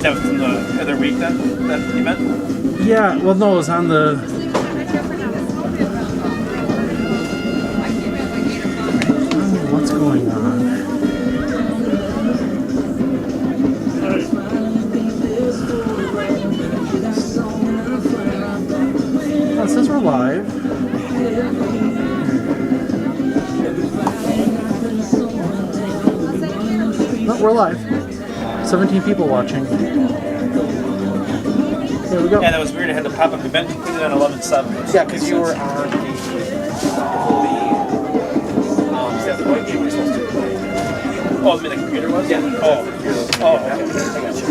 That was the other week then, that event? Yeah, well, no, it was on the... What's going on? Oh, it says we're live. No, we're live. 17 people watching. There we go. Yeah, that was weird. I had the pop-up event completed on 11/7. Yeah, because you were on the white game you were supposed to play. Oh, I mean the computer was? Yeah. Oh, okay. I got you.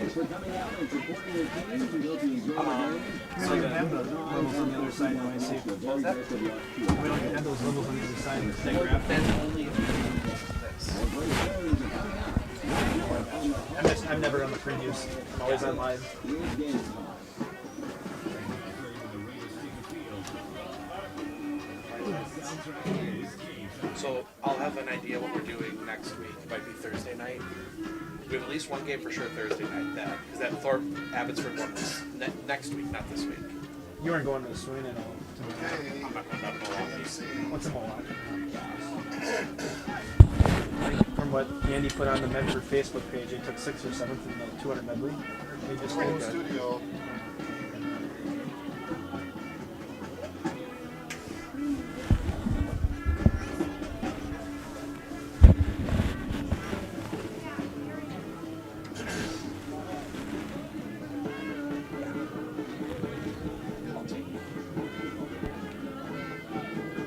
For coming out and supporting their teams, we hope you enjoy the game. So you have the levels on the other side now, I see. What was that? We don't have those levels on the other side. That graph. I'm never on the previews. I'm always on live. So I'll have an idea what we're doing next week. It might be Thursday night. We have at least one game for sure Thursday night. Because that Thorpe Abbotsford one was next week, not this week. You weren't going to the swing at all. I'm not going down to Milwaukee. What's in Milwaukee? From what Andy put on the Medford Facebook page, they took 6th or 7th in the 200 medley. They just did that. Studio.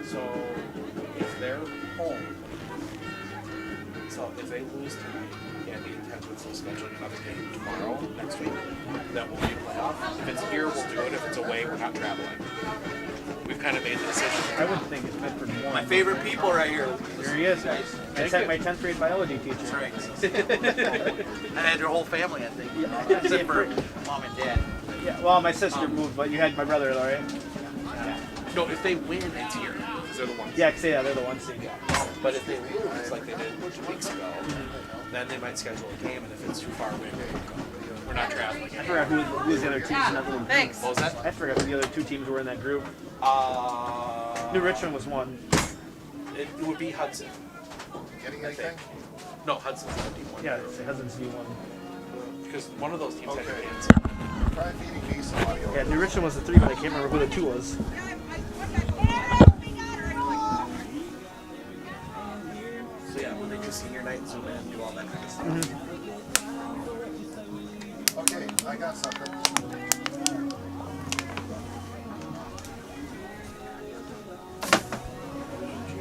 So if they're home, so if they lose tonight, Andy intends with scheduling another game tomorrow, next week, then we'll be a playoff. If it's here, we'll do it. If it's away, we're not traveling. We've kind of made the decision. I wouldn't think it's Medford won. My favorite people right here. There he is, guys. That's my 10th grade biology teacher. That's right. I had your whole family, I think. Except for mom and dad. Yeah, well, my sister moved, but you had my brother, though, right? Yeah. No, if they win, it's here. Because they're the ones. Yeah, they're the one seed. But if they lose, like they did 2 weeks ago, then they might schedule a game, and if it's too far away, we won't go. We're not traveling. I forgot who was the other teams in that little group. Thanks. What was that? I forgot who the other 2 teams were in that group. New Richmond was one. It would be Hudson. Getting I anything? think. No, Hudson's the D1. Yeah, it's Hudson's V1. Because one of those teams had Okay. cancer. Try feeding me somebody over. Yeah, New Richmond was the 3, but I can't remember who the 2 was. So yeah, when they do senior night, zoom in, do all that kind of stuff. Okay, I got something.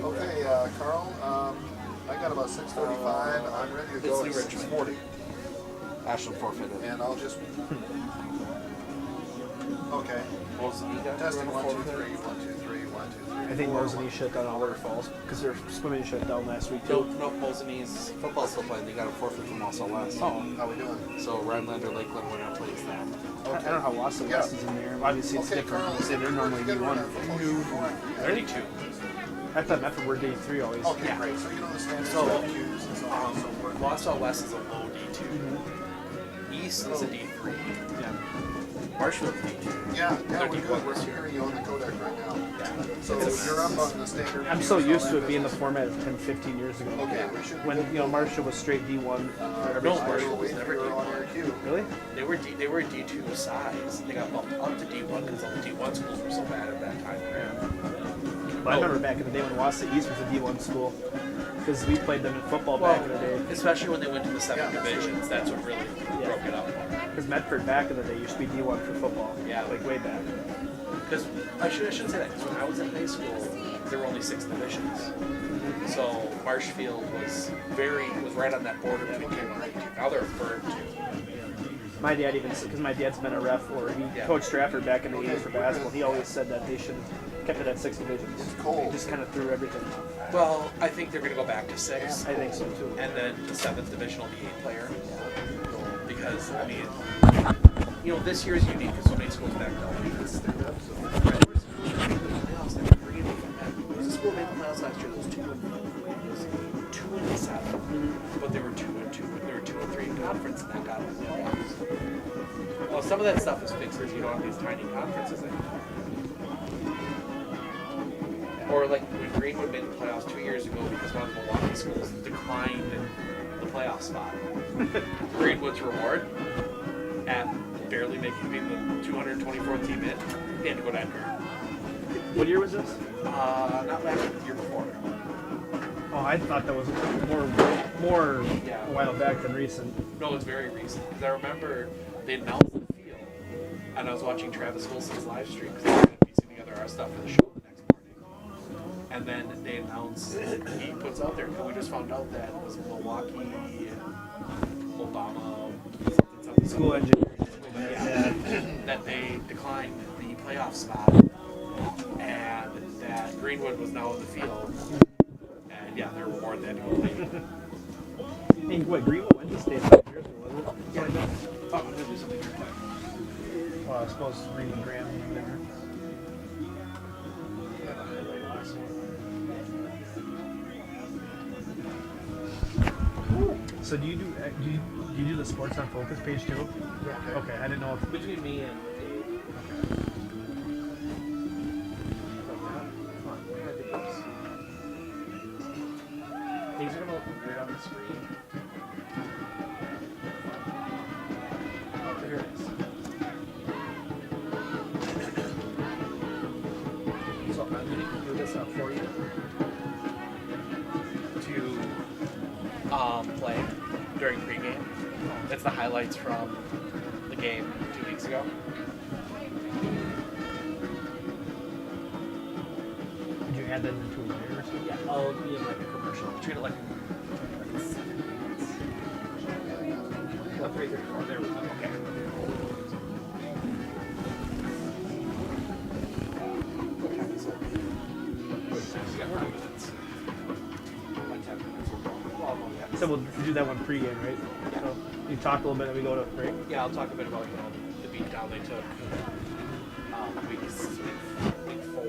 Okay, Carl, I got about 6:45. I'm ready to go at 6:40. Ashland forfeited. And I'll just... Okay. What was the Testing 1, 2, 3, 1, 2, 3, 1, 1, 2, 3. I think Mosinee shut down all their falls because their swimming shut down last week too. No, Mosinese football still playing. They got a forfeit from Wausau West. Oh, How we doing? So Rhineland or Lakeland winner plays them. I don't know how Wausau West is in there. Obviously, it's different. Carl, Say they're normally D1. 32. I thought Medford were D3 always. Okay, Yeah. great. So you know the standards So, of cues and so on and so forth. Wausau West is a low D2. East is a D3. Yeah. Marshall's D2. Yeah, They're we're D1 good. We're this year. hearing you on the Kodak right now. Yeah. So you're up on the standard. I'm cues so and all used to that it being the business. format of 10, 15 years ago. Okay, we should. When Marshall was straight D1 for every No, sport. Marshall We'll was wait never for you on D1. your cue. Really? They were D2 size. They got bumped up to D1 because all the D1 schools were so bad at that time. But I remember back in the day when Wausau East was a D1 school because we played them in football back in the day. Especially when they went to the 7 Yeah, that's divisions, that's what really broke it up. Because Medford back in the day used to be D1 for football. Yeah. Like way back. Because I shouldn't say that. Because when I was in high school, there were only 6 divisions. So Marshfield was right on that border between K1 and K2. Now they're a third two. My dad even, because my dad's been a ref or he Yeah. coached Stratford back in the 80s for basketball. He always said that they should have kept it at 6 divisions. It's cold. He just kind of threw everything. Well, I think they're going to go back to 6. I think so too. And then the 7th division will be 8 player. Because, I mean, this year is unique because so many schools back down. There was a school that made the playoffs that were pretty different. There was a school that made the playoffs last year that was 2-7. But they were 2-2, but they were 2-3 in conference and that got them the playoffs. Well, some of that stuff is fixed because you don't have these tiny conferences anymore. Or like when Greenwood made the playoffs 2 years ago because one of the Milwaukee schools declined the playoff spot. Greenwood's reward at barely being the 224th team in, they had to go to Edgar. What year was this? Not last year, the year before. Oh, I thought that was more Yeah. a while back than recent. No, it's very recent. Because I remember they announced the field, and I was watching Travis Wilson's live stream because they were piecing together our stuff for the show the next morning. And then they announced, he puts out there, and we just found out that it was Milwaukee, Obama, something. School engineering. Yeah. That they declined the playoff spot, and that Greenwood was now in the field. And yeah, their reward they had to go play. I think what Greenwood went to state 5 years ago, was it? Yeah. Oh, I'm gonna do something here. Well, I suppose Reed Graham or whatever. So do you do the Sports on Focus page too? Yeah. Okay, I didn't know if Between me and things are gonna look weird on the screen. Here it is. So I'm gonna do this up for you to play during pregame. It's the highlights from the game 2 weeks ago. did you add that into a layer or something? Yeah, I'll be in like a commercial. Treat it like 7 minutes. What, 3:34? There we go. Okay. What time is it? We got 5 minutes. Like 10 minutes. Well, no, yeah. So we'll do that one pregame, right? Yeah. So you talk a little bit and we go to break. Yeah, I'll talk a bit about the beatdown they took week 4.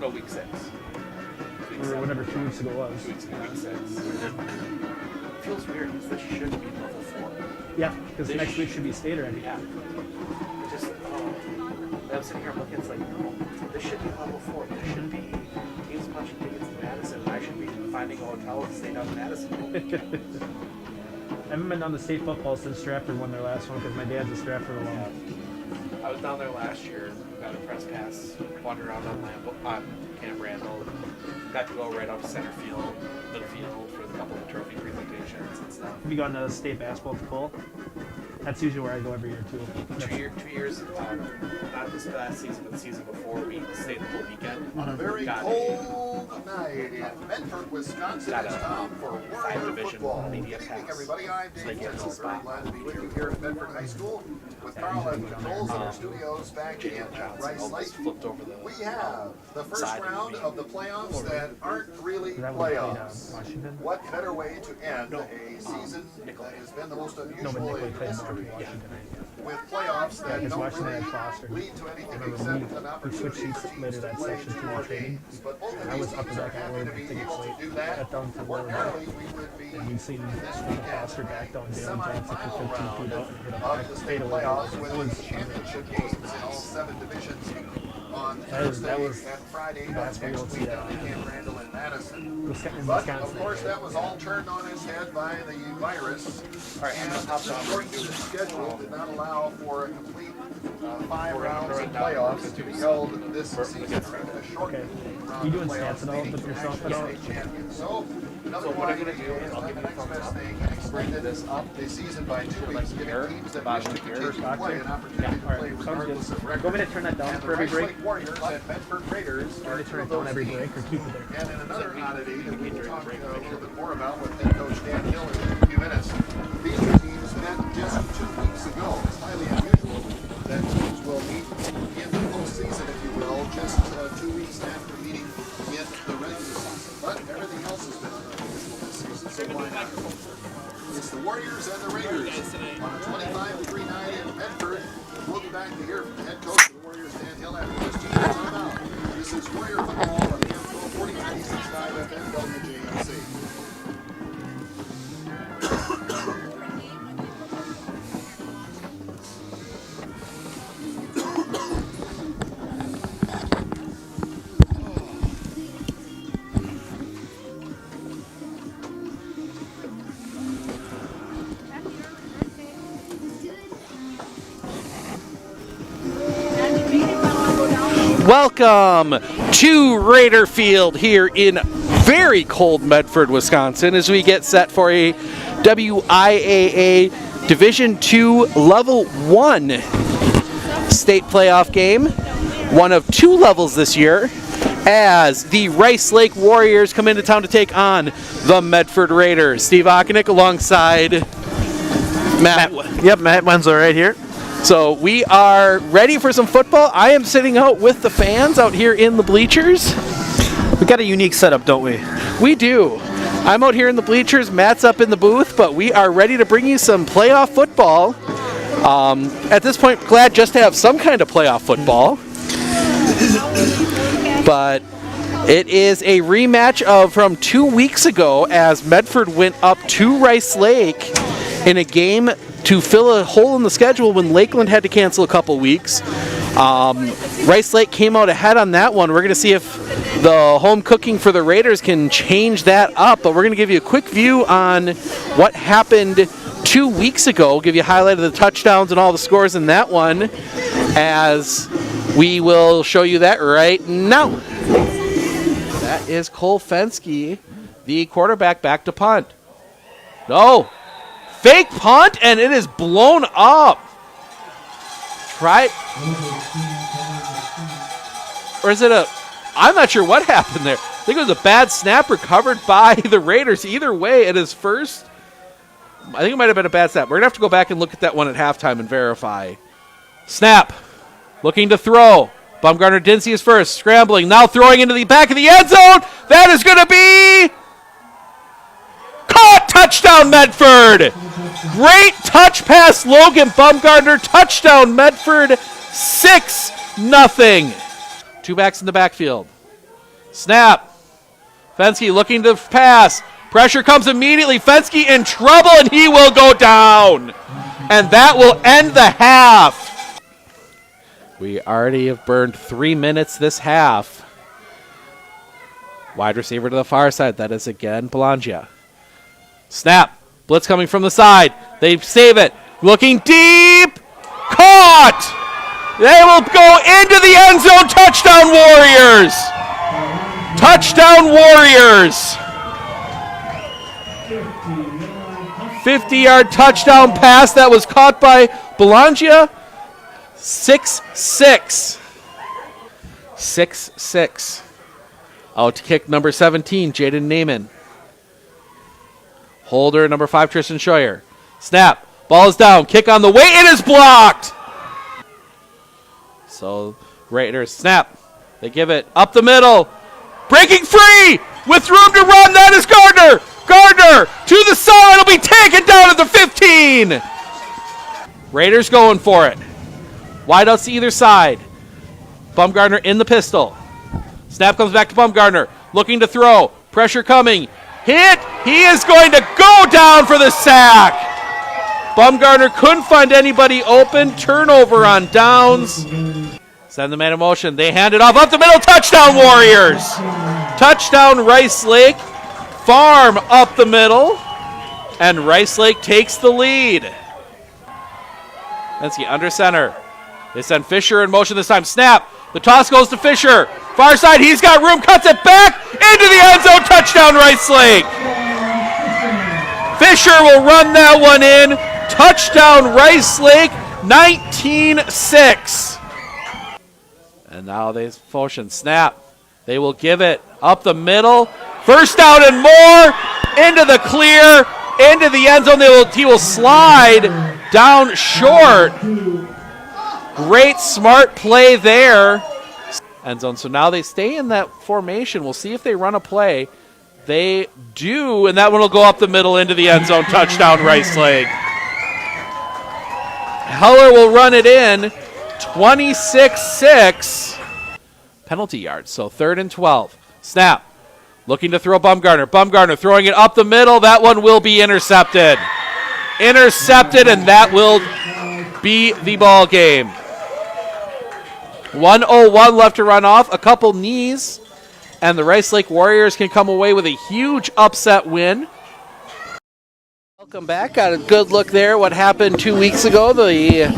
No, week 6. Week Or 7. whatever 2 weeks ago was. 2 weeks ago, week 6. It feels weird because this should be level 4. Yeah, because This next week should be state already. Yeah. It just, I'm sitting here looking, it's like, no, this should be level 4. This should be teams punching tickets to Madison. I should be finding a hotel and staying down in Madison. I haven't been on the state football since Stratford won their last one because my dad's a Stratford alum. I was down there last year, got a press pass, wandered around on Camp Randall, got to go right up to center field, middle field for a couple of trophy presentations and stuff. Have you gone to state basketball at the pool? That's usually where I go every year too. 2 years, not this past season, but the season before, we stayed the whole weekend. On a very Got cold night in Medford, Wisconsin, Got it's a time for Warrior division football. media Good evening, pass. everybody. I'm So they Dave get Jensen. a spot. Glad to be with you here at Medford High School with Carl and Knowles in our studios back in Rice Lake. Flipped over the We have the first side round of the playoffs that aren't really That one played playoffs. Washington. What better way to end a season that has been the most No, but unusual Nicolay in played history Washington. with playoffs that because don't Washington really had Foster. lead to anything Remember except an we switched opportunity seats for teams later to that play section 2 to more our training. games. But both I of was these up teams to are that guy happy where to I be think it's able to late. do that. Got down to lower Ordinarily, we would be and we've seen this Foster weekend back down the Dale Johnson for 15 semifinal feet round out and hit a of back the state fadeaway. playoffs That with was the championship games in all 7 divisions on That Thursday was and Friday of that's where next you'll see week that. down in Camp Randall and Madison. Wisconsin. But of course, that was all turned on its head by the virus. And the shortened schedule did not allow for a complete 5 rounds of playoffs to be held this season. A shortened round You of doing playoffs stats at all leading with to yourself actually at all? state champions. So another So what I'm one gonna do is I'll give you a next thumbs best up. thing and extended this up the season by 2 weeks, giving here, teams that about wish to here. continue to play an opportunity to All play right, sounds regardless good. of record. Go ahead and turn that down And for the every Rice break. Lake Warriors and Medford Raiders Go are ahead and 2 turn of it down those every teams. break or keep it there. And in another oddity that we will talk a little bit more about with head coach Dan Hill in a few minutes, these two teams met just 2 weeks ago. It's highly unusual that teams will meet in the postseason, if you will, just 2 weeks after meeting in the regular season. But everything else has been unusual this season, so why not? It's the Warriors and the Raiders on a 25-3 night in Medford. We'll be back to hear from head coach of the Warriors, Dan Hill, after this 2 minutes timeout. This is Warrior football on the M12 4096.5 FM WJMC. Welcome to Raider Field here in very cold Medford, Wisconsin, as we get set for a WIAA Division II Level 1 state playoff game. One of 2 levels this year, as the Rice Lake Warriors come into town to take on the Medford Raiders. Steve Ockenick alongside Matt. Yep, Matt Wenzel right here. So we are ready for some football. I am sitting out with the fans out here in the bleachers. We got a unique setup, don't we? We do. I'm out here in the bleachers, Matt's up in the booth, but we are ready to bring you some playoff football. At this point, glad just to have some kind of playoff football. But it is a rematch of from 2 weeks ago, as Medford went up to Rice Lake in a game to fill a hole in the schedule when Lakeland had to cancel a couple weeks. Rice Lake came out ahead on that one. We're going to see if the home cooking for the Raiders can change that up, but we're going to give you a quick view on what happened 2 weeks ago, give you a highlight of the touchdowns and all the scores in that one, as we will show you that right now. That is Cole Fensky, the quarterback, back to punt. No. Fake punt, and it is blown up. Try. Or is it a... I'm not sure what happened there. I think it was a bad snap recovered by the Raiders. Either way, it is first. I think it might have been a bad snap. We're going to have to go back and look at that one at halftime and verify. Snap. Looking to throw. Baumgartner Dinsey is first. Scrambling. Now throwing into the back of the end zone. That is going to be... caught! Touchdown, Medford! Great touch pass, Logan Baumgartner. Touchdown, Medford. 6-0. 2 backs in the backfield. Snap. Fensky looking to pass. Pressure comes immediately. Fensky in trouble, and he will go down. And that will end the half. We already have burned 3 minutes this half. Wide receiver to the far side. That is again Belangia. Snap. Blitz coming from the side. They save it. Looking deep. Caught! They will go into the end zone. Touchdown, Warriors! Touchdown, Warriors! 50-yard touchdown pass that was caught by Belangia. 6-6. 6-6. Out to kick number 17, Jaden Naiman. Holder, number 5, Tristan Scheuer. Snap. Ball is down. Kick on the way. It is blocked. So, Raiders snap. They give it up the middle. Breaking free with room to run. That is Gardner. Gardner to the side. It'll be taken down at the 15. Raiders going for it. Wideouts to either side. Bumgardner in the pistol. Snap comes back to Bumgardner. Looking to throw. Pressure coming. Hit. He is going to go down for the sack. Bumgardner couldn't find anybody open. Turnover on downs. Send the man in motion. They hand it off up the middle. Touchdown, Warriors. Touchdown, Rice Lake. Farm up the middle. And Rice Lake takes the lead. Let's see, under center. They send Fisher in motion this time. Snap. The toss goes to Fisher. Far side, he's got room. Cuts it back into the end zone. Touchdown, Rice Lake. Fisher will run that one in. Touchdown, Rice Lake. 19-6. And now they motion. Snap. They will give it up the middle. First down and more. Into the clear. Into the end zone. He will slide down short. Great smart play there. End zone. So now they stay in that formation. We'll see if they run a play. They do, and that one will go up the middle into the end zone. Touchdown, Rice Lake. Heller will run it in. 26-6. Penalty yards, so 3rd and 12. Snap. Looking to throw Bumgardner. Bumgardner throwing it up the middle. That one will be intercepted. Intercepted, and that will be the ball game. 1:01 left to run off. A couple knees, and the Rice Lake Warriors can come away with a huge upset win. Welcome back. Got a good look there. What happened 2 weeks ago. The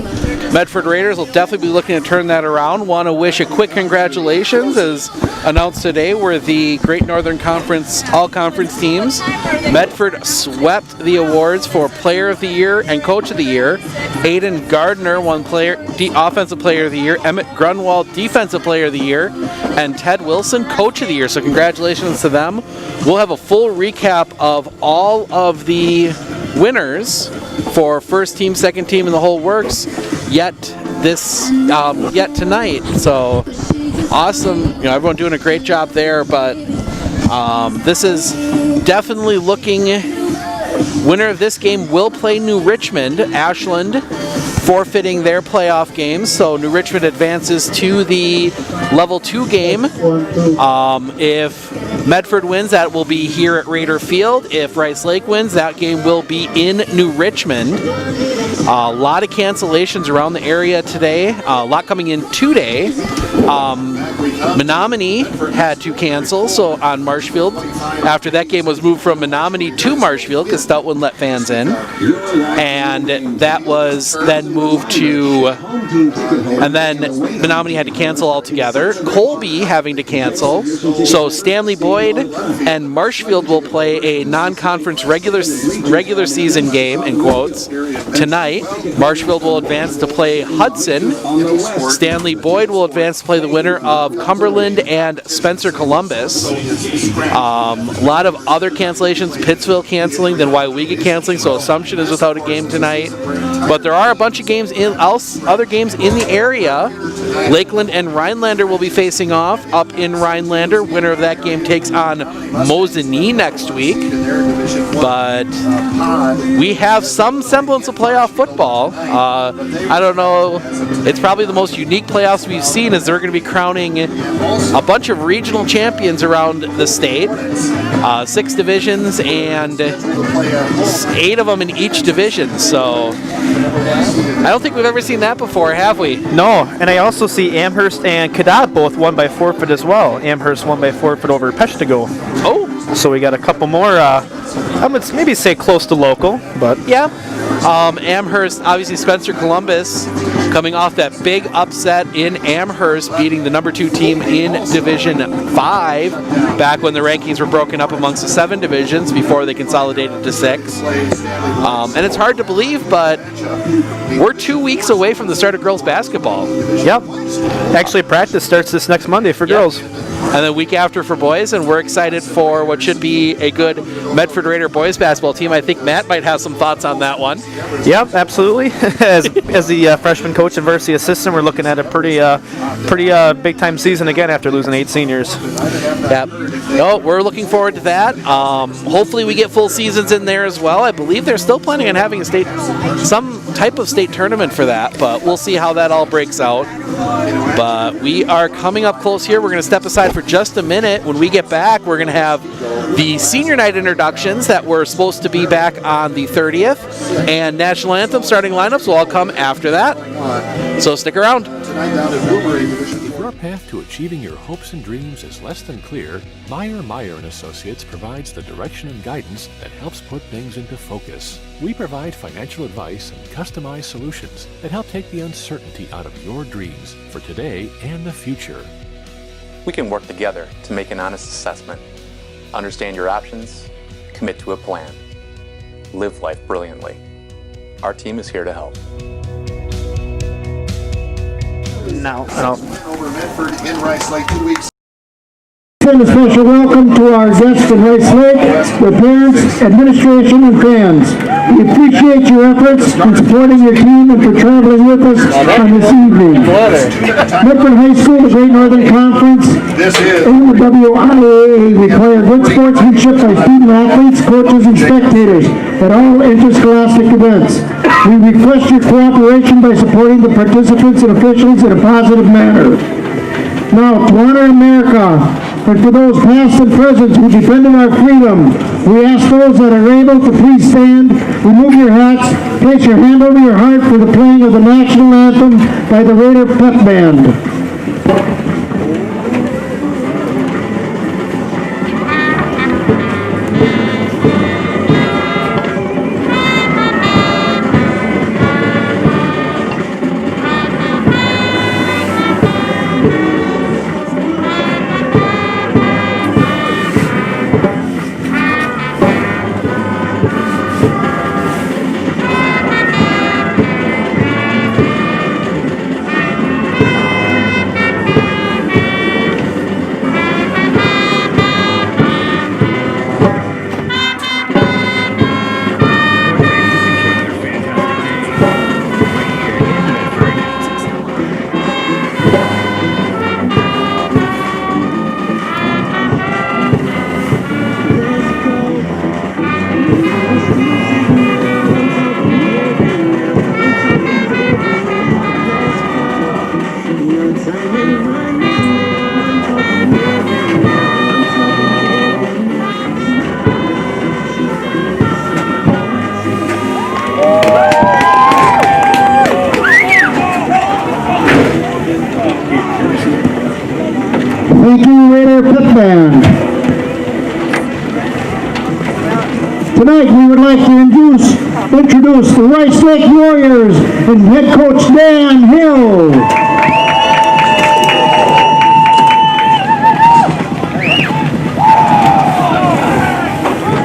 Medford Raiders will definitely be looking to turn that around. Want to wish a quick congratulations, as announced today, were the Great Northern Conference all-conference teams. Medford swept the awards for Player of the Year and Coach of the Year. Aiden Gardner won Offensive Player of the Year. Emmett Grunwald, Defensive Player of the Year. And Ted Wilson, Coach of the Year. So congratulations to them. We'll have a full recap of all of the winners for first team, second team, and the whole works yet tonight. So awesome. Everyone doing a great job there, but this is definitely looking. Winner of this game will play New Richmond. Ashland forfeiting their playoff games, so New Richmond advances to the level 2 game. If Medford wins, that will be here at Raider Field. If Rice Lake wins, that game will be in New Richmond. A lot of cancellations around the area today. A lot coming in today. Menominee had to cancel, so on Marshfield. After that game was moved from Menominee to Marshfield because Stout wouldn't let fans in. And that was then moved to, and then Menominee had to cancel altogether. Colby having to cancel. So Stanley Boyd and Marshfield will play a non-conference regular season game, in quotes, tonight. Marshfield will advance to play Hudson. Stanley Boyd will advance to play the winner of Cumberland and Spencer Columbus. A lot of other cancellations. Pittsville canceling, then Waiwega canceling, so Assumption is without a game tonight. But there are a bunch of games other games in the area. Lakeland and Rhinelander will be facing off up in Rhinelander. Winner of that game takes on Mosinee next week. But we have some semblance of playoff football. I don't know. It's probably the most unique playoffs we've seen, as they're going to be crowning a bunch of regional champions around the state. 6 divisions and 8 of them in each division. So I don't think we've ever seen that before, have we? No, and I also see Amherst and Cadott both won by forfeit as well. Amherst won by forfeit over Peshtigo. Oh. So we got a couple more I would maybe say close to local, but Yeah. Amherst, obviously Spencer Columbus coming off that big upset in Amherst, beating the number 2 team in Division 5 back when the rankings were broken up amongst the 7 divisions before they consolidated to 6. And it's hard to believe, but we're 2 weeks away from the start of girls basketball. yep. Actually, practice starts this next Monday for girls. And the week after for boys, and we're excited for what should be a good Medford Raider boys basketball team. I think Matt might have some thoughts on that one. Yep, absolutely. As the freshman coach and varsity assistant, we're looking at a pretty big time season again after losing 8 seniors. Yep. No, we're looking forward to that. Hopefully we get full seasons in there as well. I believe they're still planning on having some type of state tournament for that, but we'll see how that all breaks out. But we are coming up close here. We're going to step aside for just a minute. When we get back, we're going to have the senior night introductions that were supposed to be back on the 30th, and national anthem starting lineups will all come after that. So stick around. If your path to achieving your hopes and dreams is less than clear, Meyer & Associates provides the direction and guidance that helps put things into focus. We provide financial advice and customized solutions that help take the uncertainty out of your dreams for today and the future. We can work together to make an honest assessment, understand your options, commit to a plan, live life brilliantly. Our team is here to help. No. Over Medford in Rice Lake 2 weeks. Send a special welcome to our guests in Rice Lake, their parents, administration, and fans. We appreciate your efforts in supporting your team and for traveling with us on this evening. Medford High School, the Great Northern Conference, This is and the WIAA require good sportsmanship by student athletes, coaches, and spectators at all interscholastic events. We request your cooperation by supporting the participants and officials in a positive manner. Now, to honor America, and for those past and present who defended our freedom, we ask those that are able to please stand, remove your hats, place your hand over your heart for the playing of the national anthem by the Raider Pep Band. Thank you, Raider Pep Band. Tonight we would like to introduce the Rice Lake Warriors and head coach Dan Hill.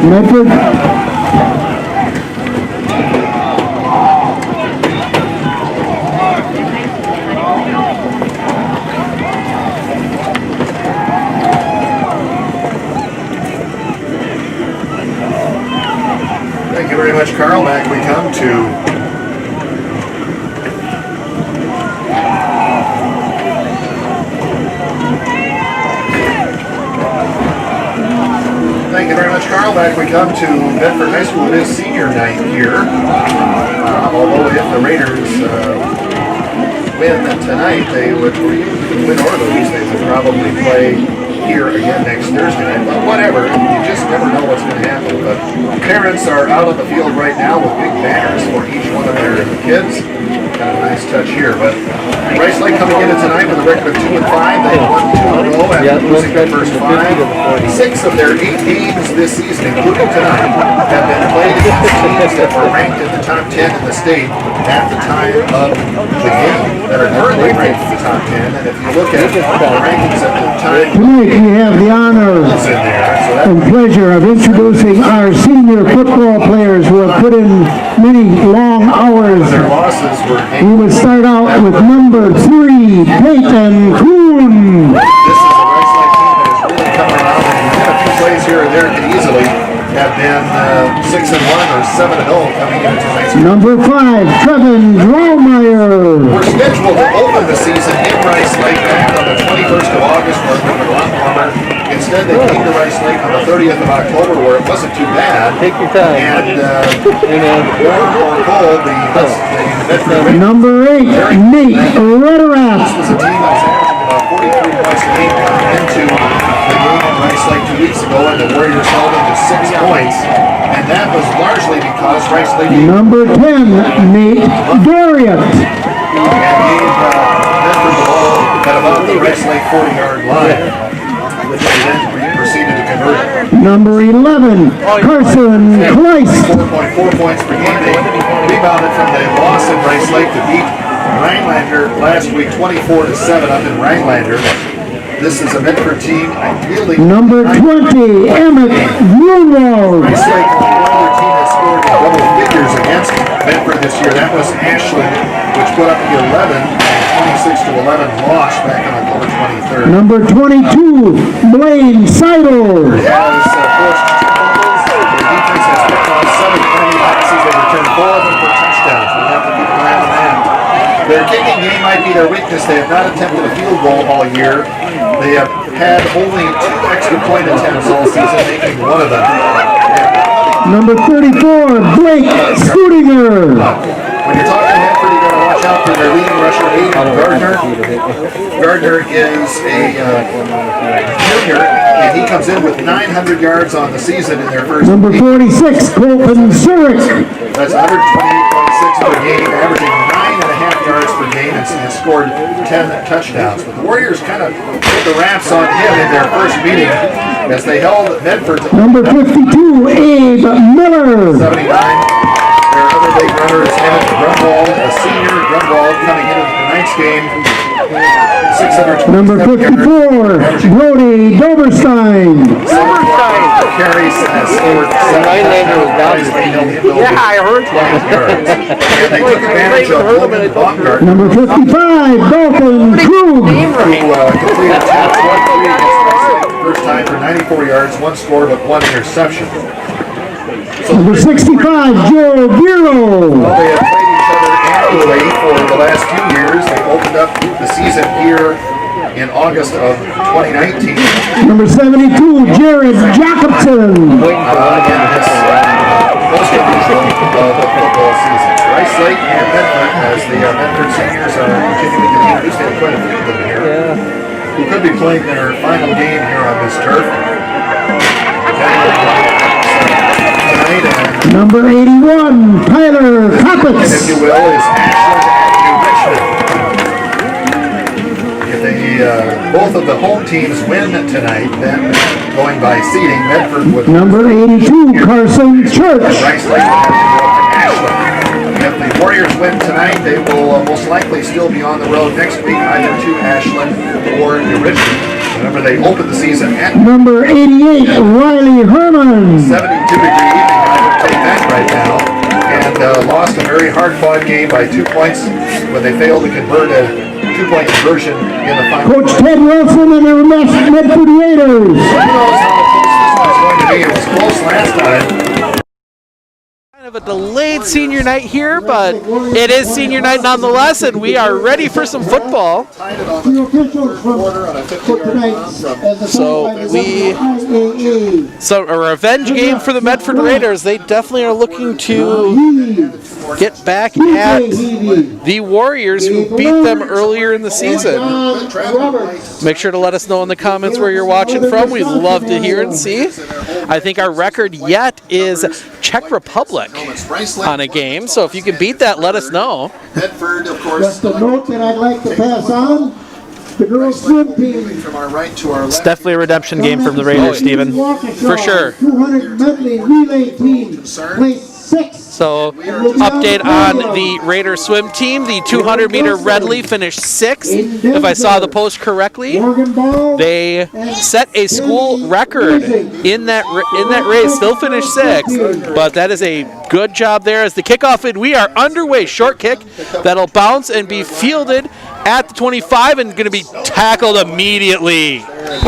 Medford. Thank you very much, Carl. Back we come to Thank you very much, Carl. Back we come to Medford High School. It is senior night here. Although if the Raiders win tonight, they would win or lose. They would probably play here again next Thursday night. But whatever, you just never know what's going to happen. But parents are out on the field right now with big banners for each one of their kids. Kind of a nice touch here. But Rice Lake coming into tonight with a record of 2-5. They won 2 in a row after losing their first 5. 6 of their 8 games this season, including tonight, teams that were ranked in the top 10 in the state at the time of the game that are currently ranked in the top 10. And if you look at the rankings at the time, Tonight we have the honor it's in there. So that and pleasure of introducing our senior football players who have put in many long hours. their losses were We would start out with number 3, Peyton Kuhn. This is a Rice Lake team that has really come around, and a few plays here and there could easily have been 6-1 or 7-0 coming into tonight's game. Number 5, Trevin Draumeyer. We're scheduled to open the season in Rice Lake back on the 21st of August, where it was a lot warmer. Instead, they came to Rice Lake on the 30th of October, where it wasn't too bad. Take your time. And warm or cold, the Medford Number 8, Nate Rederath. was a team that was averaging about 43 points a game coming into the game in Rice Lake 2 weeks ago, and the Warriors held them to 6 points. And that was largely because Rice Lake Number 10, Nate Doriot. and gave Medford the ball at about the Rice Lake 40-yard line, which they then proceeded to convert. Number 11, Carson Kleiss. 4.4 points per game. They rebounded from the loss in Rice Lake to beat Rhinelander last week, 24-7 up in Rhinelander. This is a Medford team, ideally. Number 20, Emmett Grunwald. Rice Lake, one other team that scored in double figures against Medford this year. That was Ashland, which put up the 26-11 loss back on October 23rd. Number 22, Blaine Seidel. Has forced 2 fumbles. Their defense has picked off 7 penalty boxes. They returned 4 of them for touchdowns. We'll have to keep an eye on that. Their kicking game might be their weakness. They have not attempted a field goal all year. They have had only 2 extra point attempts all season, making one of them. Number 34, Blake Studinger. When you're talking Medford, you got to watch out for their leading rusher, Aiden Gardner. Gardner is a junior, and he comes in with 900 yards on the season in their first Number week. 46, Colton Zurich. That's 128.6 per game, averaging 9.5 yards per game, and scored 10 touchdowns. But the Warriors kind of put the wraps on him in their first meeting as they held Medford to Number 52, Abe Miller. 79. Their other big runner is Emmett Grunwald, a senior. Grunwald coming into tonight's game. 620 Number 54, Brody Doberstein. Carries scored 7 touchdowns. Yeah, I heard And they took advantage of Logan Baumgart, Number 55, Dalton Krug. who completed 10-1-3 against Rice Lake the first time for 94 yards, 1 score, but 1 interception. Number 65, Joe Bureau. They have played each other annually for the last few years. They opened up the season here in August of 2019. Number 72, Jared Jacobson. In this most unusual of the football season. Rice Lake and Medford, as the Medford seniors are continuing to get introduced. They have quite a few of them here who could be playing their final game here on this turf. Tonight, and Number 81, Tyler if Coppets. you will, is Ashland at New Richmond. If they, both of the home teams win tonight, then going by seeding, Medford would Number 82, Carson Church. Rice Lake would have to go up to Ashland. If the Warriors win tonight, they will most likely still be on the road next week, either to Ashland or New Richmond. Remember, they opened the season at Number 88, Riley Herman. 72-degree evening. I would take that right now. And lost a very hard-fought game by 2 points when they failed to convert a 2-point conversion in the final. Coach Ted Wilson and the Medford Raiders. Who knows how close this one's going to be? It was close last time. Kind of a delayed senior night here, but it is senior night nonetheless, and we are ready for some football. The officials for tonight's So a revenge game for the Medford Raiders. They definitely are looking to get back at the Warriors who beat them earlier in the season. Make sure to let us know in the comments where you're watching from. We'd love to hear and see. I think our record yet is Czech Republic on a game, so if you can beat that, let us know. Medford, of course. Just a note that I'd like to pass on. The girls swim team. From our right to our It's left. definitely a redemption game from the Raiders, Stephen. For sure. 200 medley relay team. Placed 6. So, update on the Raiders swim team. The 200-meter Redley finished 6th, if I saw the post correctly. Morgan Ball. They set a school record in that race, still finished 6th, but that is a good job there as the kickoff, and we are underway. Short kick that'll bounce and be fielded at the 25 and going to be tackled immediately.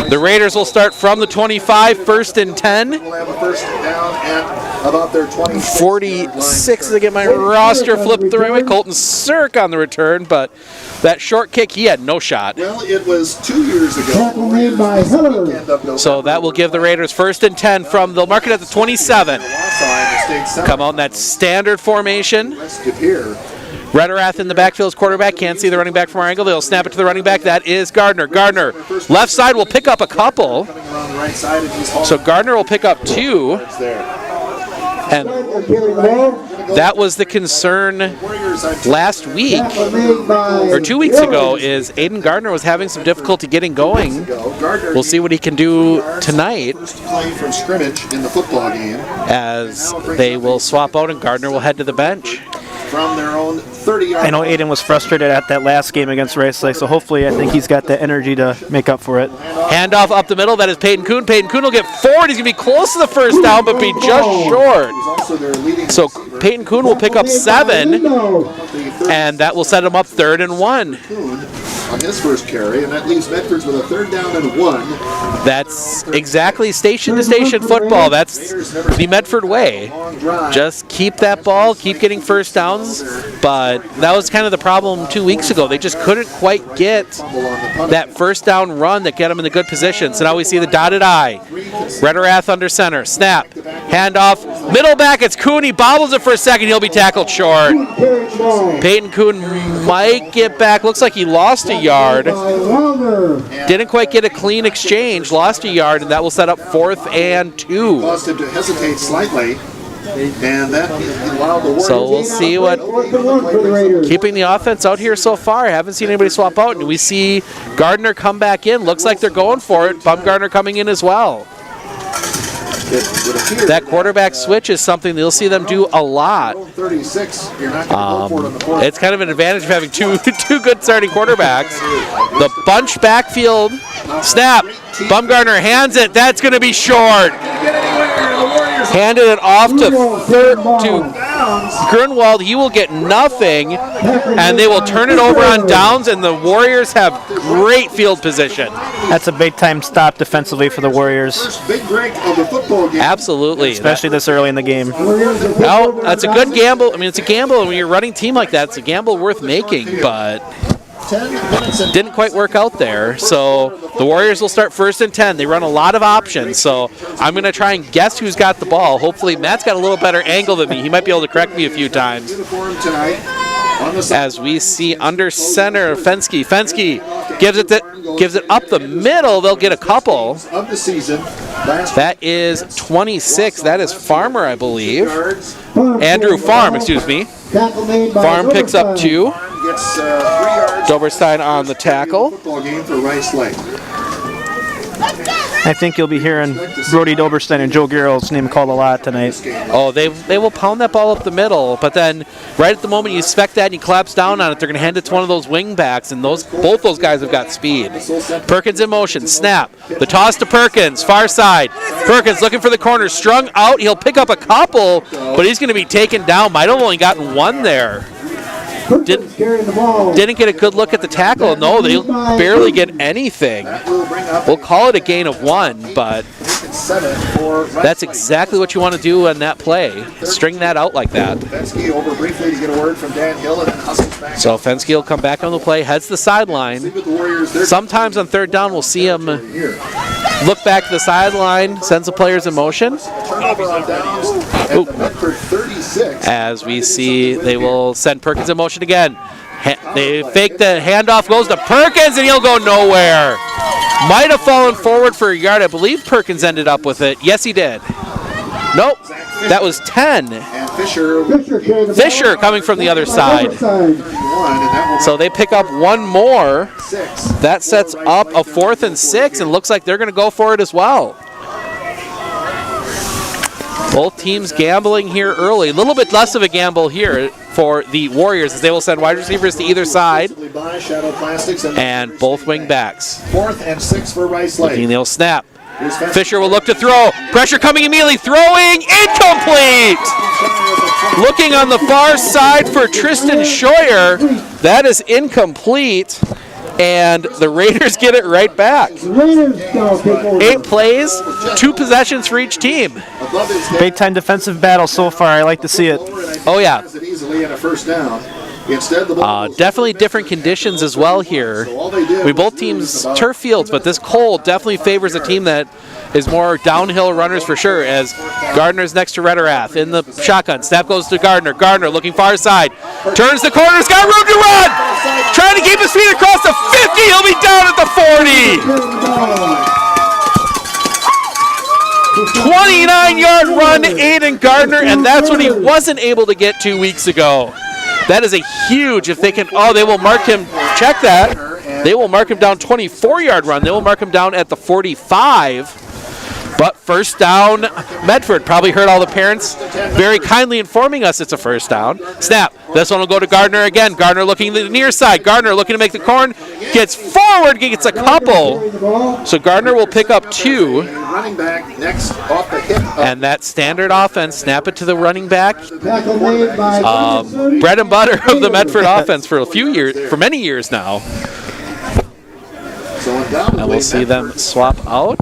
The Raiders will start from the 25, 1st and 10. We'll have a first down at about their 46 to get my roster flipped the right way. Colton Sirk on the return, but that short kick, he had no shot. Well, it was 2 years ago. Tackle made by Heller. So that will give the Raiders 1st and 10 from, they'll mark it at the 27. Come out in that standard formation. Rederath in the backfield as quarterback. Can't see the running back from our angle. They'll snap it to the running back. That is Gardner. Gardner, left side, will pick up a couple. So Gardner will pick up 2. And that was the concern last week, or 2 weeks ago, is Aiden Gardner was having some difficulty getting going. We'll see what he can do tonight From scrimmage in the football game as they will swap out and Gardner will head to the bench. from their own 30-yard. I know Aiden was frustrated at that last game against Rice Lake, so hopefully I think he's got the energy to make up for it. Handoff up the middle, that is Peyton Kuhn. Peyton Kuhn will get forward. He's going to be close to the first down, but be just short. So Peyton Kuhn will pick up 7, and that will set him up 3rd and 1. On his first carry, and that leaves Medford with a 3rd down and 1. That's exactly station-to-station football. That's the Medford way. Just keep that ball, keep getting first downs, but that was kind of the problem 2 weeks ago. They just couldn't quite get that first down run that get them in a good position. So now we see the dotted I. Rederath under center. Snap. Handoff. Middle back. It's Kuhn. He bobbles it for a second. He'll be tackled short. Peyton Kuhn might get back. Looks like he lost a yard. Didn't quite get a clean exchange. Lost a yard, and that will set up 4th and 2. Caused him to hesitate slightly. And that allowed the Warriors. So we'll see what, keeping the offense out here so far. I haven't seen anybody swap out, and we see Gardner come back in. Looks like they're going for it. Bumgardner coming in as well. That quarterback switch is something that you'll see them do a lot. It's kind of an advantage of having two good starting quarterbacks. The bunch backfield snap. Bumgardner hands it. That's going to be short. Handed it off to Grunwald. He will get nothing, and they will turn it over on downs, and the Warriors have great field position. That's a big-time stop defensively for the Warriors. Big break of the football game. Absolutely. Especially this early in the game. Well, that's a good gamble. I mean, it's a gamble, and when you're running a team like that, it's a gamble worth making, but didn't quite work out there. So the Warriors will start 1st and 10. They run a lot of options, so I'm going to try and guess who's got the ball. Hopefully Matt's got a little better angle than me. He might be able to correct me a few times. As we see under center, Fensky. Fensky gives it up the middle. They'll get a couple. That is 26. That is Farmer, I believe. Andrew Farm, excuse me. Farm picks up 2. Doberstein on the tackle. I think you'll be hearing Brody Doberstein and Joe Garrell's name called a lot tonight. Oh, they will pound that ball up the middle, but then right at the moment you expect that and you collapse down on it, they're going to hand it to one of those wing backs, and both those guys have got speed. Perkins in motion, snap. The toss to Perkins, far side. Perkins looking for the corner, strung out. He'll pick up a couple, but he's going to be taken down. Might have only gotten 1 there. Didn't get a good look at the tackle. No, they barely get anything. We'll call it a gain of 1, but that's exactly what you want to do on that play. String that out like that. Fensky over briefly to get a word from Dan Hill, and then hustles back. So Fensky will come back on the play, heads to the sideline. Sometimes on 3rd down we'll see him look back to the sideline, send some players in motion. As we see, they will send Perkins in motion again. They fake the handoff, goes to Perkins, and he'll go nowhere. Might have fallen forward for a yard. I believe Perkins ended up with it. Yes, he did. Nope, that was 10. And Fisher Fisher coming from the other side. So they pick up one more. That sets up a 4th and 6, and looks like they're going to go for it as well. Both teams gambling here early. A little bit less of a gamble here for the Warriors, as they will send wide receivers to either side. And both wing backs. 4th and 6 for Rice Lake. They'll snap. Fisher will look to throw. Pressure coming immediately. Throwing. Incomplete! Looking on the far side for Tristan Scheuer. That is incomplete. And the Raiders get it right back. 8 plays, 2 possessions for each team. Big time defensive battle so far. I like to see it. Oh yeah. Easily in a first down. Definitely different conditions as well here. We both teams turf fields, but this cold definitely favors a team that is more downhill runners for sure, as Gardner's next to Rederath in the shotgun. Snap goes to Gardner. Gardner looking far side. Turns the corner. He's got room to run. Trying to keep his feet across the 50. He'll be down at the 40. 29-yard run to Aiden Gardner, and that's what he wasn't able to get 2 weeks ago. That is a huge, if they can, they will mark him, check that. They will mark him down 24-yard run. They will mark him down at the 45. But first down, Medford. Probably heard all the parents very kindly informing us it's a first down. Snap. This one will go to Gardner again. Gardner looking to the near side. Gardner looking to make the corn. Gets forward, gets a couple. So Gardner will pick up 2. Running back next off the hip. And that standard offense, snap it to the running back. Bread and butter of the Medford offense for many years now. And we'll see them swap out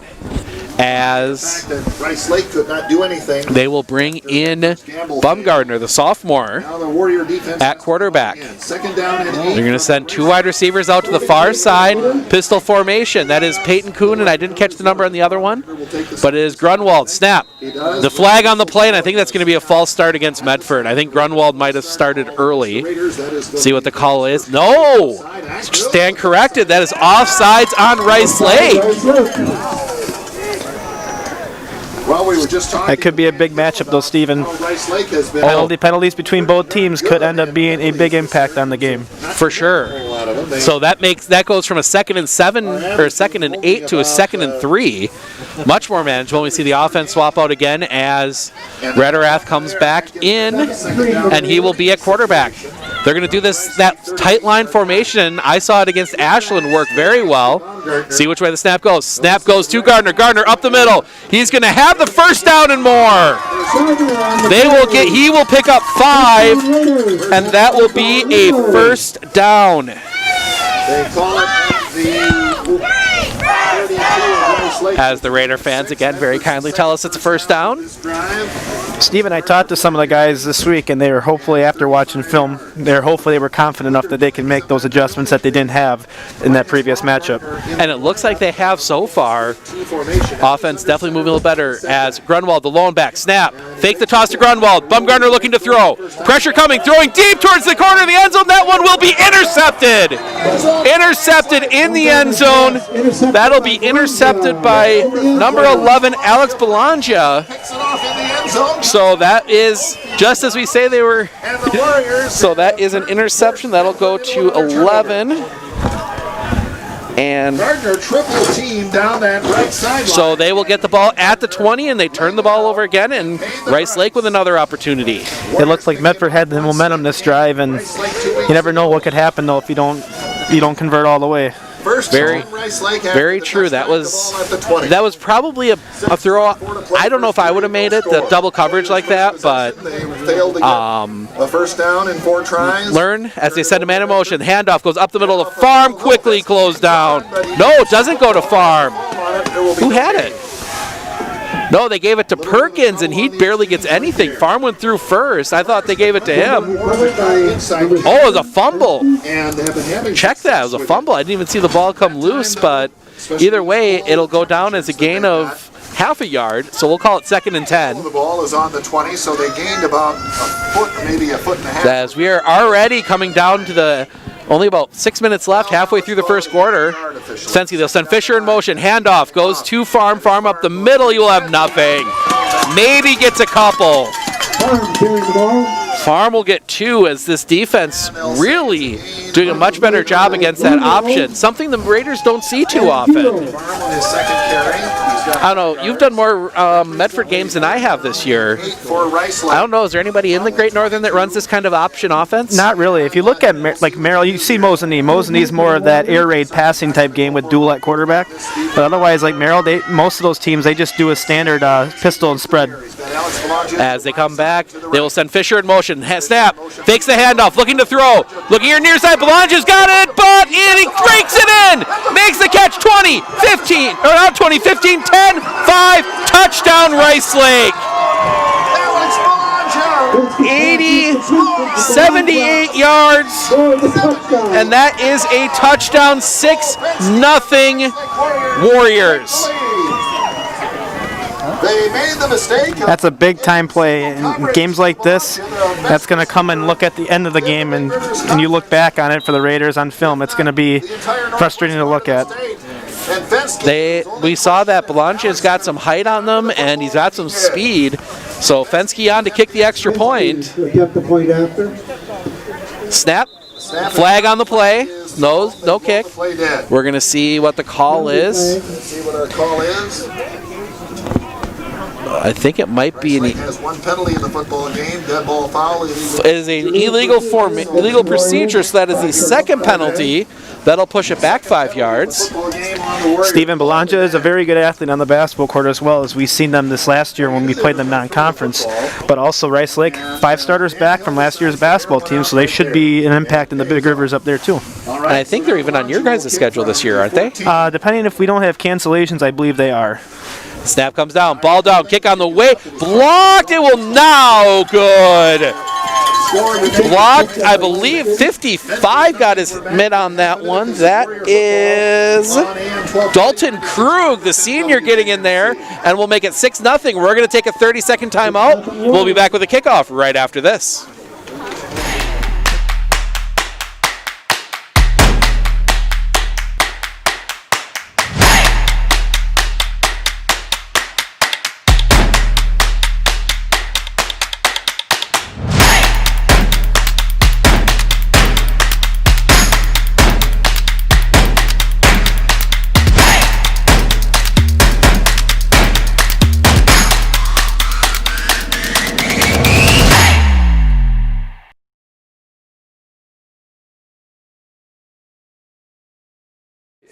as Rice Lake could not do anything. They will bring in Bumgardner, the sophomore, at quarterback. Second down and 8. They're going to send 2 wide receivers out to the far side. Pistol formation. That is Peyton Kuhn, and I didn't catch the number on the other one, but it is Grunwald. Snap. The flag on the play, and I think that's going to be a false start against Medford. I think Grunwald might have started early. See what the call is. No! Stand corrected. That is offsides on Rice Lake. Well, we were just talking. That could be a big matchup, though, Stephen. Rice Lake has been Penalties between both teams could end up being a big impact on the game. For sure. So that goes from a 2nd and 7 or a 2nd and 8 to a 2nd and 3. Much more manageable. We see the offense swap out again as Rederath comes back in, and he will be at quarterback. They're going to do that tight line formation. I saw it against Ashland work very well. See which way the snap goes. Snap goes to Gardner. Gardner up the middle. He's going to have the first down and more. He will pick up 5, and that will be a first down. They call it As the Raider fans again very kindly tell us it's a first down. Stephen, I talked to some of the guys this week, and they were hopefully, after watching film, they were confident enough that they can make those adjustments that they didn't have in that previous matchup. And it looks like they have so far. Offense definitely moving a little better as Grunwald, the lone back, snap. Fake the toss to Grunwald. Bumgardner looking to throw. Pressure coming, throwing deep towards the corner of the end zone. That one will be intercepted. Intercepted in the end zone. That'll be intercepted by number 11, Alex Belongia. So that is, just as we say they were, so that is an interception. That'll go to 11. And Gardner triple team down that right sideline. So they will get the ball at the 20, and they turn the ball over again, and Rice Lake with another opportunity. It looks like Medford had the momentum this drive, and you never know what could happen though if you don't convert all the way. Very true. That was probably a throw. I don't know if I would have made it, the double coverage like that, but a first down in 4 tries. Learn, as they said, a man in motion. Handoff goes up the middle of Farm, quickly closed down. No, it doesn't go to Farm. Who had it? No, they gave it to Perkins, and he barely gets anything. Farm went through first. I thought they gave it to him. Oh, it was a fumble. Check that. It was a fumble. I didn't even see the ball come loose, but either way, it'll go down as a gain of half a yard, so we'll call it 2nd and 10. The ball is on the 20, so they gained about a foot, maybe a foot and a half. As we are already coming down to the only about 6 minutes left, halfway through the first quarter. Sensi, they'll send Fisher in motion. Handoff goes to Farm. Farm up the middle. You will have nothing. maybe gets a couple. Farm carrying the ball. Farm will get 2 as this defense really doing a much better job against that option. Something the Raiders don't see too often. Farm on his second carry. He's got I don't know, you've done more Medford games than I have this year. 8 for Rice Lake. I don't know, is there anybody in the Great Northern that runs this kind of option offense? Not really. If you look at like Merrill, you see Mosinee. Mosanee's more of that air raid passing type game with dual at quarterback. But otherwise, like Merrill, most of those teams, they just do a standard pistol and spread. As they come back, they will send Fisher in motion. Snap, fakes the handoff, looking to throw. Looking here near side, Belange's got it, but he breaks it in. Makes the catch, 20, 15, or not 20, 15, 10, 5, touchdown Rice Lake. 80, 78 yards, and that is a touchdown, 6-0 Warriors. They made the mistake. That's a big time play. In games like this, that's going to come and look at the end of the game, and you look back on it for the Raiders on film. It's going to be frustrating to look at. We saw that Belange's got some height on them, and he's got some speed. So Fensky on to kick the extra point. Get the point after. Snap. Flag on the play. No kick. We're going to see what the call is. See what our call is. I think it might be Has one penalty in the football game, dead ball foul. it is an illegal procedure, so that is the second penalty. That'll push it back 5 yards. Stephen Belongia is a very good athlete on the basketball court as well, as we've seen them this last year when we played them non-conference. But also Rice Lake, 5 starters back from last year's basketball team, so they should be an impact in the Big Rivers up there too. And I think they're even on your guys' schedule this year, aren't they? Depending if we don't have cancellations, I believe they are. Snap comes down, ball down, kick on the way, blocked, it will now good. Blocked, I believe 55 got his mitt on that one. That is Dalton Krug, the senior, getting in there, and we'll make it 6-0. We're going to take a 30-second timeout. We'll be back with a kickoff right after this.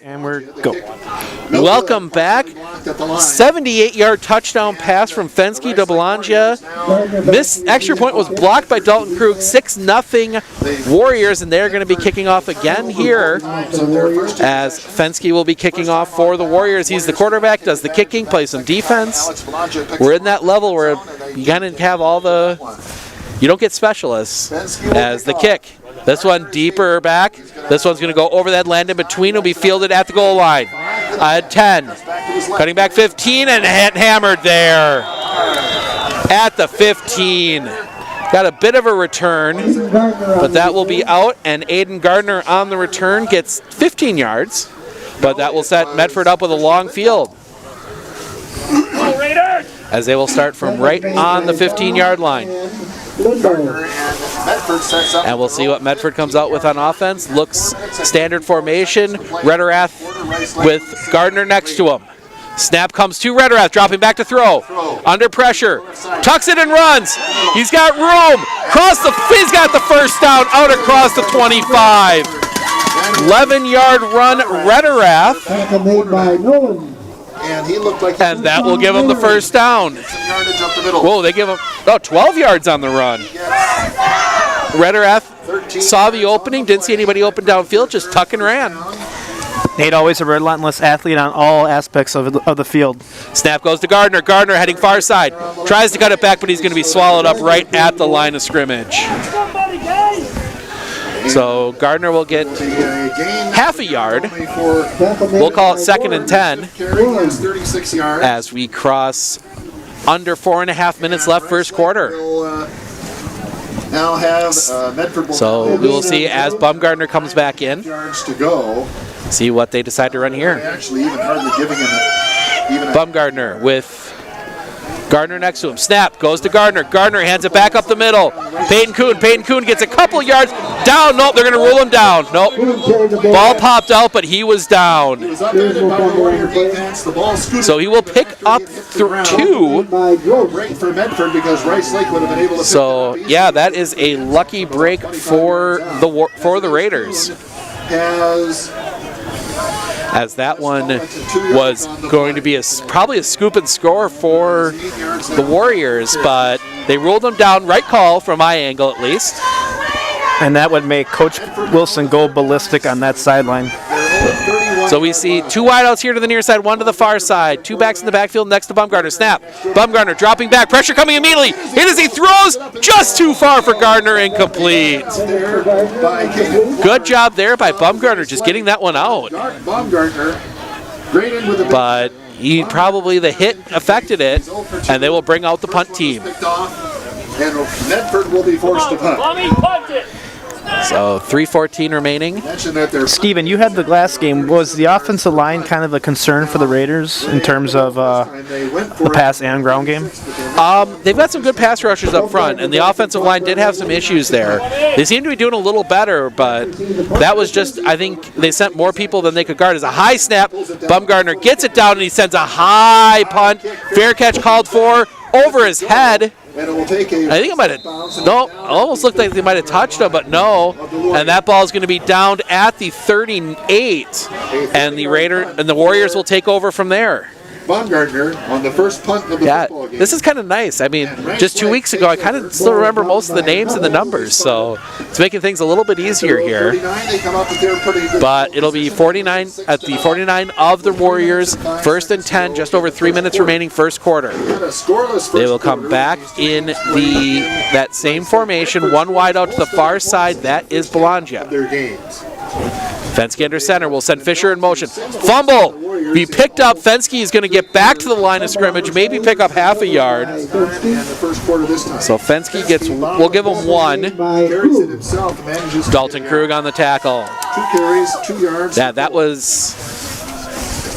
And we're go. Welcome back. 78-yard touchdown pass from Fensky to Belangia. This extra point was blocked by Dalton Krug. 6-0 Warriors, and they're going to be kicking off again here as Fensky will be kicking off for the Warriors. He's the quarterback, does the kicking, plays some defense. We're in that level where you kind of have all the... You don't get specialists as the kick. This one deeper back. This one's going to go over that, land in between. Will be fielded at the goal line. 10. Cutting back 15 and hammered there. At the 15. Got a bit of a return, but that will be out. And Aiden Gardner on the return gets 15 yards. But that will set Medford up with a long field, as they will start from right on the 15-yard line. And we'll see what Medford comes out with on offense. Looks standard formation. Rederath with Gardner next to him. Snap comes to Rederath, dropping back to throw. Under pressure. Tucks it and runs. He's got room. He's got the first down out across the 25. 11-yard run, Rederath. Made by Nolan. And that will give him the first down. Whoa, they give him 12 yards on the run. Rederath saw the opening, didn't see anybody open downfield, just tuck and ran. Nate always a relentless athlete on all aspects of the field. Snap goes to Gardner. Gardner heading far side. Tries to cut it back, but he's going to be swallowed up right at the line of scrimmage. So Gardner will get half a yard. We'll call it 2nd and 10 as we cross under 4.5 minutes left first quarter. Now have Medford. So we will see as Baumgartner comes back in. Yards to go. See what they decide to run here. Actually, even hardly giving him even Baumgartner with Gardner next to him. Snap. Goes to Gardner. Gardner hands it back up the middle. Peyton Kuhn. Peyton Kuhn gets a couple yards. Down. Nope. They're going to rule him down. Nope. Ball popped out, but he was down. He was upended by the Warrior defense. The ball scooted. So he will pick up 2. Great for Medford because Rice Lake would have been able to. So yeah, that is a lucky break for the Raiders. As that one was going to be probably a scoop and score for the Warriors, but they ruled them down. Right call from my angle, at least. And that would make Coach Wilson go ballistic on that sideline. So we see 2 wideouts here to the near side, 1 to the far side. 2 backs in the backfield next to Bumgarner. Snap. Bumgarner dropping back. Pressure coming immediately. Hit as he throws. Just too far for Gardner. Incomplete. Good job there by Bumgarner, just getting that one out. But the hit affected it, and they will bring out the punt team. And Medford will be forced to punt. So 3:14 remaining. Steven, you had the last game. Was the offensive line kind of a concern for the Raiders in terms of the pass and ground game? They've got some good pass rushers up front, and the offensive line did have some issues there. They seem to be doing a little better, but that was just, I think they sent more people than they could guard. It's a high snap. Bumgarner gets it down, and he sends a high punt. Fair catch called for over his head. And it will take I think it might have, no, almost looked like they might have touched him, but no. And that ball is going to be downed at the 38, and the Warriors will take over from there. Bumgarner on the first punt of the football game. This is kind of nice. I mean, just 2 weeks ago, I kind of still remember most of the names and the numbers, so it's making things a little bit easier here. But it'll be 49 at the 49 of the Warriors. 1st and 10, just over 3 minutes remaining, first quarter. They will come back in that same formation, 1 wide out to the far side. That is Bologna. Fensky under center will send Fisher in motion. Fumble! Be picked up. Fensky is going to get back to the line of scrimmage, maybe pick up half a yard. So Fensky we'll give him 1. Dalton Krug on the tackle. 2 carries, 2 yards. Yeah, that was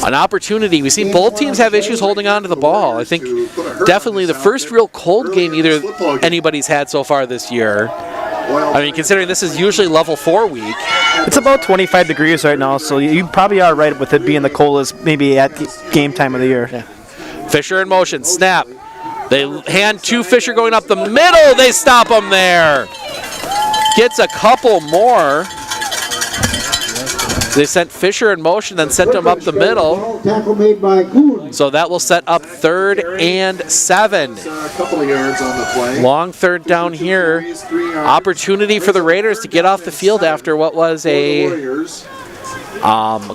an opportunity. We've seen both teams have issues holding on to the ball. I think definitely the first real cold game anybody's had so far this year. I mean, considering this is usually level 4 week. It's about 25 degrees right now, so you probably are right with it being the coldest maybe at game time of the year. Yeah. Fisher in motion, snap. They hand to Fisher going up the middle. They stop him there. Gets a couple more. They sent Fisher in motion, then sent him up the middle. So that will set up 3rd and 7. A couple of yards on the play. Long 3rd down here. Opportunity for the Raiders to get off the field after what was a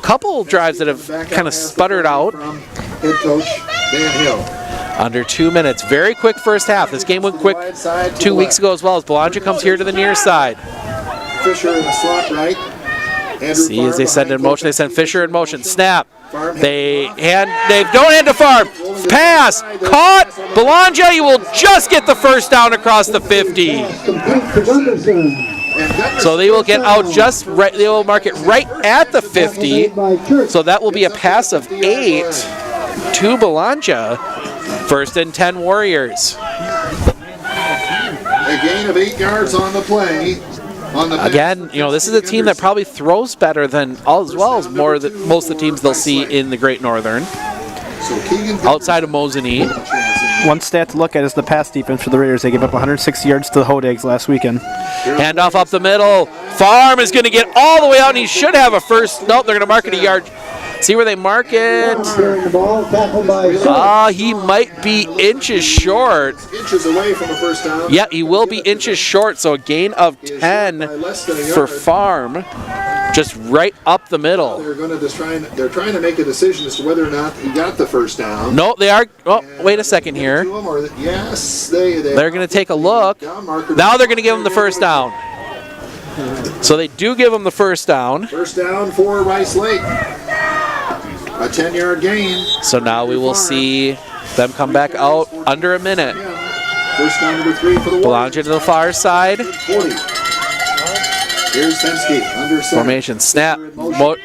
couple drives that have kind of sputtered out. Head coach Dan Hill. Under 2 minutes. Very quick first half. This game went quick 2 weeks ago as well as Bologna comes here to the near side. Fisher in the slot right. See, as they send in motion, they send Fisher in motion. Snap. They don't hand to Farm. Pass. Caught. Bologna, you will just get the first down across the 50. So they will get out just right. They will mark it right at the 50. So that will be a pass of 8 to Bologna. 1st and 10 Warriors. A gain of 8 yards on the play. Again, this is a team that probably throws better than most of the teams they'll see in the Great Northern. Outside of Mosinee. One stat to look at is the pass defense for the Raiders. They gave up 160 yards to the Hodags last weekend. Handoff up the middle. Farm is going to get all the way out, and he should have a first. Nope, they're going to mark it a yard. See where they mark it. He might be inches short. Inches away from a first down. Yeah, he will be inches short, so a gain of 10 for Farm. Just right up the middle. They're trying to make a decision as to whether or not he got the first down. No, they are. Oh, wait a second here. Yes, they're going to take a look. Now they're going to give him the first down. So they do give him the first down. First down for Rice Lake. A 10-yard gain. So now we will see them come back out under a minute. First down number 3 for the Bologna to the far side. 40. Here's Fensky under center. Formation, snap,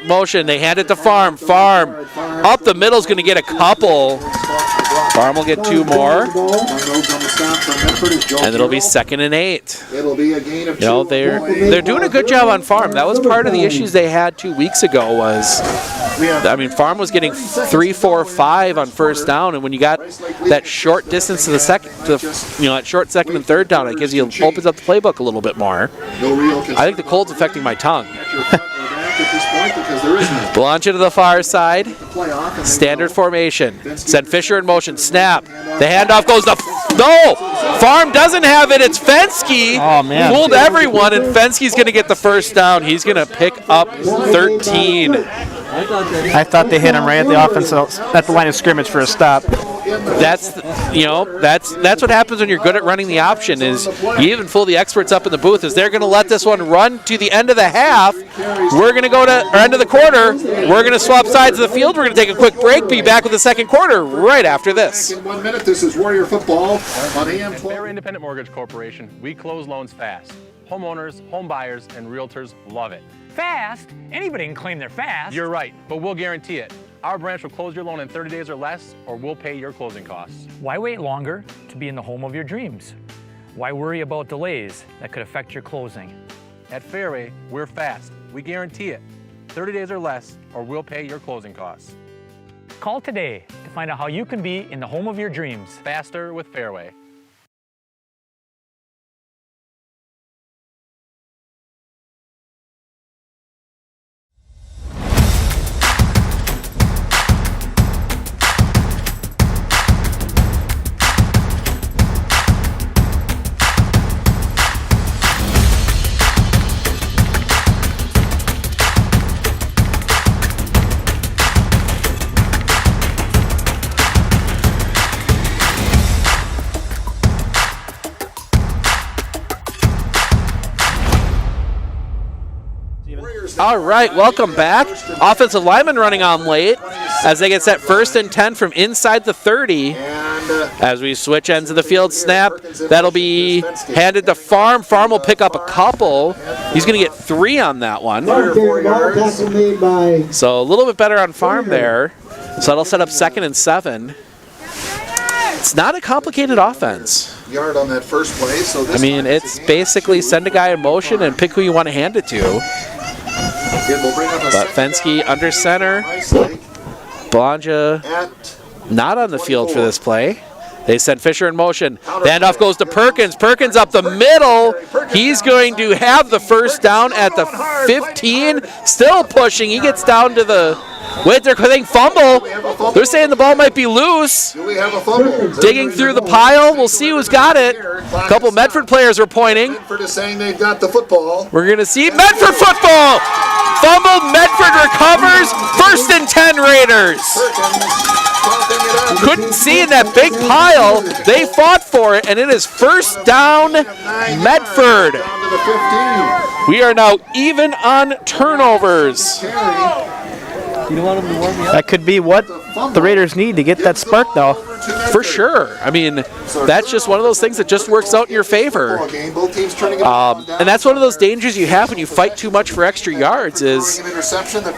motion. They hand it to Farm. Farm up the middle is going to get a couple. Farm will get 2 more, Moves on the stop from Medford is Joe and it'll be Carroll. 2nd and 8. It'll be a gain of 2. You know, they're doing a good job on Farm. That was part of the issues they had 2 weeks ago was, I mean, Farm was getting 3, 4, 5 on first down, and when you got that short distance to the second, that short second and third down, it gives you, opens up the playbook a little bit more. I think the cold's affecting my tongue. Blancha to the far side. Standard formation. Send Fisher in motion. Snap. The handoff goes to... No! Farm doesn't have it. It's Fensky. Oh, man. Fooled everyone, and Fensky's going to get the first down. He's going to pick up 13. I thought they hit him right at the offense at the line of scrimmage for a stop. That's what happens when you're good at running the option. Is you even fool the experts up in the booth. Is they're going to let this one run to the end of the half. We're going to go to end of the quarter. We're going to swap sides of the field. We're going to take a quick break. Be back with the second quarter right after this. In 1 minute, this is Warrior Football on AM 12. Fairway Independent Mortgage Corporation. We close loans fast. Homeowners, home buyers, and realtors love it. Fast? Anybody can claim they're fast. You're right, but we'll guarantee it. Our branch will close your loan in 30 days or less, or we'll pay your closing costs. Why wait longer to be in the home of your dreams? Why worry about delays that could affect your closing? At Fairway, we're fast. We guarantee it. 30 days or less, or we'll pay your closing costs. Call today to find out how you can be in the home of your dreams. Faster with Fairway. All right, welcome back. Offensive lineman running on late as they get set 1st and 10 from inside the 30. As we switch ends of the field, snap. That'll be handed to Farm. Farm will pick up a couple. He's going to get 3 on that one. So a little bit better on Farm there. So that'll set up 2nd and 7. It's not a complicated offense. Yard on that first play. So I mean, it's basically send a guy in motion and pick who you want to hand it to. But Fensky under center. Blanja not on the field for this play. They send Fisher in motion. The handoff goes to Perkins. Perkins up the middle. He's going to have the first down at the 15. Still pushing. He gets down to the... Wait, they're saying fumble. They're saying the ball might be loose. Do we have a fumble? Digging through the pile. We'll see who's got it. A couple Medford players were pointing. Medford is saying they've got the football. We're going to see Medford football. Fumbled. Medford recovers. 1st and 10 Raiders. Couldn't see in that big pile. They fought for it, and it is first down Medford. We are now even on turnovers. That could be what the Raiders need to get that spark, though. For sure. I mean, that's just one of those things that just works out in your favor. And that's one of those dangers you have when you fight too much for extra yards is,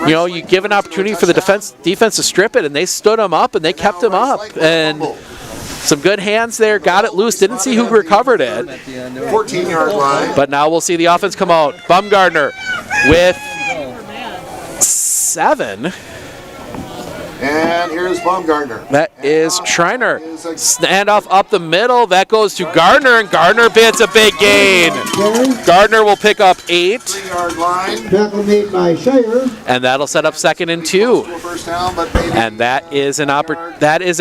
you give an opportunity for the defense to strip it, and they stood them up, and they kept them up. And some good hands there, got it loose, didn't see who recovered it. 14-yard line. But now we'll see the offense come out. Bumgardner with 7. And here's Baumgartner. That is Schreiner. Standoff up the middle. That goes to Gardner, and Gardner bids a big gain. Gardner will pick up 8. 3-yard line. Tackle made by Shire. And that'll set up 2nd and 2. And that is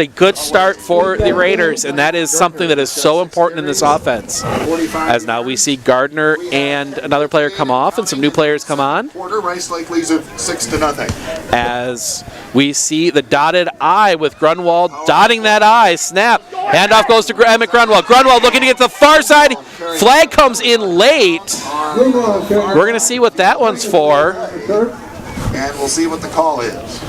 a good start for the Raiders, and that is something that is so important in this offense. As now we see Gardner and another player come off, and some new players come on. Rice Lake leads it 6-0. As we see the dotted I with Grunwald dotting that I. Snap. Handoff goes to Emmett Grunwald. Grunwald looking to get to the far side. Flag comes in late. We're going to see what that one's for. And we'll see what the call is.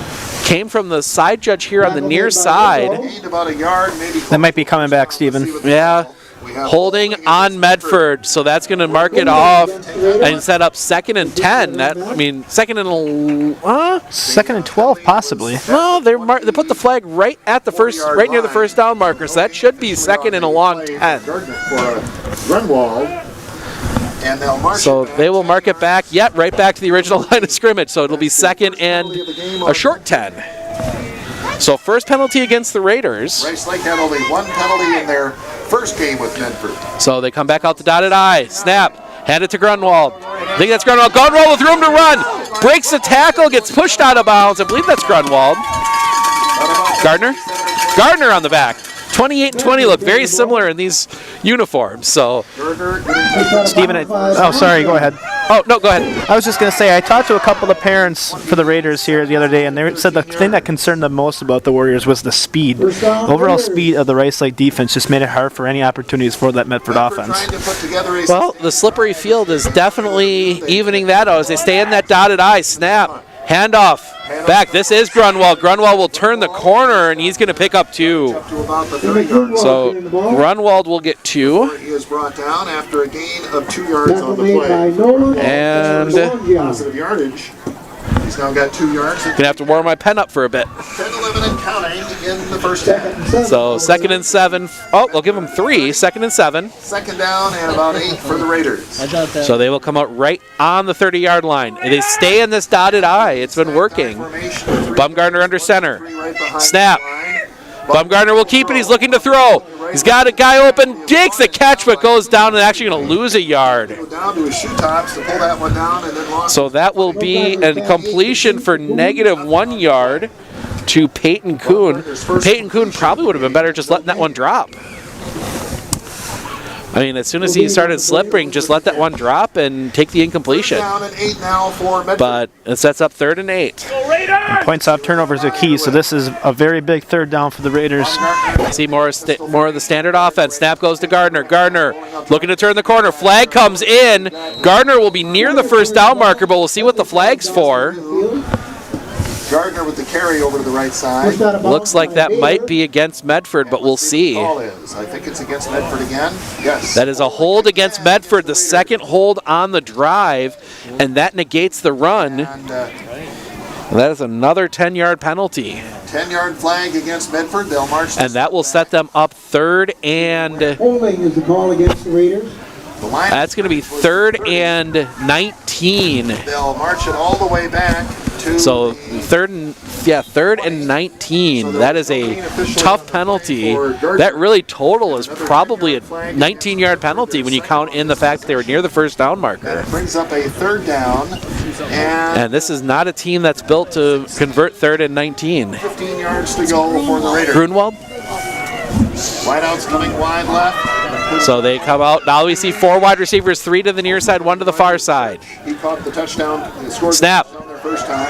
Came from the side judge here on the near side. About a yard, maybe. That might be coming back, Stephen. Yeah. holding on Medford, so that's going to mark it off and set up 2nd and 10. Second and 12 possibly. No, they put the flag right at the right near the first down marker, so that should be 2nd and a long 10. So they will mark it back, right back to the original line of scrimmage. So it'll be 2nd and a short 10. So first penalty against the Raiders. Rice Lake had only one penalty in their first game with Medford. So they come back out the dotted I. Snap. Hand it to Grunwald. I think that's Grunwald. Grunwald with room to run. Breaks the tackle, gets pushed out of bounds. I believe that's Grunwald. Gardner on the back. 28 and 20 look very similar in these uniforms. So, Stephen, sorry, go ahead. Oh, no, go ahead. I was just going to say, I talked to a couple of parents for the Raiders here the other day, and they said the thing that concerned them most about the Warriors was the speed. The overall speed of the Rice Lake defense just made it hard for any opportunities for that Medford offense. Well, the slippery field is definitely evening that out as they stay in that dotted I. Snap. Handoff. Back. This is Grunwald. Grunwald will turn the corner, and he's going to pick up 2. So Grunwald will get 2. He is brought down after a gain of 2 yards on the play. And positive yardage. He's now got 2 yards. Gonna have to warm my pen up for a bit. 10, 11, and counting in the first half. So 2nd and 7. Oh, they'll give them 3. 2nd and 7. 2nd down and about 8 for the Raiders. So they will come out right on the 30-yard line. And they stay in this dotted I. It's been working. Bumgarner under center. Snap. Bumgarner will keep it. He's looking to throw. He's got a guy open. Takes the catch, but goes down and actually going to lose a yard. Down to his shoe tops to pull that one down and then so that will be a completion for -1 yard to Peyton Kuhn. Peyton Kuhn probably would have been better just letting that one drop. I mean, as soon as he started slipping, just let that one drop and take the incompletion. But it sets up 3rd and 8. And points off turnovers are key, so this is a very big 3rd down for the Raiders. See more of the standard offense. Snap goes to Gardner. Gardner looking to turn the corner. Flag comes in. Gardner will be near the first down marker, but we'll see what the flag's for. Gardner with the carry over to the right side. Looks like that might be against Medford, but we'll see. I think it's against Medford again. Yes. That is a hold against Medford, the 2nd hold on the drive, and that negates the run. And that is another 10-yard penalty. 10-yard flag against Medford. They'll march. And that will set them up 3rd and... Holding is the call against the Raiders. That's going to be 3rd and 19. They'll march it all the way back to. So 3rd and 19. That is a tough penalty. That really total is probably a 19-yard penalty when you count in the fact that they were near the first down marker. That brings up a 3rd down. And this is not a team that's built to convert 3rd and 19. 15 yards to go for the Raiders. Grunwald. Wideouts coming wide left. So they come out. Now we see 4 wide receivers, 3 to the near side, 1 to the far side. He caught the touchdown. Snap. Their first time.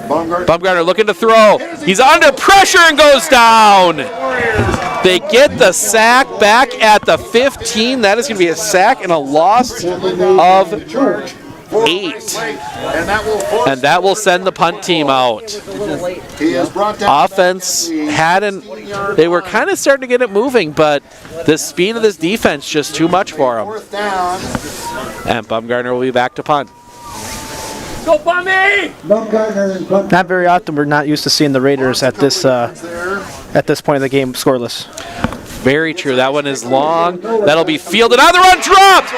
Bumgarner looking to throw. He's under pressure and goes down. They get the sack back at the 15. That is going to be a sack and a loss of 8. And that will send the punt team out. Offense they were kind of starting to get it moving, but the speed of this defense just too much for them. And Bumgarner will be back to punt. Go Bummy! Not very often. We're not used to seeing the Raiders at this point of the game scoreless. Very true. That one is long. That'll be fielded. On the run, dropped!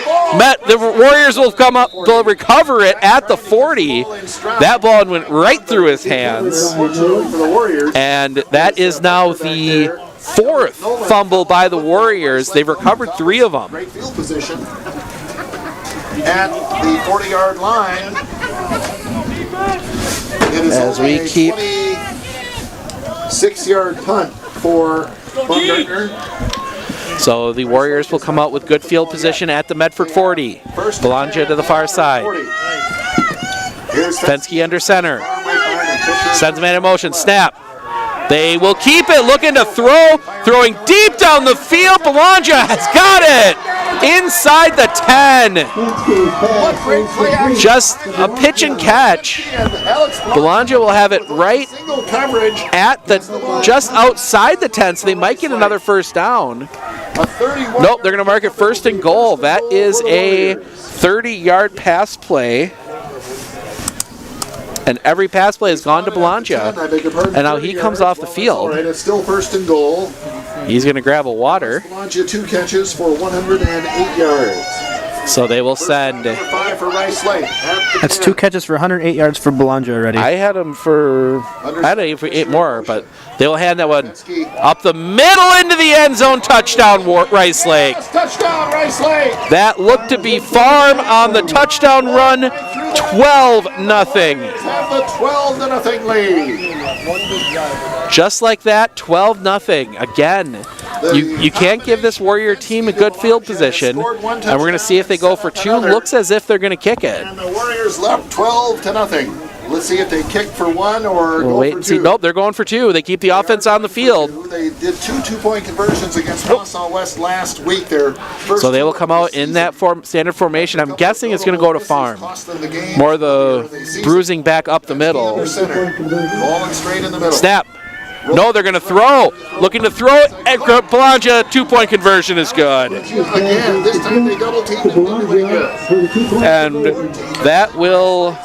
The Warriors will come up, they'll recover it at the 40. That ball went right through his hands. And that is now the 4th fumble by the Warriors. They've recovered 3 of them. Great field position at the 40-yard line. It is as we keep 6-yard punt for Bumgarner. So the Warriors will come out with good field position at the Medford 40. Belongia to the far side. Fensky under center. Sends man in motion. Snap. They will keep it. Looking to throw. Throwing deep down the field. Belongia has got it. inside the 10. Just a pitch and catch. Belanger will have it right at just outside the 10, so they might get another first down. Nope, they're going to mark it first and goal. That is a 30-yard pass play. And every pass play has gone to Belanger. And now he comes off the field. All right, it's still first and goal. He's going to grab a water. Belanger 2 catches for 108 yards. So they will send. 5 for Rice Lake. That's 2 catches for 108 yards for Belanger already. I had him for 8 more, but they will hand that one up the middle into the end zone. Touchdown, Rice Lake. Touchdown, Rice Lake. That looked to be Farm on the touchdown run. 12-0. Have the 12-0 lead. Just like that, 12-0. Again, you can't give this Warrior team a good field position. And we're going to see if they go for 2. Looks as if they're going to kick it. And the Warriors left 12-0. Let's see if they kick for 1 or We'll go wait for and 2. see. Nope, they're going for 2. They keep the offense on the field. They did 2 2-point conversions against Wausau West last week. So they will come out in that standard formation. I'm guessing it's going to go to Farm. More of the bruising back up the middle. Falling straight in the middle. Snap. No, they're going to throw. Looking to throw it. Belanger, 2-point conversion is good. Again, this time they double teamed and didn't really good. And that will,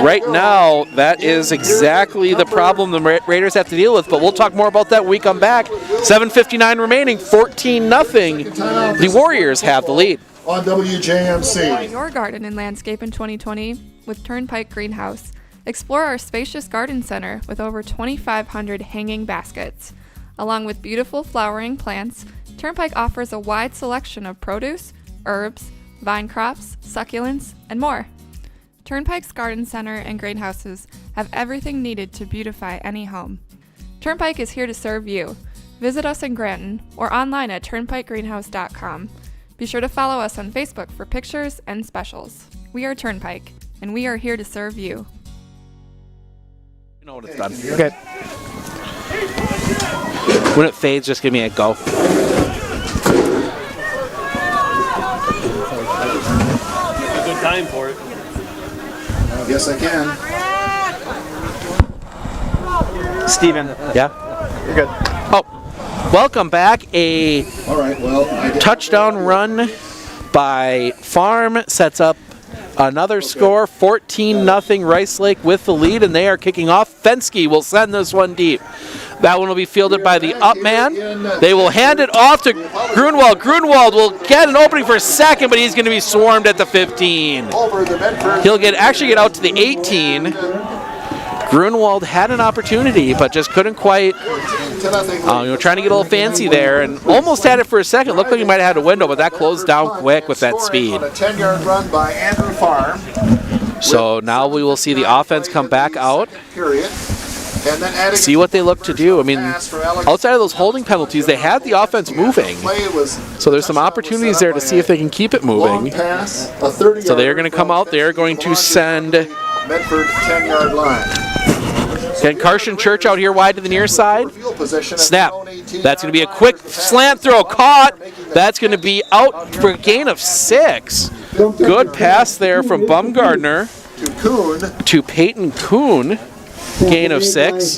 right now, that is exactly the problem the Raiders have to deal with. But we'll talk more about that when we come back. 7:59 remaining, 14-0. The Warriors have the lead. On WJMC. Your garden and landscape in 2020 with Turnpike Greenhouse. Explore our spacious garden center with over 2,500 hanging baskets. Along with beautiful flowering plants, Turnpike offers a wide selection of produce, herbs, vine crops, succulents, and more. Turnpike's garden center and greenhouses have everything needed to beautify any home. Turnpike is here to serve you. Visit us in Granton or online at turnpikegreenhouse.com. Be sure to follow us on Facebook for pictures and specials. We are Turnpike, and we are here to serve you. You know when it's done. Okay. When it fades, just give me a go. Good time for it. Yes, I can. Steven. Yeah? You're good. Oh, welcome back. A touchdown run by Farm sets up another score, 14-0 Rice Lake with the lead, and they are kicking off. Fensky will send this one deep. That one will be fielded by the up man. They will hand it off to Grunwald. Grunwald will get an opening for a second, but he's going to be swarmed at the 15. He'll actually get out to the 18. Grunwald had an opportunity, but just couldn't quite. Trying to get a little fancy there, and almost had it for a second. Looked like he might have had a window, but that closed down quick with that speed. On a 10-yard run by Andrew Farm. So now we will see the offense come back out. Period. And then See what they look to do. I mean, outside of those holding penalties, they had the offense moving. So there's some opportunities there to see if they can keep it moving. So they're going to come out. They're going to send Medford 10-yard line. And Carson Church out here wide to the near side. Snap. That's going to be a quick slant throw. Caught. That's going to be out for a gain of 6. Good pass there from Bumgardner to Peyton Kuhn. Gain of 6.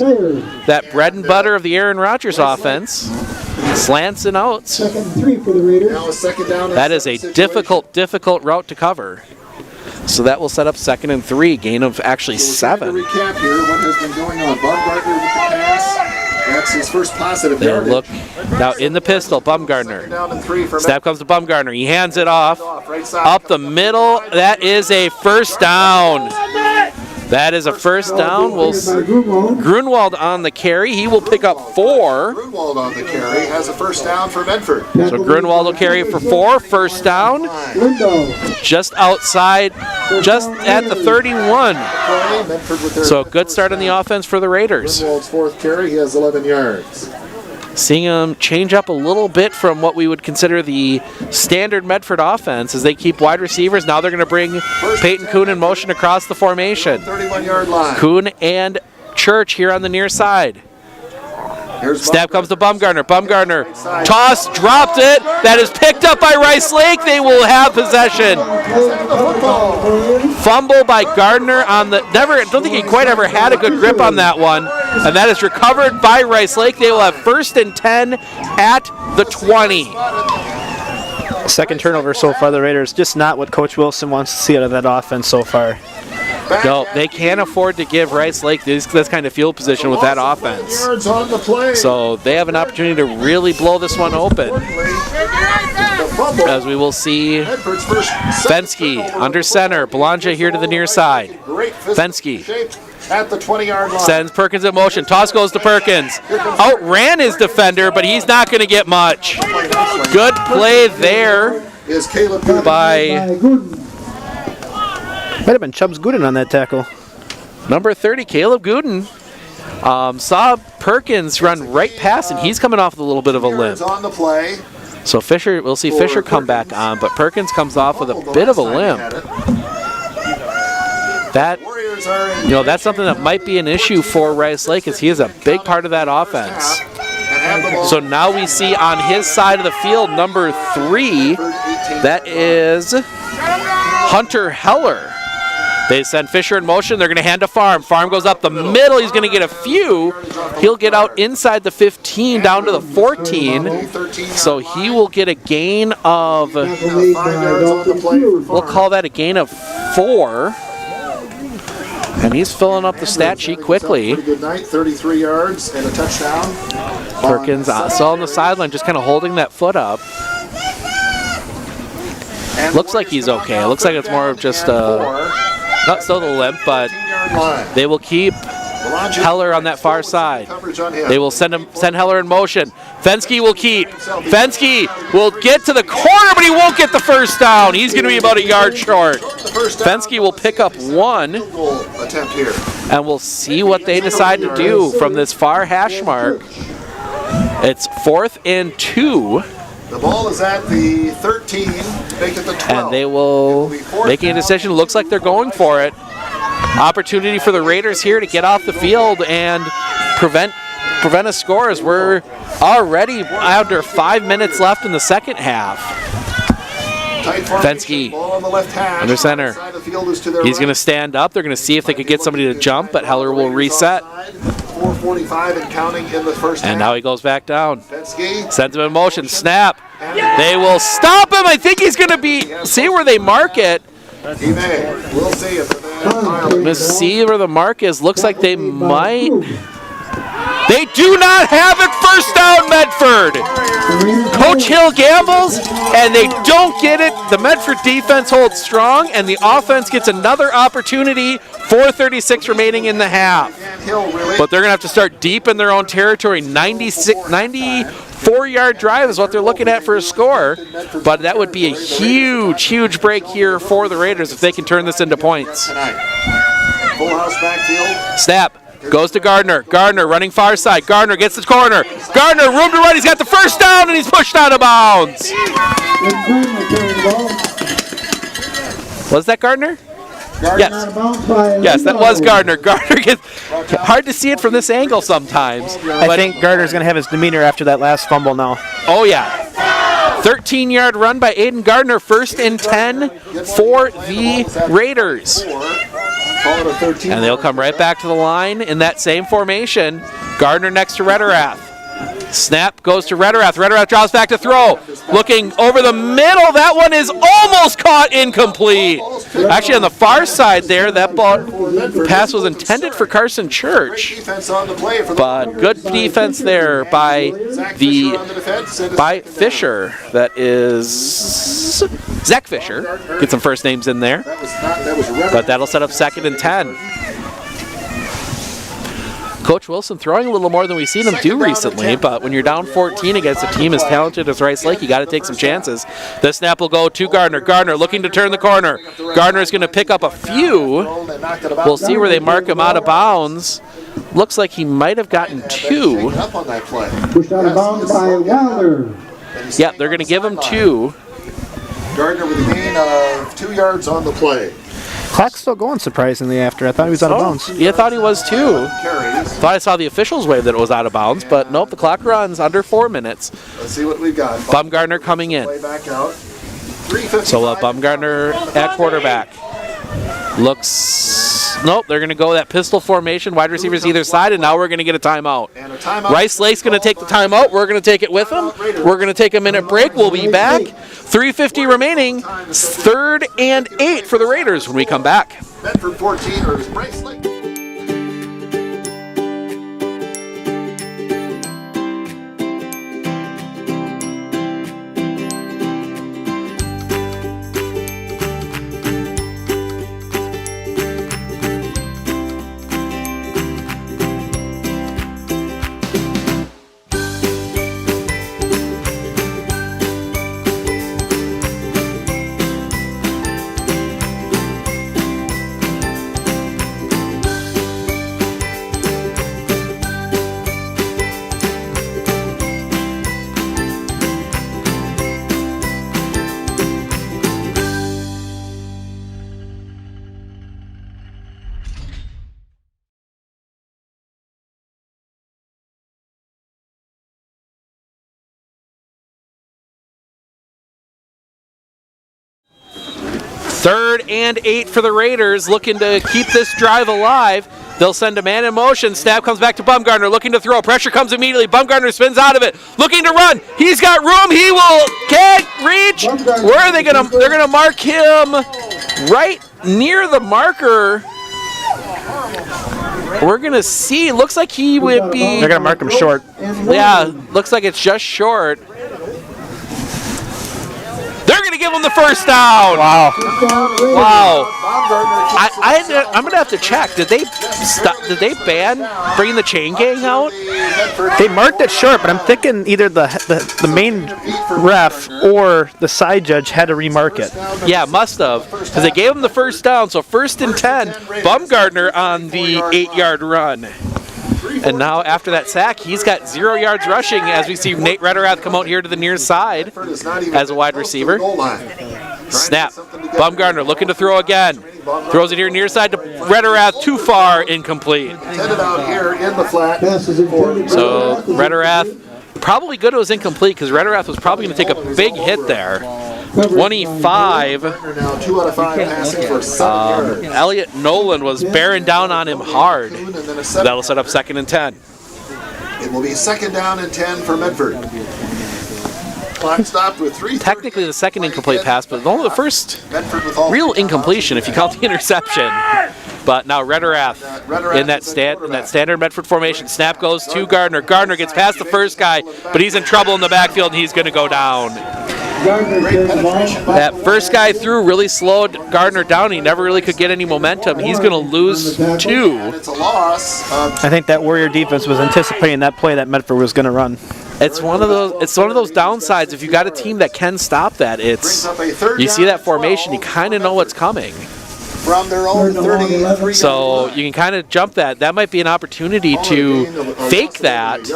That bread and butter of the Aaron Rodgers offense. Slants and outs. That is a difficult route to cover. So that will set up 2nd and 3, gain of actually 7. To recap here, what has been going on? Bumgardner with the pass. That's his first positive yardage. Look now in the pistol, Bumgardner. Snap comes to Bumgardner. He hands it off up the middle. That is a first down. That is a first down. Grunwald on the carry. He will pick up 4. Grunwald on the carry has a first down for Medford. So Grunwald will carry for 4. First down. Just outside, just at the 31. So a good start on the offense for the Raiders. Grunwald's 4th carry, he has 11 yards. Seeing him change up a little bit from what we would consider the standard Medford offense as they keep wide receivers. Now they're going to bring Peyton Kuhn in motion across the formation. 31-yard line. Kuhn and Church here on the near side. Snap comes to Bumgarner. Bumgarner toss, dropped it. That is picked up by Rice Lake. They will have possession. Fumble by Gardner on the I don't think he quite ever had a good grip on that one. And that is recovered by Rice Lake. They will have 1st and 10 at the 20. Second turnover so far, the Raiders. Just not what Coach Wilson wants to see out of that offense so far. No, they can't afford to give Rice Lake this kind of field position with that offense. So they have an opportunity to really blow this one open. As we will see Fensky under center. Belongia here to the near side. Fensky at the 20-yard line. Sends Perkins in motion. Toss goes to Perkins. Outran his defender, but he's not going to get much. Good play there by... Might have been Chubbs Gooden on that tackle. Number 30, Caleb Gooden. Saw Perkins run right past, and he's coming off with a little bit of a limp. So Fisher, we'll see Fisher come back on, but Perkins comes off with a bit of a limp. That, that's something that might be an issue for Rice Lake, as he is a big part of that offense. So now we see on his side of the field, number 3, that is Hunter Heller. They send Fisher in motion. They're going to hand to Farm. Farm goes up the middle. He's going to get a few. He'll get out inside the 15 down to the 14. So he will get a gain of, we'll call that a gain of 4. And he's filling up the stat sheet quickly. Good night, 33 yards and a touchdown. Perkins still on the sideline, just kind of holding that foot up. Looks like he's okay. It looks like it's more of just not still the limp, but they will keep Heller on that far side. They will send Heller in motion. Fensky will keep. Fensky will get to the corner, but he won't get the first down. He's going to be about a yard short. Fensky will pick up 1, and we'll see what they decide to do from this far hash mark. It's 4th and 2. The ball is at the 13, make it the 12. And they will making a decision. Looks like they're going for it. Opportunity for the Raiders here to get off the field and prevent a score, as we're already under 5 minutes left in the second half. Fensky under center. He's going to stand up. They're going to see if they could get somebody to jump, but Heller will reset. 4:45 and counting in the first half. And now he goes back down. Sends him in motion. Snap. They will stop him. I think he's going to be. See where they mark it. He may. We'll see if Let's see where the mark is. Looks like they might. They do not have it. First down, Medford. Coach Hill gambles, and they don't get it. The Medford defense holds strong, and the offense gets another opportunity. 4:36 remaining in the half. But they're going to have to start deep in their own territory. 94-yard drive is what they're looking at for a score. But that would be a huge, huge break here for the Raiders if they can turn this into points. Full house backfield. Snap. Goes to Gardner. Gardner running far side. Gardner gets the corner. Gardner, room to run. He's got the first down, and he's pushed out of bounds. Was that Gardner? Yes. Yes, that was Gardner. Gardner gets hard to see it from this angle sometimes. I think Gardner's going to have his demeanor after that last fumble now. Oh, yeah. 13-yard run by Aiden Gardner. 1st and 10 for the Raiders. And they'll come right back to the line in that same formation. Gardner next to Rederath. Snap goes to Rederath. Rederath draws back to throw. Looking over the middle. That one is almost caught incomplete. Actually, on the far side there, that pass was intended for Carson Church. But good defense there by Fisher. That is Zach Fisher. Get some first names in there. But that'll set up 2nd and 10. Coach Wilson throwing a little more than we've seen him do recently, but when you're down 14 against a team as talented as Rice Lake, you got to take some chances. The snap will go to Gardner. Gardner looking to turn the corner. Gardner is going to pick up a few. We'll see where they mark him out of bounds. Looks like he might have gotten 2. Pushed out of bounds by Wilder. Yep, they're going to give him 2. Gardner with a gain of 2 yards on the play. Clock's still going surprisingly after. I thought he was out of bounds. You thought he was too. Thought I saw the officials wave that it was out of bounds, but nope, the clock runs under 4 minutes. Let's see what we've got. Bumgardner coming in. Play back out. So Bumgardner at quarterback. Looks, nope, they're going to go that pistol formation, wide receivers either side, and now we're going to get a timeout. Rice Lake's going to take the timeout. We're going to take it with them. We're going to take a minute break. We'll be back. 3:50 remaining. 3rd and 8 for the Raiders when we come back. Medford 14 or Rice Lake. Third and 8 for the Raiders, looking to keep this drive alive. They'll send a man in motion. Snap comes back to Bumgardner, looking to throw. Pressure comes immediately. Bumgardner spins out of it, looking to run. He's got room. He can't reach. Where are they gonna? They're gonna mark him right near the marker. We're gonna see. Looks like he would be. They're gonna mark him short. Yeah, looks like it's just short. They're going to give him the first down. Wow. Wow. I'm going to have to check. Did they ban bringing the chain gang out? They marked it short, but I'm thinking either the main ref or the side judge had to remark it. Yeah, must have, because they gave him the first down. So 1st and 10, Bumgardner on the 8-yard run. And now after that sack, he's got 0 yards rushing as we see Nate Rederath come out here to the near side as a wide receiver. Snap. Bumgardner looking to throw again. Throws it here near side to Rederath, too far, incomplete. So Rederath, probably good it was incomplete because Rederath was probably going to take a big hit there. 25. Elliot Nolan was bearing down on him hard. That'll set up 2nd and 10. It will be 2nd down and 10 for Medford. Clock stopped with 3. Technically the second incomplete pass, but only the first real incompletion if you count the interception. But now Rederath in that standard Medford formation. Snap goes to Gardner. Gardner gets past the first guy, but he's in trouble in the backfield and he's going to go down. That first guy through really slowed Gardner down. He never really could get any momentum. He's going to lose 2. I think that Warrior defense was anticipating that play that Medford was going to run. It's one of those downsides. If you got a team that can stop that, you see that formation, you kind of know what's coming. From their own 33. So you can kind of jump that. That might be an opportunity to fake that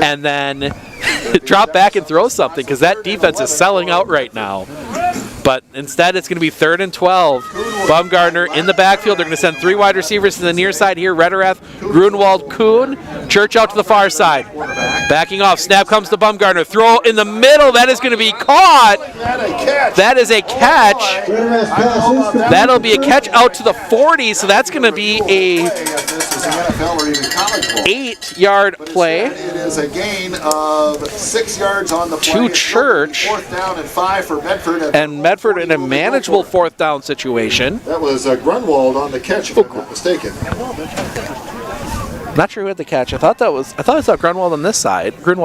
and then drop back and throw something because that defense is selling out right now. But instead, it's going to be 3rd and 12. Bumgardner in the backfield. They're going to send 3 wide receivers to the near side here. Rederath, Grunwald, Kuhn. Church out to the far side. Backing off. Snap comes to Bumgardner. Throw in the middle. That is going to be caught. That is a catch. That'll be a catch out to the 40. So that's going to be a 8-yard play. It is a gain of 6 yards on the play. To Church. 4th down and 5 for Medford. And Medford in a manageable 4th down situation. That was Grunwald on the catch, if I'm not mistaken. Not sure who had the catch. I thought I saw Grunwald on this side. But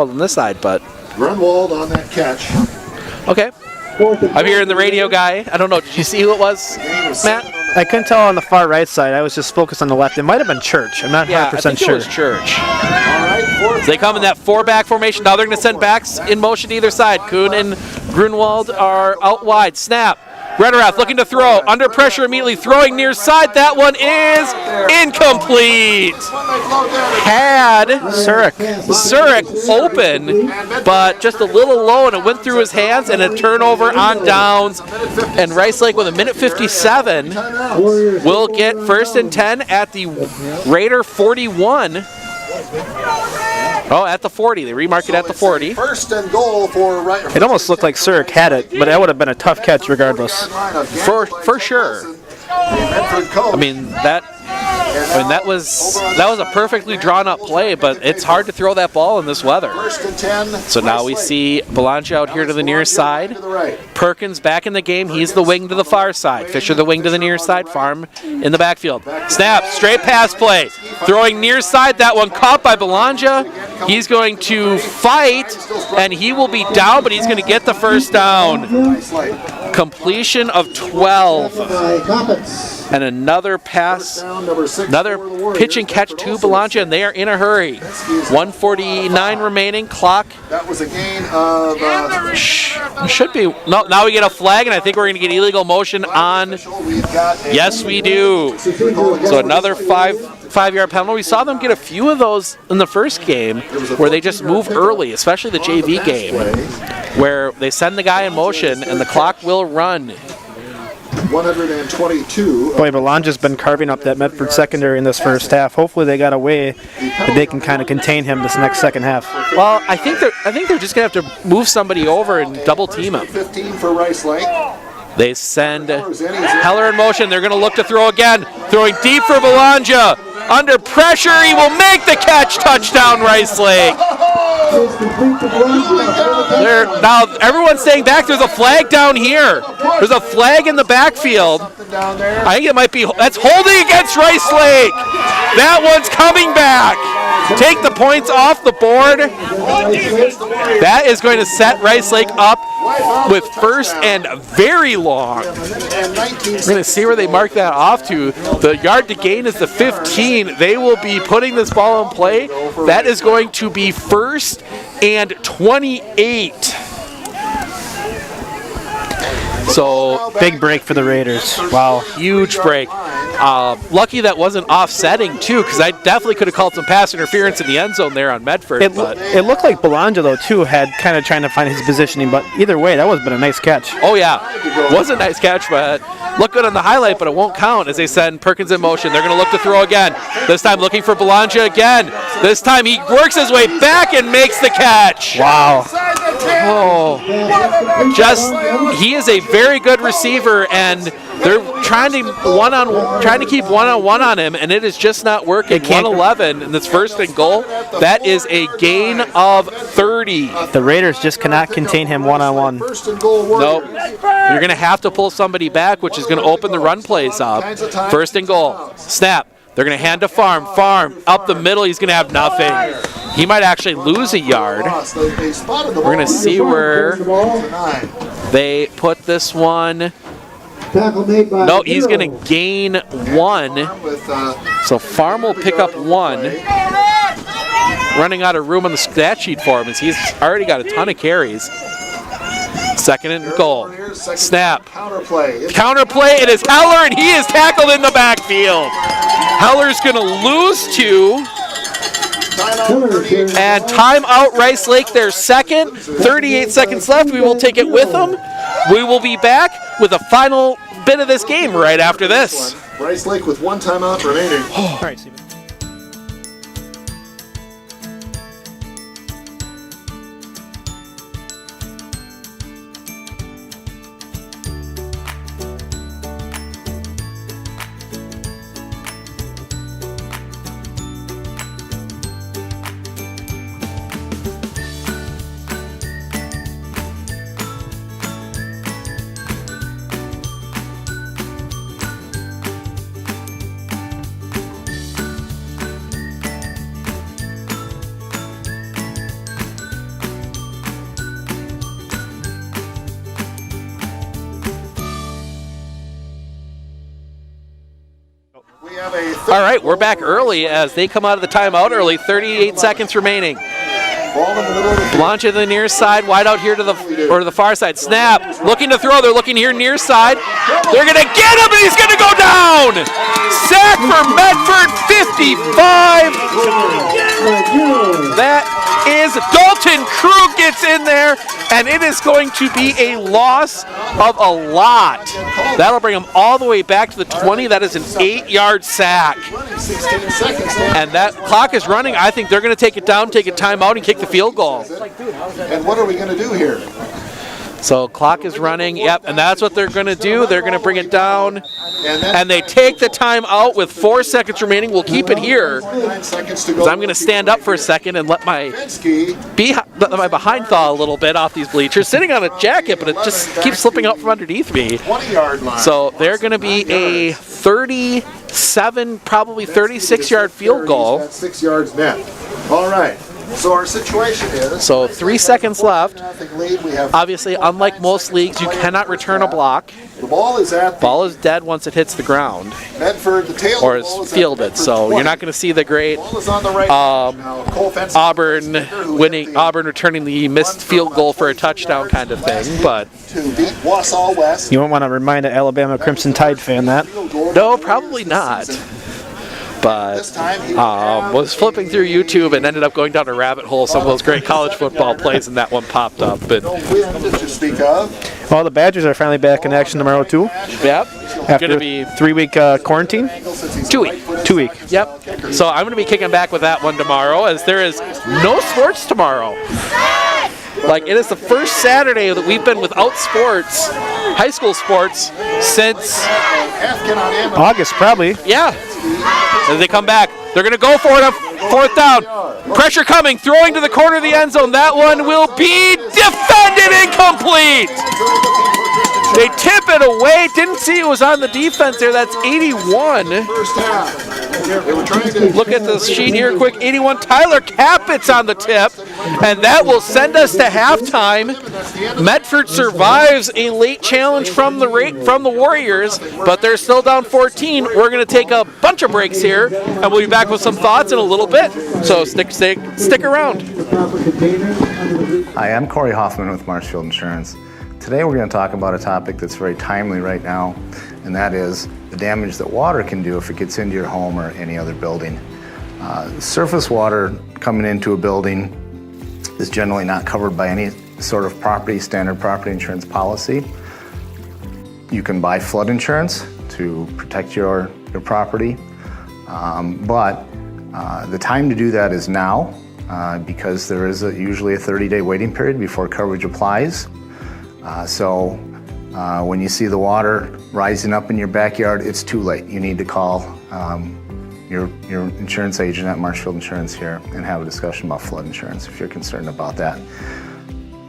Grunwald on that catch. Okay. I'm hearing the radio guy. I don't know. Did you see who it was, Matt? I couldn't tell on the far right side. I was just focused on the left. It might have been Church. I'm not 100% I think sure. It was Church. So they come in that 4-back formation. Now they're going to send backs in motion to either side. Kuhn and Grunwald are out wide. Snap. Rederath looking to throw. Under pressure immediately. Throwing near side. That one is incomplete. Had Zurich open, but just a little low, and it went through his hands, and a turnover on downs. And Rice Lake with a minute 57 will get 1st and 10 at the Raider 41. Oh, at the 40. They remarked it at the 40. 1st and goal for right. It almost looked like Zurich had it, but that would have been a tough catch regardless. For sure. I mean that was a perfectly drawn up play, but it's hard to throw that ball in this weather. 1st and 10. So now we see Belanger out here to the near side. Perkins back in the game. He's the wing to the far side. Fisher the wing to the near side. Farm in the backfield. Snap, straight pass play. Throwing near side. That one caught by Belanger. He's going to fight, and he will be down, but he's going to get the first down. Completion of 12. And another pass, another pitch and catch to Belanger, and they are in a hurry. 1:49 remaining, clock. That was a gain of... should be. No, now we get a flag, and I think we're going to get illegal motion on. Yes, we do. So another five-yard penalty. We saw them get a few of those in the first game where they just move early, especially the JV game, where they send the guy in motion, and the clock will run. 122. Boy, Belange's been carving up that Medford secondary in this first half. Hopefully they got a way that they can kind of contain him this next second half. Well, I think they're just going to have to move somebody over and double team him. 15 for Rice Lake. They send Heller in motion. They're going to look to throw again. Throwing deep for Belanger. Under pressure, he will make the catch. Touchdown, Rice Lake. Now, everyone's staying back. There's a flag down here. There's a flag in the backfield. I think it might be, that's holding against Rice Lake. That one's coming back. Take the points off the board. That is going to set Rice Lake up with 1st and very long. We're going to see where they mark that off to. The yard to gain is the 15. They will be putting this ball in play. That is going to be 1st and 28. So big break for the Raiders. Wow, huge break. Lucky that wasn't offsetting too, because I definitely could have called some pass interference in the end zone there on Medford. It looked like Belanger though too had kind of trying to find his positioning, but either way, that would have been a nice catch. Oh yeah, was a nice catch, but looked good on the highlight, but it won't count as they send Perkins in motion. They're going to look to throw again. This time looking for Belanger again. This time he works his way back and makes the catch. Wow. Oh, he is a very good receiver, and they're trying to keep one-on-one on him, and it is just not working. 111 in this 1st and goal. That is a gain of 30. The Raiders just cannot contain him one-on-one. Nope. You're going to have to pull somebody back, which is going to open the run plays up. 1st and goal. Snap. They're going to hand to Farm. Farm up the middle. He's going to have nothing. He might actually lose a yard. We're going to see where they put this one. No, he's going to gain 1. So Farm will pick up 1. Running out of room on the stat sheet for him as he's already got a ton of carries. 2nd and goal. Snap. Counterplay. It is Heller, and he is tackled in the backfield. Heller's going to lose 2. And timeout Rice Lake, their second. 38 seconds left. We will take it with them. We will be back with a final bit of this game right after this. Rice Lake with 1 timeout remaining. All right, Steven. All right, we're back early as they come out of the timeout early. 38 seconds remaining. Ball in the middle of the field. Blanche to the near side, wide out here to the far side. Snap, looking to throw. They're looking here near side. They're going to get him, and he's going to go down. Sack for Medford, 55. That is Dalton Krug gets in there, and it is going to be a loss of a lot. That'll bring him all the way back to the 20. That is an 8-yard sack. And that clock is running. I think they're going to take it down, take a timeout, and kick the field goal. And what are we going to do here? So clock is running, yep, and that's what they're going to do. They're going to bring it down, and they take the time out with 4 seconds remaining. We'll keep it here, because I'm going to stand up for a second and let my behind thaw a little bit off these bleachers. Sitting on a jacket, but it just keeps slipping out from underneath me. 20-yard line. So they're going to be a 37, probably 36-yard field goal. 6 yards net. All right. So our situation is... So 3 seconds left. Lead. We have Obviously, unlike most leagues, you cannot return a block. the ball is at the Ball is dead once it hits the ground, Medford. The tail or of the ball is is at fielded. Medford So 20. you're not going to see the great Ball is on the right now. Cole Fenton, Auburn returning the missed field goal for a touchdown kind of thing. But to beat Wausau West. You won't want to remind an Alabama Crimson Tide fan that. no, probably not. But was flipping through YouTube and ended up going down a rabbit hole. Some of those great college football plays, and that one popped up. But No wind to speak of. Well, the Badgers are finally back in action tomorrow too. yep, After going to be 3-week quarantine. 2 week. 2 week. Yep. So I'm going to be kicking back with that one tomorrow, as there is no sports tomorrow. Like, it is the first Saturday that we've been without sports, high school sports, since August probably. yeah. As they come back, they're going to go for it on 4th down. Pressure coming, throwing to the corner of the end zone. That one will be defended incomplete. They tip it away. Didn't see it was on the defense there. That's 81. First half. They were trying to Look at this sheet here quick. 81. Tyler Cappett's on the tip, and that will send us to halftime. Medford survives a late challenge from the Warriors, but they're still down 14. We're going to take a bunch of breaks here, and we'll be back with some thoughts in a little bit. So stick around. Hi, I'm Corey Hoffman with Marshfield Insurance. Today we're going to talk about a topic that's very timely right now, and that is the damage that water can do if it gets into your home or any other building. Surface water coming into a building is generally not covered by any sort of standard property insurance policy. You can buy flood insurance to protect your property, but the time to do that is now because there is usually a 30-day waiting period before coverage applies. So when you see the water rising up in your backyard, it's too late. You need to call your insurance agent at Marshfield Insurance here and have a discussion about flood insurance if you're concerned about that.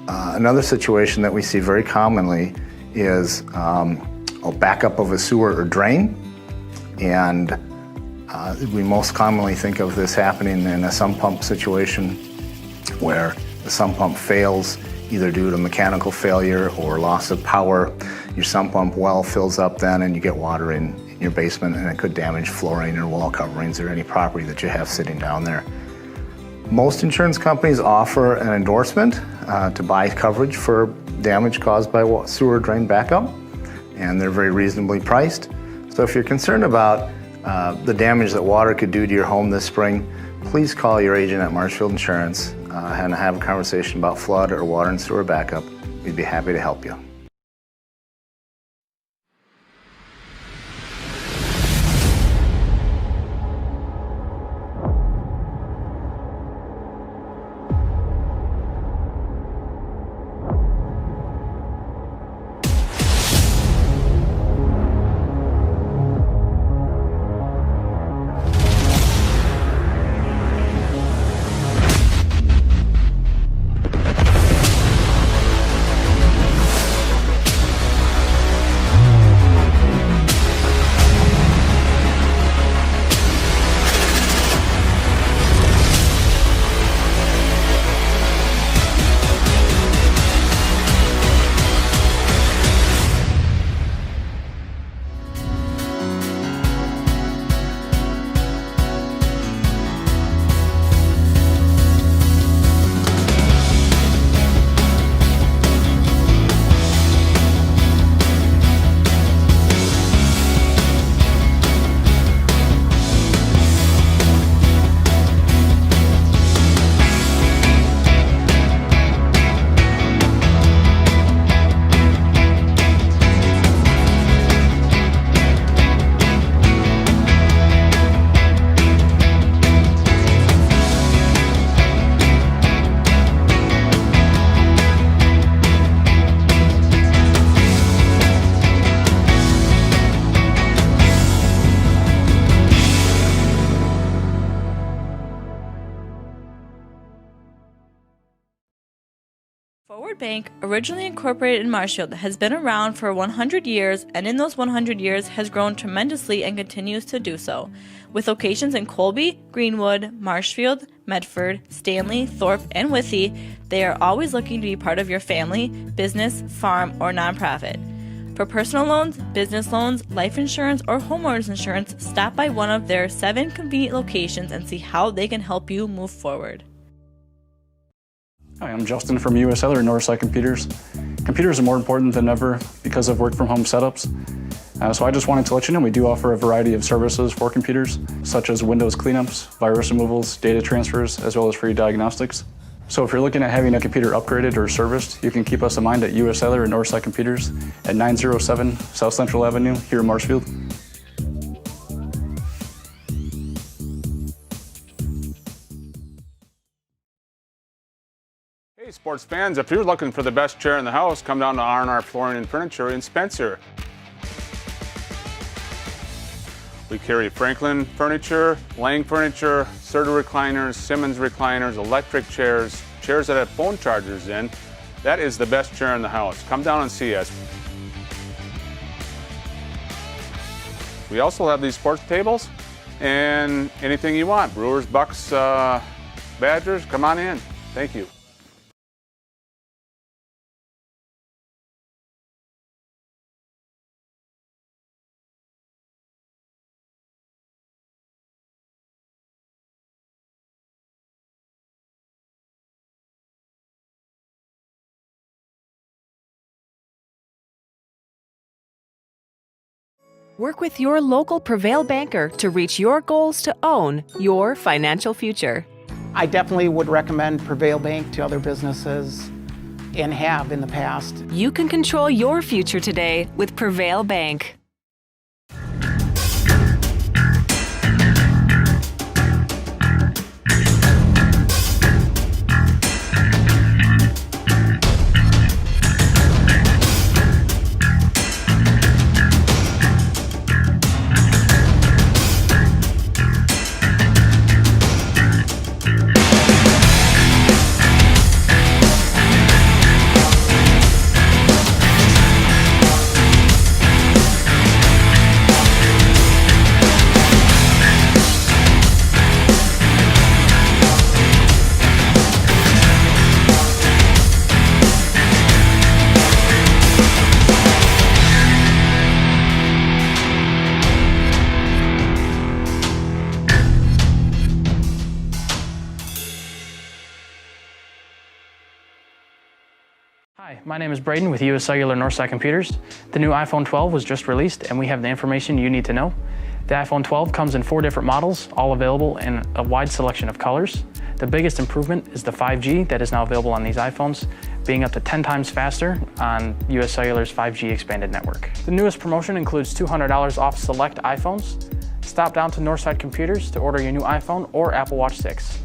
Another situation that we see very commonly is a backup of a sewer or drain, and we most commonly think of this happening in a sump pump situation where the sump pump fails either due to mechanical failure or loss of power. Your sump pump well fills up then and you get water in your basement, and it could damage flooring or wall coverings or any property that you have sitting down there. Most insurance companies offer an endorsement to buy coverage for damage caused by sewer drain backup, and they're very reasonably priced. So if you're concerned about the damage that water could do to your home this spring, please call your agent at Marshfield Insurance and have a conversation about flood or water and sewer backup. We'd be happy to help you. Medford Bank, originally incorporated in Marshfield, has been around for 100 years, and in those 100 years has grown tremendously and continues to do so. With locations in Colby, Greenwood, Marshfield, Medford, Stanley, Thorpe, and Withee, they are always looking to be part of your family, business, farm, or nonprofit. For personal loans, business loans, life insurance, or homeowners insurance, stop by one of their 7 convenient locations and see how they can help you move forward. Hi, I'm Justin from USL or Northside Computers. Computers are more important than ever because of work-from-home setups. So I just wanted to let you know we do offer a variety of services for computers, such as Windows cleanups, virus removals, data transfers, as well as free diagnostics. So if you're looking at having a computer upgraded or serviced, you can keep us in mind at USL or Northside Computers at 907 South Central Avenue here in Marshfield. Hey sports fans, if you're looking for the best chair in the house, come down to R&R Flooring and Furniture in Spencer. We carry Franklin furniture, Lang furniture, Serta recliners, Simmons recliners, electric chairs, chairs that have phone chargers in. That is the best chair in the house. Come down and see us. We also have these sports tables and anything you want. Brewers, Bucks, Badgers, come on in. Thank you. Work with your local Prevail banker to reach your goals to own your financial future. I definitely would recommend Prevail Bank to other businesses and have in the past. You can control your future today with Prevail Bank. Hi, my name is Braden with US Cellular Northside Computers. The new iPhone 12 was just released and we have the information you need to know. The iPhone 12 comes in 4 different models, all available in a wide selection of colors. The biggest improvement is the 5G that is now available on these iPhones, being up to 10 times faster on US Cellular's 5G expanded network. The newest promotion includes $200 off select iPhones. Stop down to Northside Computers to order your new iPhone or Apple Watch 6.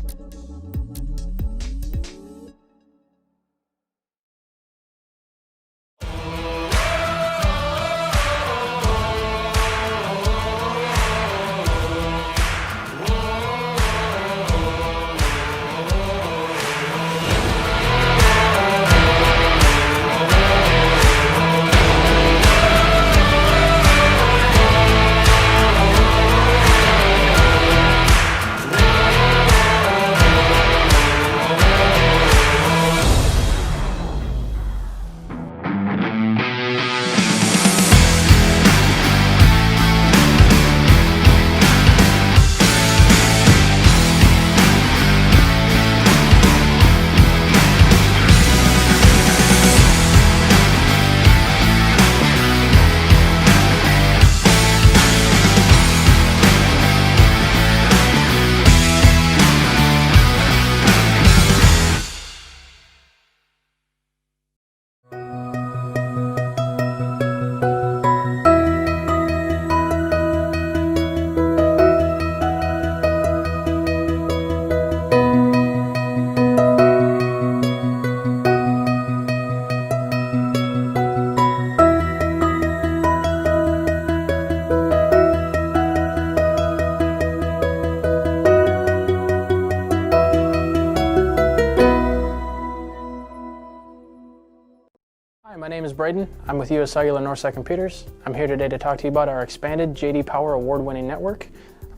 Braden. I'm with US Cellular Northside Computers. I'm here today to talk to you about our expanded JD Power award-winning network.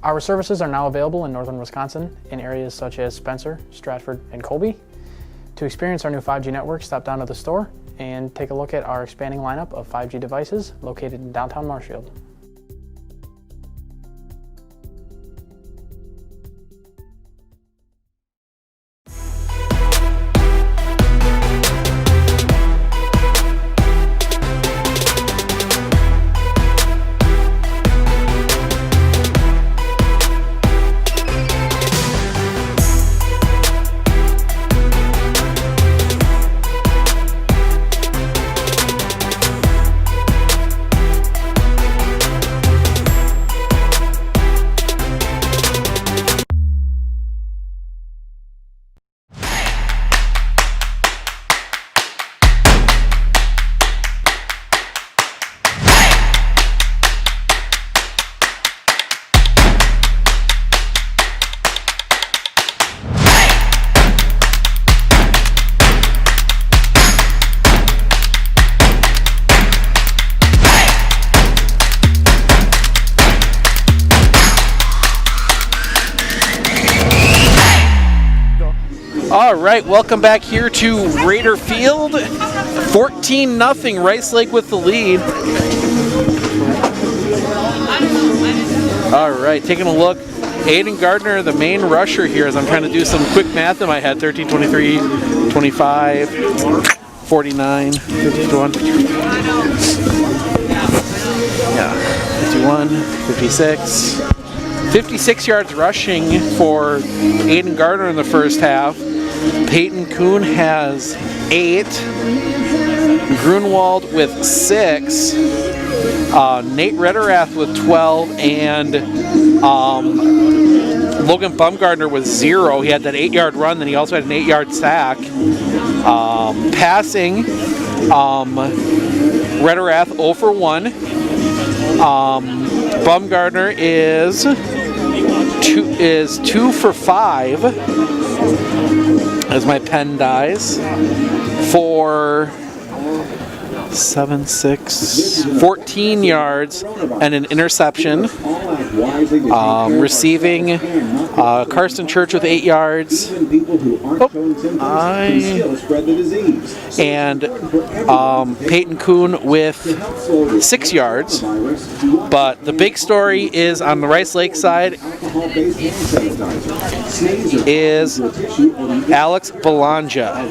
Our services are now available in northern Wisconsin in areas such as Spencer, Stratford, and Colby. To experience our new 5G network, stop down to the store and take a look at our expanding lineup of 5G devices located in downtown Marshfield. All right, welcome back here to Raider Field. 14-0, Rice Lake with the lead. All right, taking a look. Aiden Gardner, the main rusher here, as I'm trying to do some quick math in my head. 13, 23, 25, 49, 51. Yeah, 51, 56. 56 yards rushing for Aiden Gardner in the first half. Peyton Kuhn has 8. Grunwald with 6. Nate Rederath with 12. And Logan Bumgardner with 0. He had that 8-yard run, then he also had an 8-yard sack. Passing, Rederath 0 for 1. Bumgardner is 2 for 5. As my pen dies, for 14 yards and an interception. Receiving, Karsten Church with 8 yards. And Peyton Kuhn with 6 yards. But the big story is on the Rice Lake side is Alex Belongia.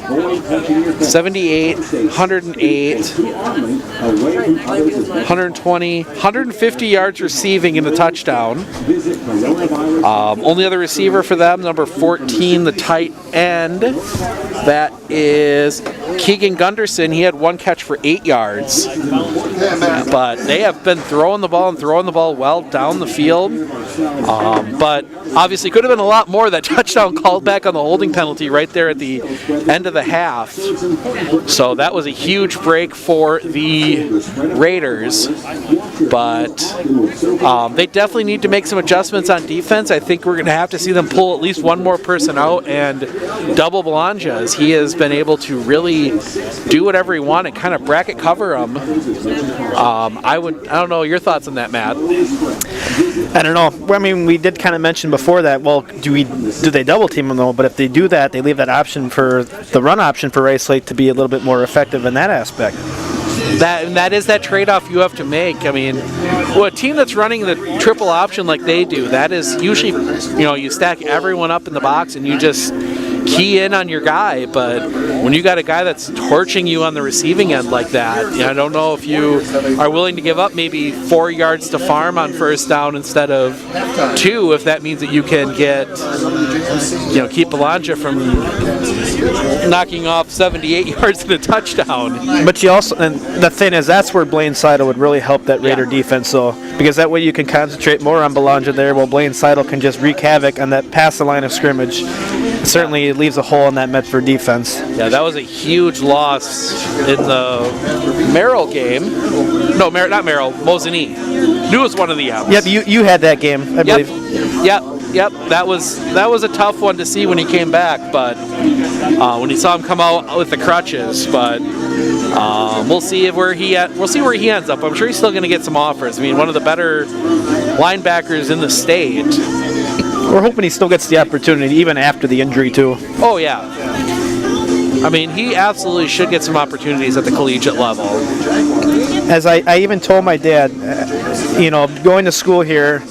78, 108, 120, 150 yards receiving in the touchdown. Only other receiver for them, number 14, the tight end. That is Keegan Gunderson. He had 1 catch for 8 yards. But they have been throwing the ball well down the field. But obviously could have been a lot more. That touchdown called back on the holding penalty right there at the end of the half. So that was a huge break for the Raiders. But they definitely need to make some adjustments on defense. I think we're going to have to see them pull at least one more person out and double Belongia, as he has been able to really do whatever he wants and kind of bracket cover him. I don't know your thoughts on that, Matt. I don't know. I mean, we did kind of mention before that, well, do they double team him though? But if they do that, they leave that option for the run option for Rice Lake to be a little bit more effective in that aspect. That is that trade-off you have to make. I mean, a team that's running the triple option like they do, that is usually, you stack everyone up in the box and you just key in on your guy. But when you got a guy that's torching you on the receiving end like that, I don't know if you are willing to give up maybe 4 yards to farm on first down instead of 2, if that means that you can get, keep Belongia from knocking off 78 yards in a touchdown. But you also, and the thing is, that's where Blaine Seidel would really help that Raider defense, though, because that way you can concentrate more on Belongia there, while Blaine Seidel can just wreak havoc on that past the line of scrimmage. Certainly it leaves a hole in that Medford defense. Yeah, that was a huge loss in the Merrill game. No, not Merrill, Mosinee. Knew it was one of the M's. Yep, you had that game, I believe. Yep. That was a tough one to see when he came back, but when you saw him come out with the crutches. But we'll see where he ends up. I'm sure he's still going to get some offers. I mean, one of the better linebackers in the state. We're hoping he still gets the opportunity even after the injury too. Oh yeah. I mean, he absolutely should get some opportunities at the collegiate level. As I even told my dad, going to school here,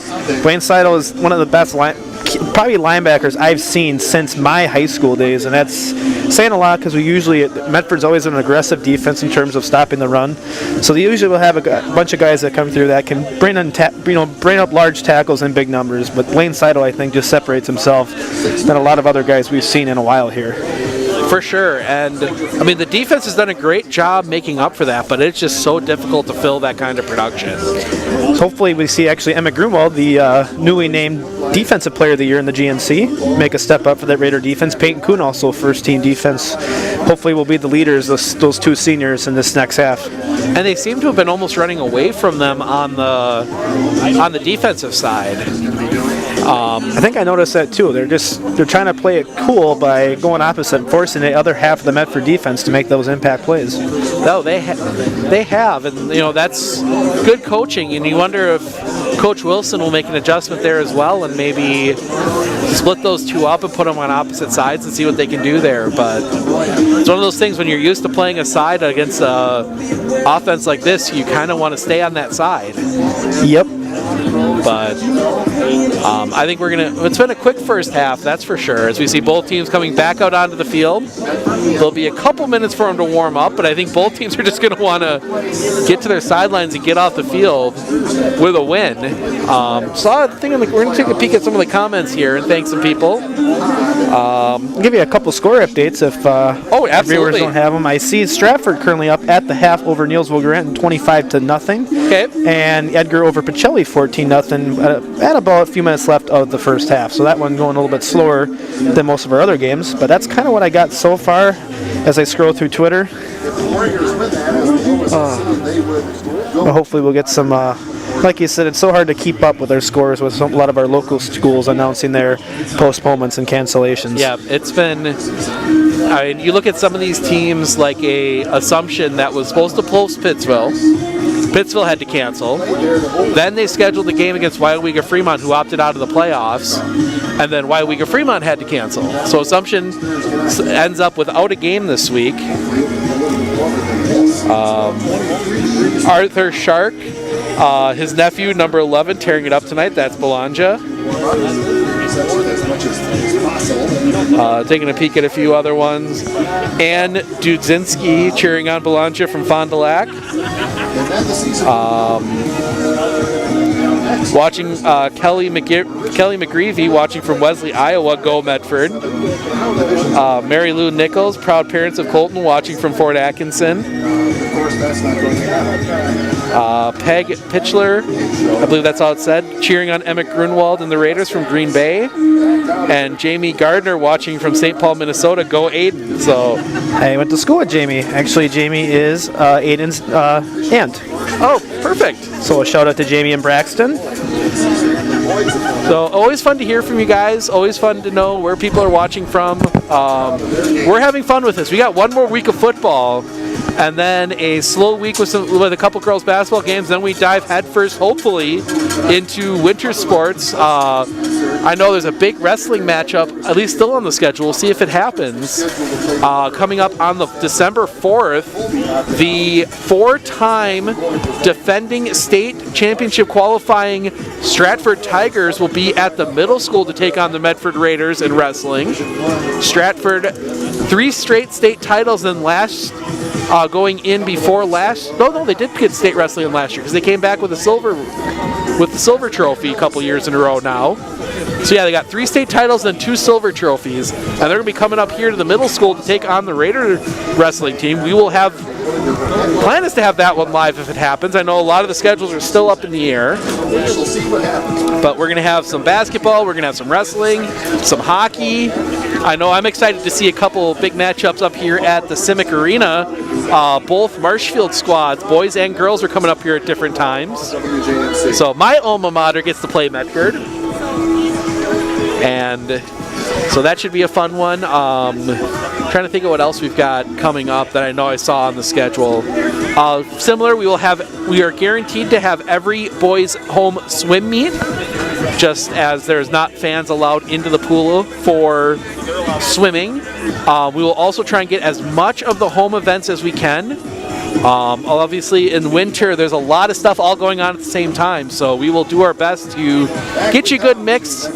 Blaine Seidel is one of the best probably linebackers I've seen since my high school days, and that's saying a lot because Medford's always an aggressive defense in terms of stopping the run. So they usually will have a bunch of guys that come through that can bring up large tackles in big numbers. But Blaine Seidel, I think, just separates himself than a lot of other guys we've seen in a while here. For sure, and I mean the defense has done a great job making up for that, but it's just so difficult to fill that kind of production. So hopefully we see actually Emmett Grunwald, the newly named Defensive Player of the Year in the GNC, make a step up for that Raider defense. Peyton Kuhn also first team defense. Hopefully will be the leaders, those two seniors in this next half. And they seem to have been almost running away from them on the defensive side. I think I noticed that too. They're trying to play it cool by going opposite, forcing the other half of the Medford defense to make those impact plays. No, they have, and that's good coaching. And you wonder if Coach Wilson will make an adjustment there as well, and maybe split those two up and put them on opposite sides and see what they can do there. But it's one of those things when you're used to playing a side against an offense like this, you kind of want to stay on that side. Yep. But I think it's been a quick first half, that's for sure, as we see both teams coming back out onto the field. There'll be a couple minutes for them to warm up, but I think both teams are just going to want to get to their sidelines and get off the field with a win. We're going to take a peek at some of the comments here and thank some people. I'll give you a couple score updates if viewers don't have them. I see Stratford currently up at the half over Nielsville Grant 25-0. Okay. And Edgar over Pacelli 14-0 at about a few minutes left of the first half. So that one going a little bit slower than most of our other games. But that's kind of what I got so far as I scroll through Twitter. But hopefully we'll get some, like you said, it's so hard to keep up with our scores with a lot of our local schools announcing their postponements and cancellations. Yeah, it's been, you look at some of these teams like a Assumption that was supposed to post Pittsville. Pittsville had to cancel. Then they scheduled the game against Wyawega Fremont, who opted out of the playoffs. And then Wyawega Fremont had to cancel. So Assumption ends up without a game this week. Arthur Shark, his nephew, number 11, tearing it up tonight. That's Belongia. Taking a peek at a few other ones. Ann Dudzinski cheering on Belongia from Fond du Lac. Watching Kelly McGreevy watching from Wesley, Iowa, go Medford. Mary Lou Nichols, proud parents of Colton, watching from Fort Atkinson. Peg Pitchler, I believe that's all it said, cheering on Emmett Grunwald and the Raiders from Green Bay. And Jamie Gardner watching from St. Paul, Minnesota, go Aiden. So I went to school with Jamie. Actually, Jamie is Aiden's aunt. Oh, perfect. So a shout out to Jamie and Braxton. So always fun to hear from you guys. Always fun to know where people are watching from. We're having fun with this. We got one more week of football, and then a slow week with a couple girls basketball games. Then we dive headfirst, hopefully, into winter sports. I know there's a big wrestling matchup, at least still on the schedule. We'll see if it happens. Coming up on the December 4th, the four-time defending state championship qualifying Stratford Tigers will be at the middle school to take on the Medford Raiders in wrestling. Stratford, 3 straight state titles in last going in before last. No, they did get state wrestling last year because they came back with the silver trophy a couple years in a row now. So yeah, they got 3 state titles and 2 silver trophies, and they're going to be coming up here to the middle school to take on the Raider wrestling team. We will have plan is to have that one live if it happens. I know a lot of the schedules are still up in the air, but we're going to have some basketball, we're going to have some wrestling, some hockey. I know I'm excited to see a couple big matchups up here at the Simic Arena. Both Marshfield squads, boys and girls, are coming up here at different times. So my alma mater gets to play Medford. And so that should be a fun one. Trying to think of what else we've got coming up that I know I saw on the schedule. Similar, we are guaranteed to have every boys' home swim meet, just as there's not fans allowed into the pool for swimming. We will also try and get as much of the home events as we can. Obviously in winter there's a lot of stuff all going on at the same time, so we will do our best to get you a good mix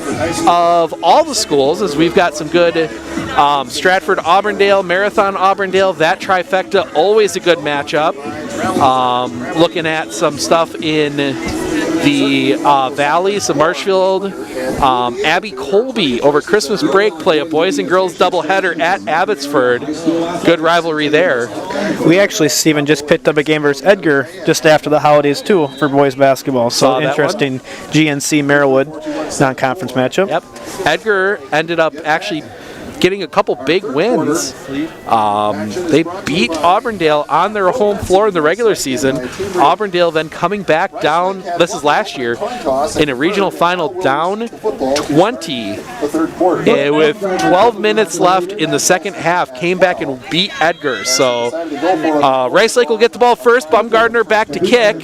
of all the schools, as we've got some good Stratford Auburndale, Marathon Auburndale, that trifecta, always a good matchup. Looking at some stuff in the Valley, some Marshfield, Abbey Colby over Christmas break play a boys and girls doubleheader at Abbotsford. Good rivalry there. We actually, Stephen, just picked up a game versus Edgar just after the holidays too for boys basketball. So interesting GNC Merrillwood non-conference matchup. Yep. Edgar ended up actually getting a couple big wins. They beat Auburndale on their home floor in the regular season. Auburndale then coming back down, this is last year, in a regional final down 20 with 12 minutes left in the second half, came back and beat Edgar. So Rice Lake will get the ball first, Baumgartner back to kick.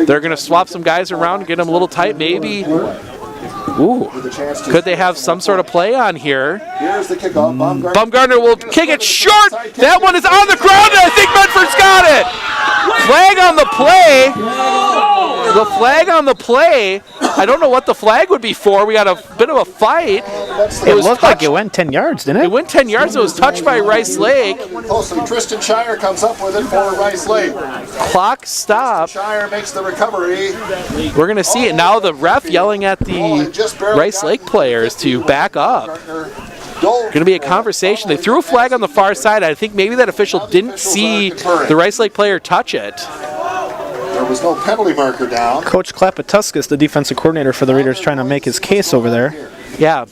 They're going to swap some guys around and get them a little tight, maybe. Ooh, could they have some sort of play on here? Here's the kickoff. Baumgartner will kick it short. That one is on the ground, and I think Medford's got it. Flag on the play. The flag on the play. I don't know what the flag would be for. We got a bit of a fight. It looked like it went 10 yards, didn't it? It went 10 yards. It was touched by Rice Lake. Closely, Tristan Shire comes up with it for Rice Lake. Clock stop. Shire makes the recovery. We're going to see it now. The ref yelling at the Rice Lake players to back up. Going to be a conversation. They threw a flag on the far side. I think maybe that official didn't see the Rice Lake player touch it. There was no penalty marker down. Coach Klapatuskas, the defensive coordinator for the Raiders, trying to make his case over there. Yeah.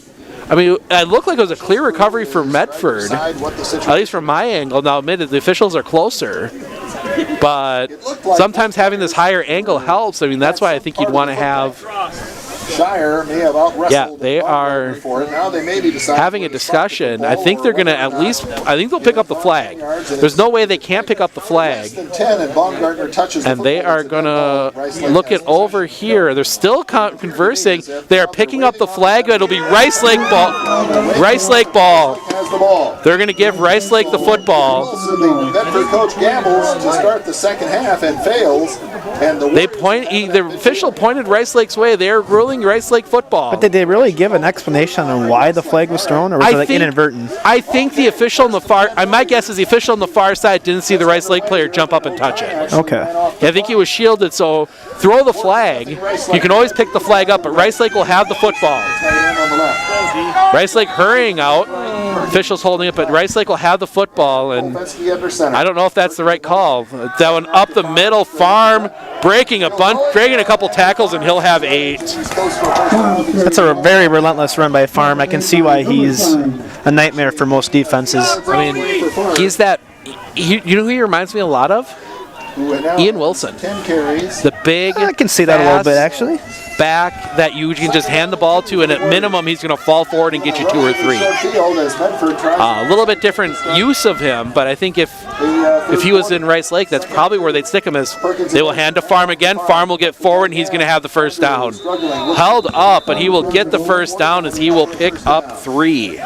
I mean, it looked like it was a clear recovery for Medford, at least from my angle. Now, admitted the officials are closer, but sometimes having this higher angle helps. I mean, that's why I think you'd want to have... Shire may have out-wrestled. Yeah, they are now they may be having a discussion. I think they're going to at least, I think they'll pick up the flag. There's no way they can't pick up the flag. And they are going to look it over here. They're still conversing. They are picking up the flag. It'll be Rice Lake ball. Rice Lake ball. They're going to give Rice Lake the football. The Medford coach gambles to start the second half and fails. And the official pointed Rice Lake's way. They're ruling Rice Lake football. But did they really give an explanation on why the flag was thrown, or was it like inadvertent? I think the official on the far, my guess is the official on the far side didn't see the Rice Lake player jump up and touch it. Okay. I think he was shielded, so throw the flag. You can always pick the flag up, but Rice Lake will have the football. Rice Lake hurrying out. Officials holding it, but Rice Lake will have the football, and I don't know if that's the right call. That one up the middle, Farm breaking a couple tackles, and he'll have 8. That's a very relentless run by Farm. I can see why he's a nightmare for most defenses. I mean, he's that. You know who he reminds me a lot of? Ian Wilson. 10 carries. The big. I can see that a little bit, actually. Back that you can just hand the ball to, and at minimum he's going to fall forward and get you 2 or 3. A little bit different use of him, but I think if he was in Rice Lake, that's probably where they'd stick him. As they will hand to Farm again. Farm will get forward, and he's going to have the first down. Held up, but he will get the first down as he will pick up 3.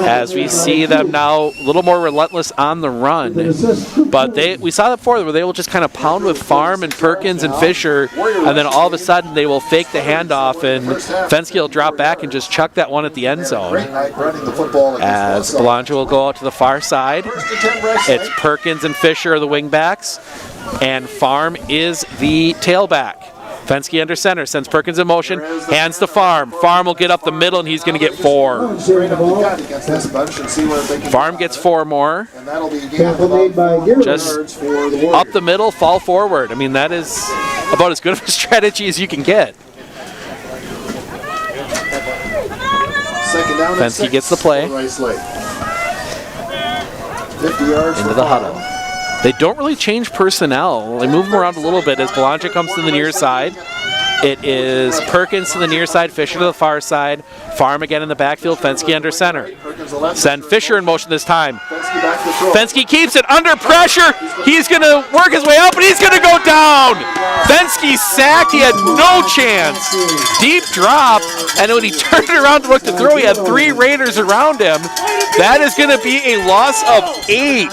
As we see them now a little more relentless on the run, but we saw that before where they will just kind of pound with Farm and Perkins and Fisher, and then all of a sudden they will fake the handoff, and Fensky will drop back and just chuck that one at the end zone. As Belanger will go out to the far side. It's Perkins and Fisher are the wingbacks, and Farm is the tailback. Fensky under center, sends Perkins in motion, hands to Farm. Farm will get up the middle, and he's going to get 4. Farm gets 4 more. Just up the middle, fall forward. I mean, that is about as good of a strategy as you can get. Fensky gets the play. Into the huddle. They don't really change personnel. They move them around a little bit as Belanger comes to the near side. It is Perkins to the near side, Fisher to the far side. Farm again in the backfield, Fensky under center. Send Fisher in motion this time. Fensky keeps it under pressure. He's going to work his way up, and he's going to go down. Fensky sacked. He had no chance. Deep drop, and when he turned around to look to throw, he had 3 Raiders around him. That is going to be a loss of 8.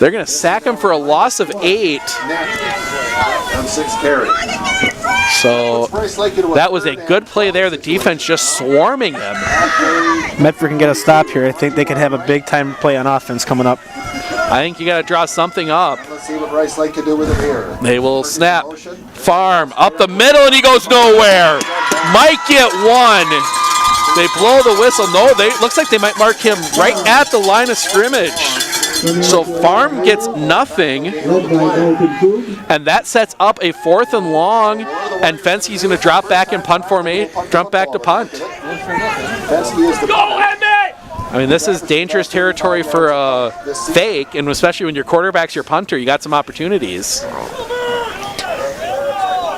They're going to sack him for a loss of 8. On 6 carry. So that was a good play there. The defense just swarming them. Medford can get a stop here. I think they could have a big time play on offense coming up. I think you got to draw something up. Let's see what Rice Lake can do with it here. They will snap. Farm up the middle, and he goes nowhere. Might get 1. They blow the whistle. No, looks like they might mark him right at the line of scrimmage. So Farm gets nothing, and that sets up a 4th and long, and Fensky's going to drop back and punt for me. Jump back to punt. I mean, this is dangerous territory for a fake, and especially when your quarterback's your punter, you got some opportunities.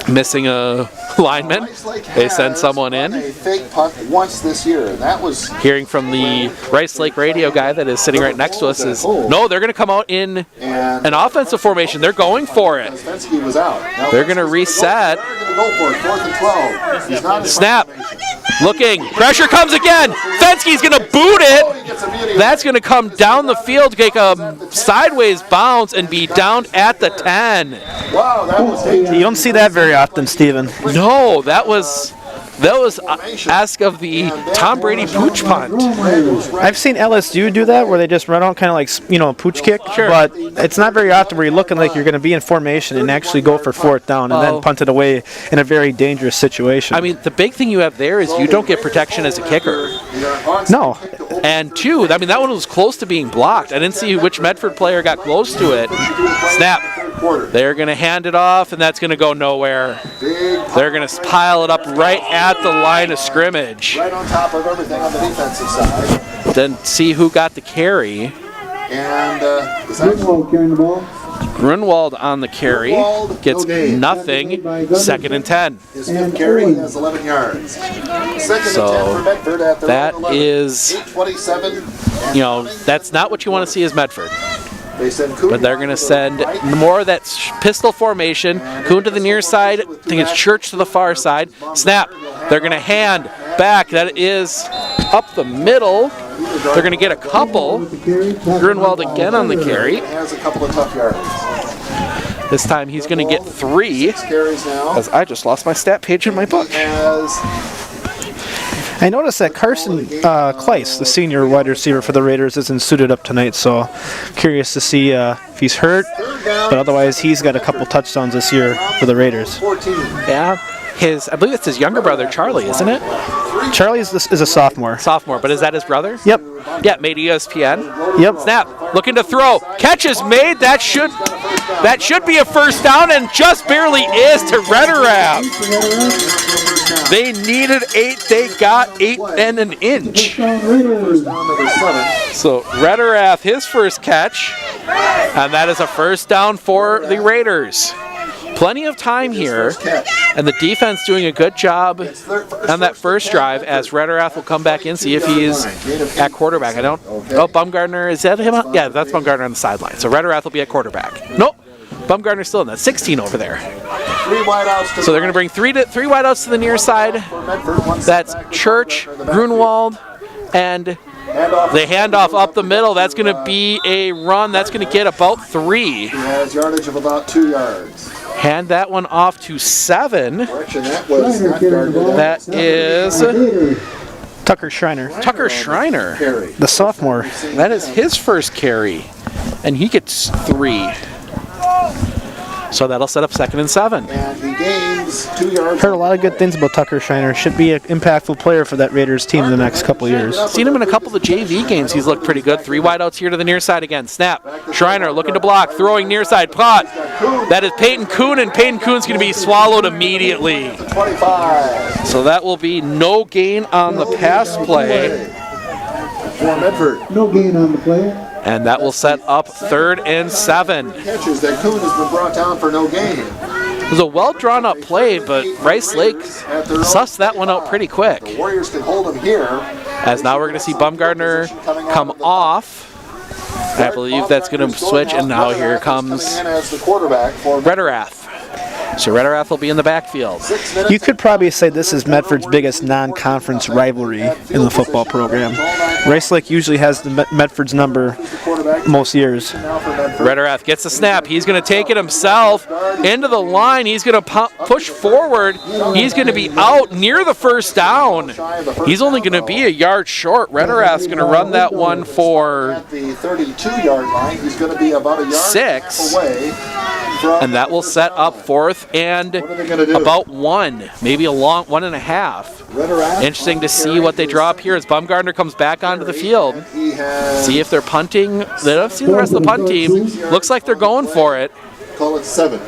Missing a lineman. They send someone in. A fake punt once this year, and that was hearing from the Rice Lake radio guy that is sitting right next to us is no, they're going to come out in an offensive formation. They're going for it. was out. They're going to reset. Go for it. 4th and 12. He's not snap. Looking. Pressure comes again. Fensky's going to boot it. That's going to come down the field, take a sideways bounce, and be down at the 10. Wow, that was dangerous. You don't see that very often, Steven. No, that was ask of the Tom Brady pooch punt. I've seen LSU do that, where they just run out kind of like, a pooch kick. Sure. But it's not very often where you're looking like you're going to be in formation and actually go for 4th down and then punt it away in a very dangerous situation. I mean, the big thing you have there is you don't get protection as a kicker. No. And 2, I mean, that one was close to being blocked. I didn't see which Medford player got close to it. Snap. They're going to hand it off, and that's going to go nowhere. They're going to pile it up right at the line of scrimmage. Right on top of everything on the defensive side. Then see who got the carry. And Grunwald carrying the ball. Grunwald on the carry. Gets nothing. 2nd and 10. His 5th carry has 11 yards. 2nd and 10 for Medford at the that 11. is, 8:27. that's not what you want to see as Medford. They send But they're going to send more of that pistol formation. Kuhn to the near side. I think it's Church to the far side. Snap. They're going to hand back. That is up the middle. They're going to get a couple. Grunwald again on the carry. Has a couple of tough yards. This time he's going to get 3. 6 carries now. As I just lost my stat page in my book. I noticed that Carson Kleiss, the senior wide receiver for the Raiders, isn't suited up tonight, so curious to see if he's hurt. But otherwise, he's got a couple touchdowns this year for the Raiders. Yeah, I believe it's his younger brother, Charlie, isn't it? Charlie is a sophomore. Sophomore, but is that his brother? Yep. Yeah, made ESPN. Yep. Snap, looking to throw. Catch is made. That should be a 1st down, and just barely is to Rederath. They needed 8. They got 8 and an inch. So Rederath, his first catch, and that is a 1st down for the Raiders. Plenty of time here, and the defense doing a good job on that first drive as Rederath will come back in, see if he's at quarterback. Bumgardner, is that him? Yeah, that's Bumgardner on the sideline. So Rederath will be at quarterback. Nope, Bumgardner's still in that 16 over there. 3 wideouts. So they're going to bring three wideouts to the near side. That's Church, Grunwald, and the handoff up the middle. That's going to be a run. That's going to get about 3. He has yardage of about 2 yards. Hand that one off to 7. That is Tucker Schreiner. Tucker Schreiner, the sophomore. That is his first carry, and he gets 3. So that'll set up 2nd and 7. And he gains 2 yards. Heard a lot of good things about Tucker Schreiner. Should be an impactful player for that Raiders team in the next couple of years. Seen him in a couple of the JV games. He's looked pretty good. 3 wideouts here to the near side again. Snap. Schreiner looking to block. Throwing near side. Plot. That is Peyton Kuhn, and Peyton Kuhn's going to be swallowed immediately. 25. So that will be no gain on the pass play. For Medford. No gain on the play. And that will set up 3rd and 7. Catches that Kuhn has been brought down for no gain. was a well drawn up play, but Rice Lake sussed that one out pretty quick. The Warriors can hold them here. As now we're going to see Baumgartner come off. I believe that's going to switch, and now here comes Rederath. So Rederath will be in the backfield. You could probably say this is Medford's biggest non-conference rivalry in the football program. Rice Lake usually has the Medford's number most years. Rederath gets the snap. He's going to take it himself into the line. He's going to push forward. He's going to be out near the first down. He's only going to be a yard short. Rederath's going to run that one for at the 32-yard line. He's going to be about a yard 6, away. And that will set up 4th and about 1, maybe a long 1.5. Interesting to see what they draw up here as Baumgartner comes back onto the field. See if they're punting. They don't see the rest of the punt team. Looks like they're going for it. Call it 7.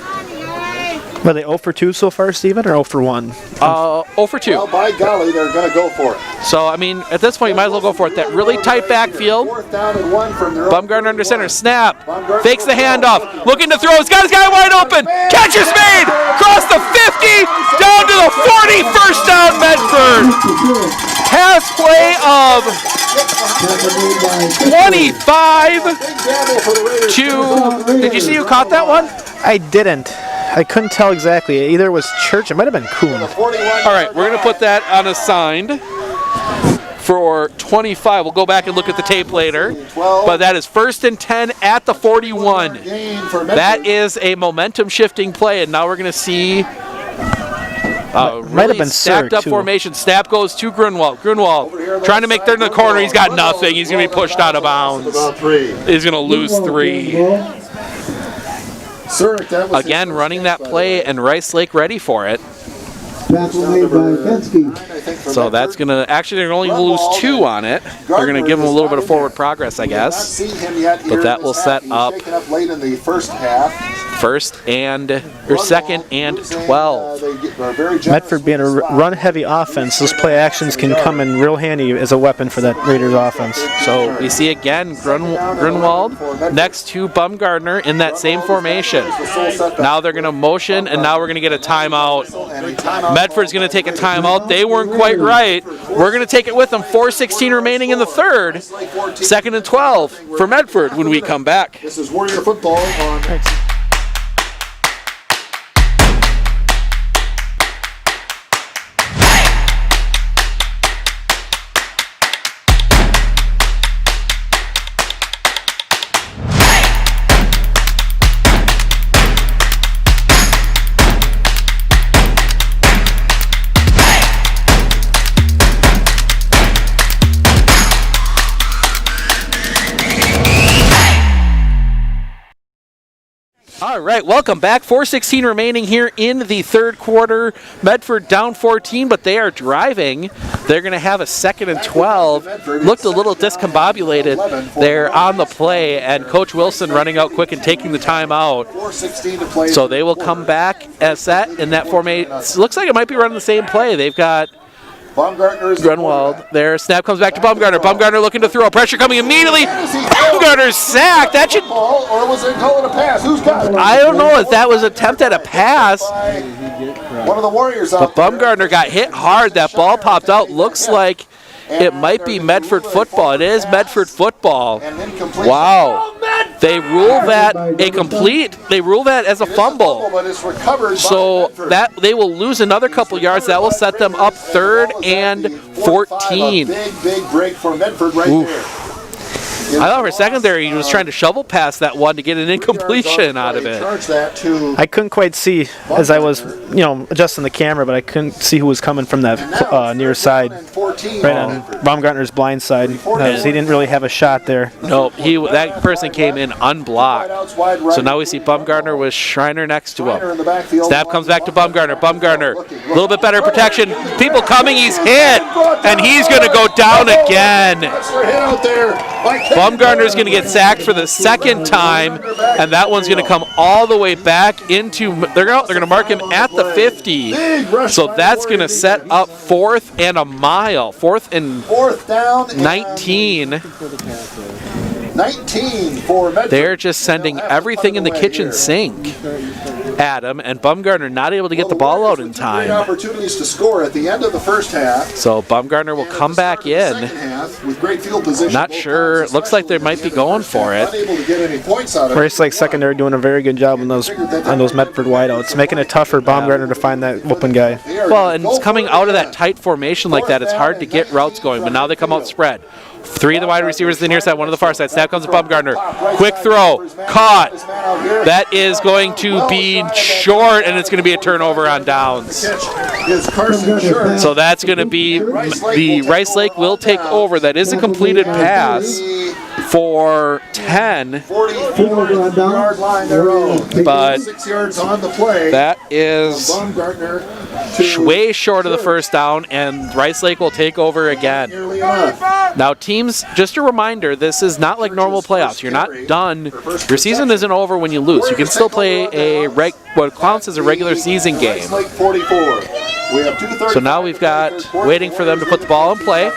Were they 0 for 2 so far, Steven, or 0 for 1? 0 for 2. Well, by golly, they're going to go for it. So, I mean, at this point, you might as well go for it. That really tight backfield. Baumgartner under center. Snap. Fakes the handoff. Looking to throw. He's got his guy wide open. Catch is made. Cross the 50. Down to the 40. First down, Medford. Pass play of 25 to... Did you see who caught that one? I didn't. I couldn't tell exactly. Either it was Church, it might have been Kuhn. All right, we're going to put that unassigned for 25. We'll go back and look at the tape later. But that is 1st and 10 at the 41. That is a momentum-shifting play, and now we're going to see might have been stacked up formation. Snap goes to Grunwald. Grunwald trying to make third in the corner. He's got nothing. He's going to be pushed out of bounds. He's going to lose 3. Again, running that play, and Rice Lake ready for it. So that's going to, actually they're only going to lose 2 on it. They're going to give them a little bit of forward progress, I guess. But that will set up late in the first half. 2nd and 12. Medford being a run-heavy offense, those play actions can come in real handy as a weapon for that Raiders offense. So we see again Grunwald next to Baumgartner in that same formation. Now they're going to motion, and now we're going to get a timeout. Medford's going to take a timeout. They weren't quite right. We're going to take it with them. 4:16 remaining in the third. 2nd and 12 for Medford when we come back. This is Warrior Football on... All right, welcome back. 4:16 remaining here in the third quarter. Medford down 14, but they are driving. They're going to have a 2nd and 12. Looked a little discombobulated there on the play, and Coach Wilson running out quick and taking the timeout. So they will come back as that in that formation. Looks like it might be running the same play. They've got Grunwald there. Snap comes back to Baumgartner. Baumgartner looking to throw. Pressure coming immediately. Baumgarner's sacked. That should. Or was it called a pass? Who's got it? I don't know if that was an attempt at a pass. One of the Warriors out But Baumgartner got hit hard. That ball popped out. Looks like it might be Medford football. It is Medford football. Wow. They rule that a complete. They rule that as a fumble. So that they will lose another couple yards. That will set them up 3rd and 14. Big break for Medford right there. I thought for a second there he was trying to shovel past that one to get an incompletion out of it. I couldn't quite see as I was, adjusting the camera, but I couldn't see who was coming from that near side, right on Baumgartner's blind side. He didn't really have a shot there. No, that person came in unblocked. So now we see Baumgartner with Schreiner next to him. Snap comes back to Baumgartner. Baumgartner, a little bit better protection. People coming, he's hit, and he's going to go down again. Baumgartner's going to get sacked for the 2nd time, and that one's going to come all the way back into. They're going to mark him at the 50. So that's going to set up 4th and a mile. 4th and 4th down. 19. 19 for Medford. They're just sending everything in the kitchen sink at him, and Bumgarner not able to get the ball out in Great time. opportunities to score at the end of the first half. So Bumgarner will come back in. Second half with great field position. Not sure. It looks like they might be going for it. Unable to get any points out of it. Rice Lake secondary doing a very good job on those Medford wideouts, making it tough for Baumgartner to find that open guy. Well, and it's coming out of that tight formation like that, it's hard to get routes going, but now they come out spread. 3 of the wide receivers to the near side, 1 to the far side. Snap comes to Bumgarner. Quick throw. Caught. That is going to be short, and it's going to be a turnover on downs. So that's going to be the Rice Lake will take over. That is a completed pass for 10. 44-yard line they're on. But 6 yards on the play. that is way short of the first down, and Rice Lake will take over again. Now teams, just a reminder, this is not like normal playoffs. You're not done. Your season isn't over when you lose. You can still play what counts as a regular season game. So now we've got waiting for them to put the ball in play.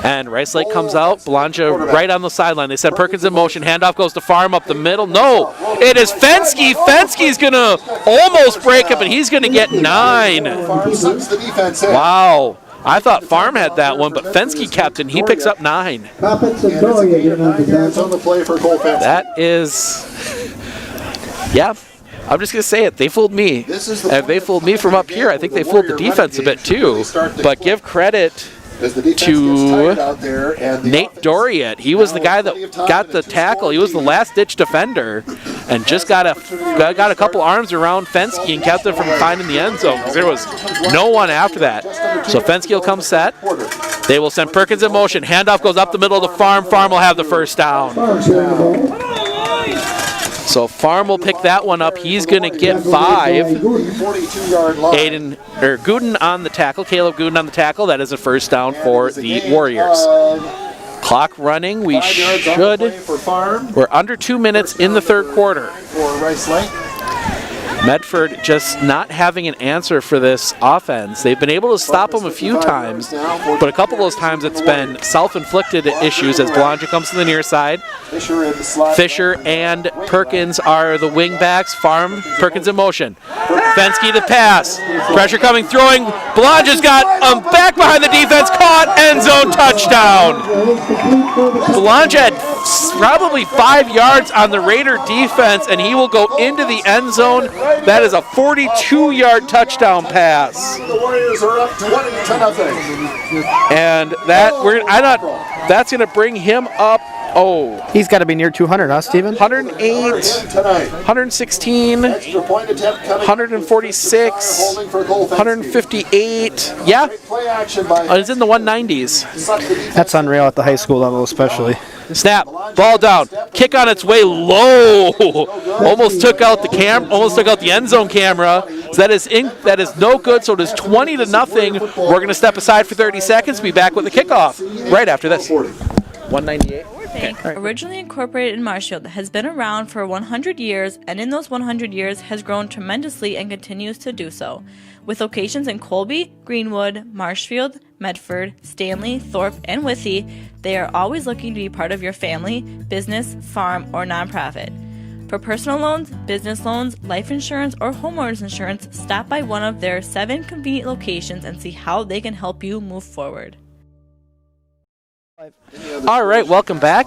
And Rice Lake comes out, Belongia right on the sideline. They send Perkins in motion. Handoff goes to Farm up the middle. No, it is Fensky. Fensky's going to almost break it, but he's going to get 9. Wow. I thought Farm had that one, but Fensky kept it. He picks up 9. That is, yeah. I'm just going to say it. They fooled me. If they fooled me from up here, I think they fooled the defense a bit too. But give credit to Nate Doriot. He was the guy that got the tackle. He was the last-ditch defender and just got a couple arms around Fensky and kept him from finding the end zone because there was no one after that. So Fensky will come set. They will send Perkins in motion. Handoff goes up the middle to Farm. Farm will have the first down. So Farm will pick that one up. He's going to get 5. Gooden on the tackle. Caleb Gooden on the tackle. That is a first down for the Warriors. Clock running. We're under 2 minutes in the third quarter. Medford just not having an answer for this offense. They've been able to stop them a few times, but a couple of those times it's been self-inflicted issues as Belongia comes to the near side. Fisher and Perkins are the wing backs. Farm, Perkins in motion. Fensky to pass. Pressure coming, throwing. Belongia's got back behind the defense, caught, end zone touchdown. Belongia had probably 5 yards on the Raider defense, and he will go into the end zone. That is a 42-yard touchdown pass. The Warriors are up 20-0. And that's going to bring him up. Oh, he's got to be near 200, huh, Steven? 108, 116, 146, 158. Yeah, it's in the 190s. That's unreal at the high school level, especially. Snap, ball down, kick on its way low. Almost took out the end zone camera. So that is no good. So it is 20-0. We're going to step aside for 30 seconds. Be back with the kickoff right after this. 198. Bank, originally incorporated in Marshfield, has been around for 100 years, and in those 100 years has grown tremendously and continues to do so. With locations in Colby, Greenwood, Marshfield, Medford, Stanley, Thorpe, and Withee, they are always looking to be part of your family, business, farm, or nonprofit. For personal loans, business loans, life insurance, or homeowners insurance, stop by one of their 7 convenient locations and see how they can help you move forward. All right, welcome back.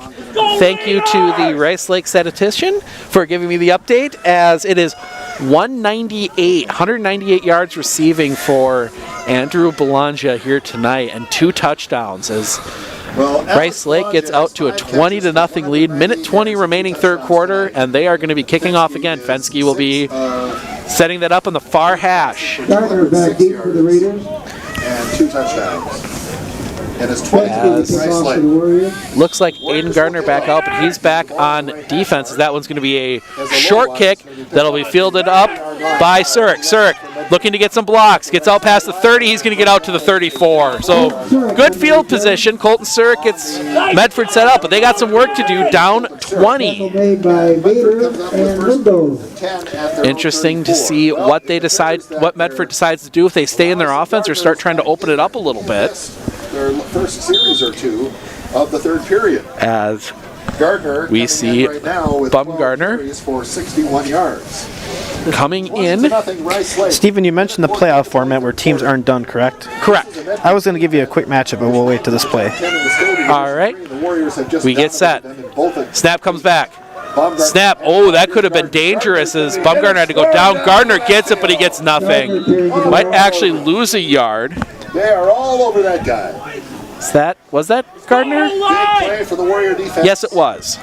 Thank you to the Rice Lake statistician for giving me the update, as it is 198 yards receiving for Andrew Belongia here tonight and 2 touchdowns as Rice Lake gets out to a 20-0 lead. Minute 20 remaining third quarter, and they are going to be kicking off again. Fensky will be setting that up on the far hash. Gardner back deep for the Raiders. And 2 touchdowns. And it's 20 looks like Aiden Gardner back out, but he's back on defense. That one's going to be a short kick that'll be fielded up by Surik. Surik looking to get some blocks. Gets out past the 30. He's going to get out to the 34. So good field position. Colton Surik gets Medford set up, but they got some work to do. Down 20. Interesting to see what Medford decides to do, if they stay in their offense or start trying to open it up a little bit. Their first series or 2 of the third period. As Gardner we see right now with Bumgardner for 61 yards. coming in. Stephen, you mentioned the playoff format where teams aren't done, correct? Correct. I was going to give you a quick matchup, but we'll wait to this play. All right. We get set. Snap comes back. Snap. Oh, that could have been dangerous as Bumgardner had to go down. Gardner gets it, but he gets nothing. Might actually lose a yard. They are all over that guy. Was that Gardner? Big play for the Warrior defense. Yes, it was.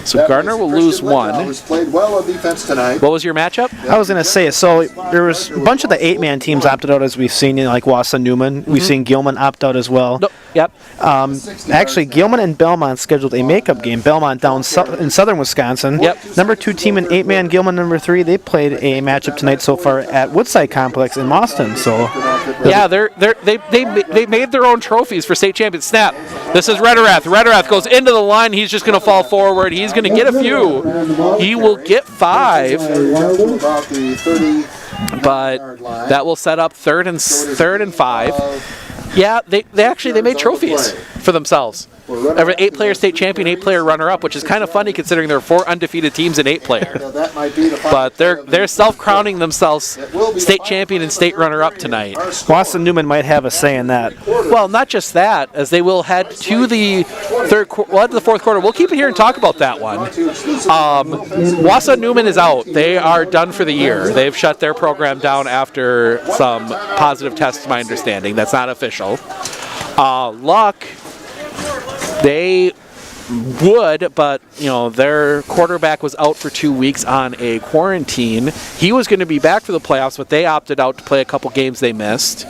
So Gardner will lose one. Who's played well on defense tonight. What was your matchup? I was going to say, so there was a bunch of the 8-man teams opted out, as we've seen, like WIAA Newman. We've seen Gilman opt out as well. Yep. Actually, Gilman and Belmont scheduled a makeup game. Belmont down in southern Wisconsin. Yep. Number 2 team in 8-man, Gilman number 3. They played a matchup tonight so far at Woodside Complex in Boston. So yeah, they made their own trophies for state champions. Snap. This is Rederath. Rederath goes into the line. He's just going to fall forward. He's going to get a few. He will get 5. But that will set up third and 5. Yeah, they made trophies for themselves. Every 8-player state champion, 8-player runner-up, which is kind of funny considering there are 4 undefeated teams in 8-player. But they're self-crowning themselves state champion and state runner-up tonight. WIAA Newman might have a say in that. Well, not just that, as they will head to the fourth quarter. We'll keep it here and talk about that one. WIAA Newman is out. They are done for the year. They've shut their program down after some positive tests, to my understanding. That's not official. Luck. They would, but their quarterback was out for 2 weeks on a quarantine. He was going to be back for the playoffs, but they opted out to play a couple games they missed.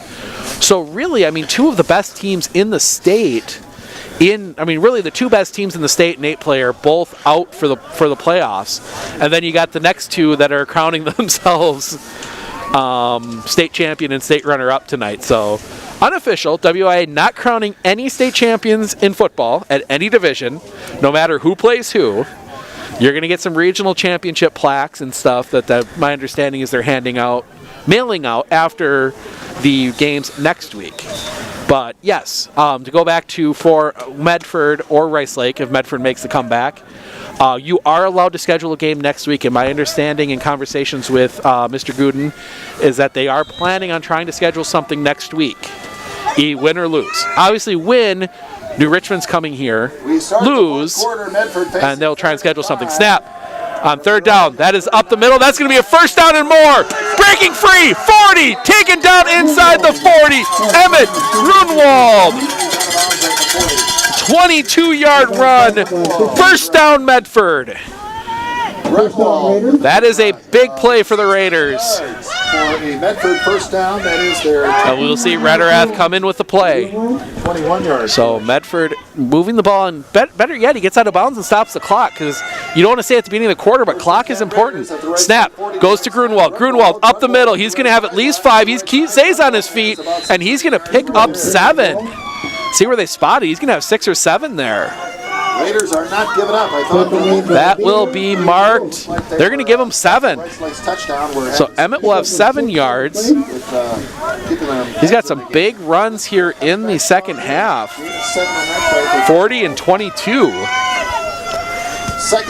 So really, 2 of the best teams in the state, really the 2 best teams in the state in 8-player, both out for the playoffs, and then you got the next 2 that are crowning themselves state champion and state runner-up tonight. So unofficial, WIAA not crowning any state champions in football at any division, no matter who plays who. You're going to get some regional championship plaques and stuff that my understanding is they're mailing out after the games next week. But yes, to go back to for Medford or Rice Lake, if Medford makes the comeback, you are allowed to schedule a game next week, and my understanding in conversations with Mr. Gooden is that they are planning on trying to schedule something next week, win or lose. Obviously win, New Richmond's coming here, lose, and they'll try and schedule something. Snap on third down. That is up the middle. That's going to be a first down and more. Breaking free, 40, taken down inside the 40. Emmett Grunwald. 22-yard run. First down, Medford. That is a big play for the Raiders. For a Medford first down, that is their... And we'll see Rederath come in with the play. 21 yards. So Medford moving the ball, and better yet, he gets out of bounds and stops the clock, because you don't want to say at the beginning of the quarter, but clock is important. Snap goes to Grunwald. Grunwald up the middle. He's going to have at least 5. He stays on his feet, and he's going to pick up 7. See where they spotted. He's going to have 6 or 7 there. Raiders are not giving up. I thought that will be marked. They're going to give him 7. So Emmett will have 7 yards. He's got some big runs here in the second half. 40 and 22.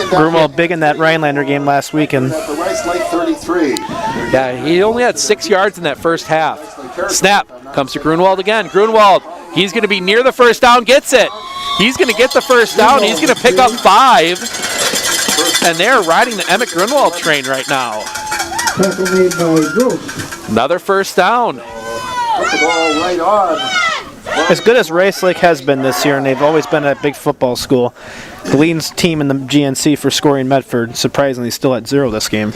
Grunwald big in that Rhinelander game last weekend. Yeah, he only had 6 yards in that first half. Snap comes to Grunwald again. Grunwald, he's going to be near the first down, gets it. He's going to get the first down. He's going to pick up 5. And they're riding the Emmett Grunwald train right now. Another first down. Put the ball right on. As good as Rice Lake has been this year, and they've always been a big football school, the leading team in the GNC for scoring Medford, surprisingly still at 0 this game.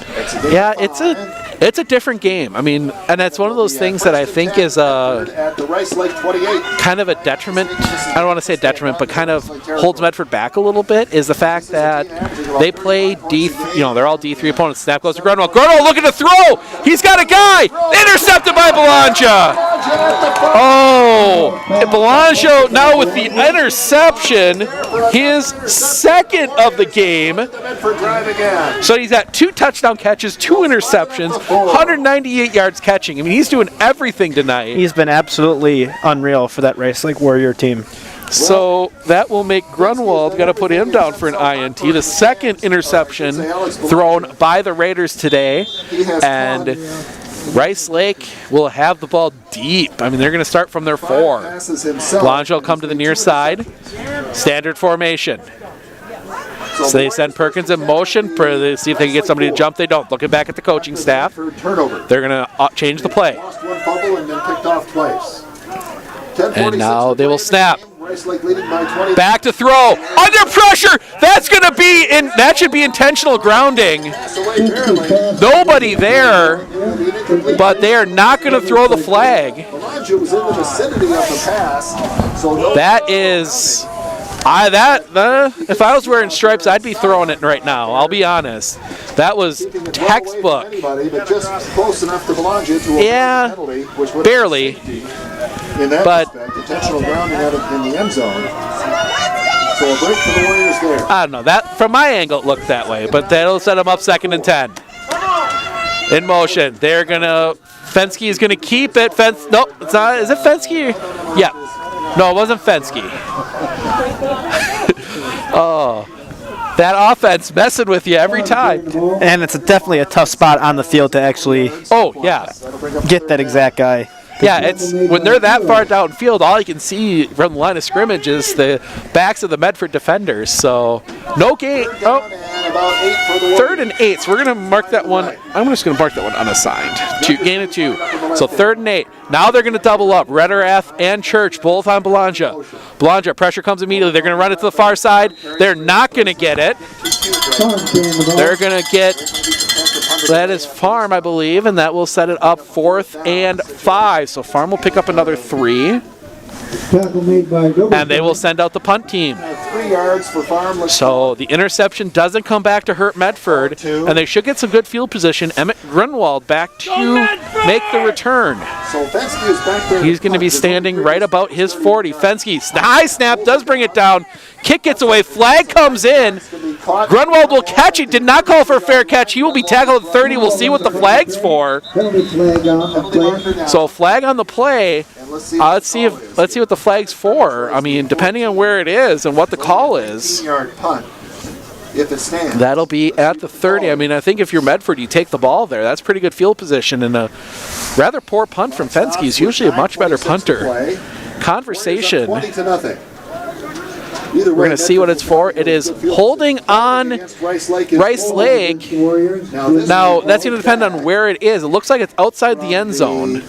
Yeah, it's a different game. And that's one of those things that I think is kind of a detriment. I don't want to say detriment, but kind of holds Medford back a little bit, is the fact that they play they're all D3 opponents. Snap goes to Grunwald. Grunwald looking to throw. He's got a guy. Intercepted by Belongia. Oh, Belongia now with the interception. His second of the game. So he's got 2 touchdown catches, 2 interceptions, 198 yards catching. He's doing everything tonight. He's been absolutely unreal for that Rice Lake Warrior team. So that will make Grunwald, got to put him down for an INT. The second interception thrown by the Raiders today. And Rice Lake will have the ball deep. I mean, they're going to start from their 4. Blanche will come to the near side. Standard formation. So they send Perkins in motion to see if they can get somebody to jump. They don't. Looking back at the coaching staff. They're going to change the play. And now they will snap. Back to throw. Under pressure. That's going to be that should be intentional grounding. Nobody there, but they are not going to throw the flag. That is if I was wearing stripes, I'd be throwing it right now. I'll be honest. That was textbook. Yeah, barely. But intentional grounding out in the end zone. So a break for the Warriors there. I don't know. That from my angle it looked that way, but that'll set them up 2nd and 10. In motion. They're gonna Fensky is gonna keep it. Nope, it's not. Is it Fensky? Yeah. No, it wasn't Fensky. Oh. That offense messing with you every time. And it's definitely a tough spot on the field to actually get that exact guy. Yeah, it's when they're that far downfield, all you can see from the line of scrimmage is the backs of the Medford defenders. So no gain. Oh, 3rd and 8. So we're going to mark that one. I'm just going to mark that one unassigned. Gain of 2. So 3rd and 8. Now they're going to double up. Rederath and Church both on Belongia. Belongia, pressure comes immediately. They're going to run it to the far side. They're not going to get it. They're going to get... That is Farm, I believe, and that will set it up 4th and 5. So Farm will pick up another 3. And they will send out the punt team. 3 yards for Farm. So the interception doesn't come back to hurt Medford, and they should get some good field position. Emmett Grunwald back to make the return. So Fensky is back there. He's going to be standing right about his 40. Fensky, high snap, does bring it down. Kick gets away. Flag comes in. Grunwald will catch it. Did not call for a fair catch. He will be tackled at 30. We'll see what the flag's for. So flag on the play. Let's see what the flag's for. I mean, depending on where it is and what the call is. If it stands. That'll be at the 30. I mean, I think if you're Medford, you take the ball there. That's pretty good field position, and a rather poor punt from Fensky. He's usually a much better punter. Conversation. 20-0. We're going to see what it's for. It is holding on Rice Lake. Now, that's going to depend on where it is. It looks like it's outside the end zone.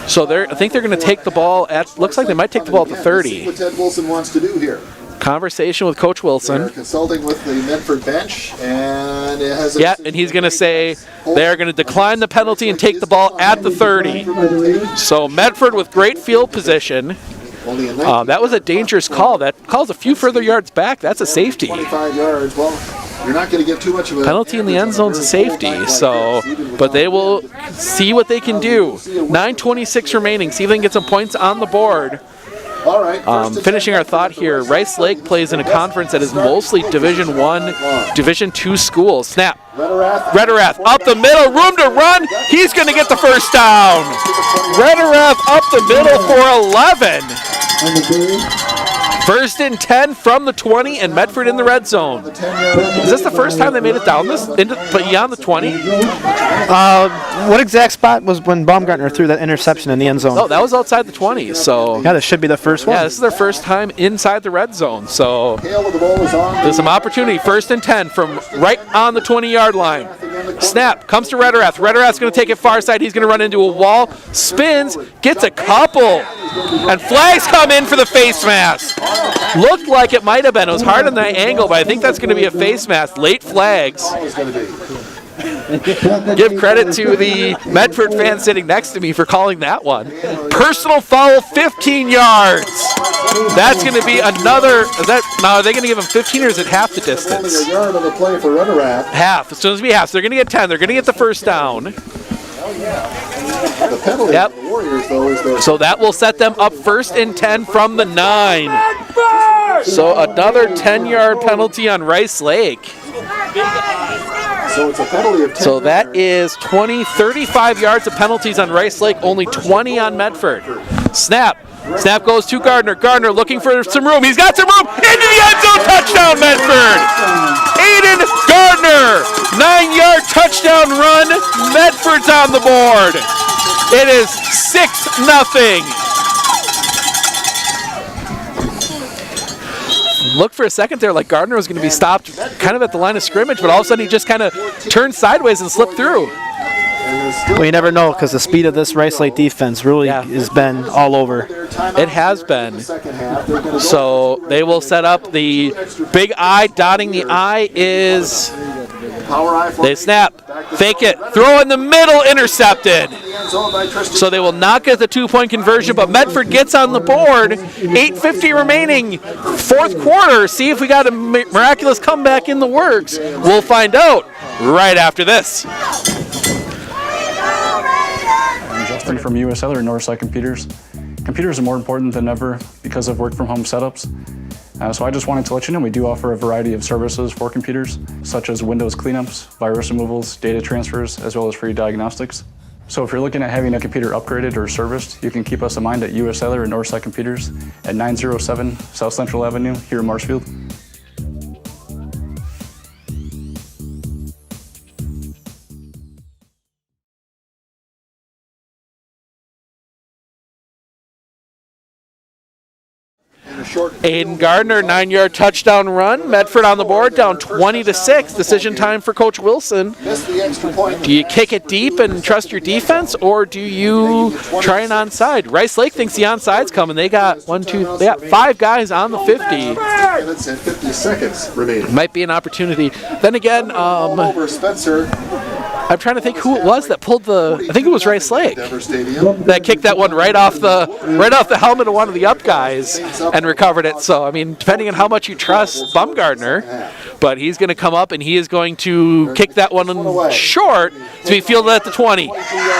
So I think they're going to take the ball at, looks like they might take the ball at the 30. What Ted Wilson wants to do here. Conversation with Coach Wilson. They're consulting with the Medford bench, and it has and he's going to say they're going to decline the penalty and take the ball at the 30. So Medford with great field position. That was a dangerous call. That calls a few further yards back. That's a safety. 25 yards. Well, you're not going to get too much of a penalty in the end zone's a safety. So, but they will see what they can do. 9:26 remaining. See if they can get some points on the board. All right. Finishing our thought here, Rice Lake plays in a conference that is mostly Division I, Division II schools. Snap. Rederath up the middle, room to run. He's going to get the first down. Rederath up the middle for 11. 1st and 10 from the 20, and Medford in the red zone. Is this the first time they made it down beyond the 20? What exact spot was when Baumgartner threw that interception in the end zone? Oh, that was outside the 20. So yeah, this should be the first one. Yeah, this is their first time inside the red zone. So there's some opportunity. 1st and 10 from right on the 20-yard line. Snap comes to Rederath. Rederath's going to take it far side. He's going to run into a wall. Spins, gets a couple, and flags come in for the face mask. Looked like it might have been. It was hard on that angle, but I think that's going to be a face mask. Late flags. Give credit to the Medford fan sitting next to me for calling that one. Personal foul, 15 yards. That's going to be another. Now, are they going to give him 15 or is it half the distance? A yard on the play for Rederath. Half. As soon as we half, so they're going to get 10. They're going to get the first down. The penalty yep. for the Warriors, though, is the. So that will set them up 1st and 10 from the 9. So another 10-yard penalty on Rice Lake. So it's a penalty of 10. So that is 35 yards of penalties on Rice Lake, only 20 on Medford. Snap. Snap goes to Gardner. Gardner looking for some room. He's got some room. Into the end zone. Touchdown, Medford. Aiden Gardner. 9-yard touchdown run. Medford's on the board. It is 6-0. Looked for a second there like Gardner was going to be stopped kind of at the line of scrimmage, but all of a sudden he just kind of turned sideways and slipped through. Well, you never know because the speed of this Rice Lake defense really has been all over. It has been. So they will set up the big I. Dotting the I is they snap, fake it, throw in the middle, intercepted. So they will not get the 2-point conversion, but Medford gets on the board. 8:50 remaining, fourth quarter. See if we got a miraculous comeback in the works. We'll find out right after this. Justin from WIAA Northside Computers. Computers are more important than ever because of work-from-home setups. So I just wanted to let you know we do offer a variety of services for computers, such as Windows cleanups, virus removals, data transfers, as well as free diagnostics. So if you're looking at having a computer upgraded or serviced, you can keep us in mind at WIAA and Northside Computers at 907 South Central Avenue here in Marshfield. Aiden Gardner, 9-yard touchdown run. Medford on the board, down 20-6. Decision time for Coach Wilson. Do you kick it deep and trust your defense, or do you try an onside? Rice Lake thinks the onside's coming. They got 5 guys on the 50. Minutes and 50 seconds remaining. Might be an opportunity. Then again, over Spencer. I'm trying to think who it was that pulled the. I think it was Rice Lake that kicked that one right off the helmet of one of the up guys and recovered it. So I mean, depending on how much you trust Bumgardner, but he's going to come up and he is going to kick that one short to be fielded at the 20,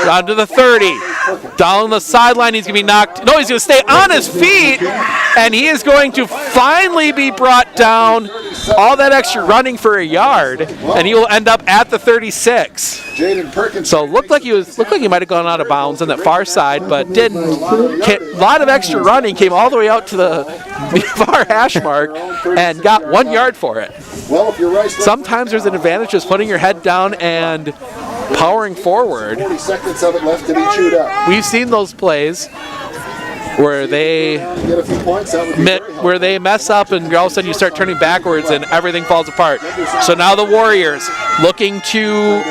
down to the 30, down the sideline. He's going to be knocked. No, he's going to stay on his feet, and he is going to finally be brought down. All that extra running for a yard, and he will end up at the 36. So looked like he might have gone out of bounds on that far side, but didn't. A lot of extra running, came all the way out to the far hash mark and got 1 yard for it. Sometimes there's an advantage just putting your head down and powering forward. 40 seconds of it left to be chewed up. We've seen those plays where they mess up and all of a sudden you start turning backwards and everything falls apart. So now the Warriors looking to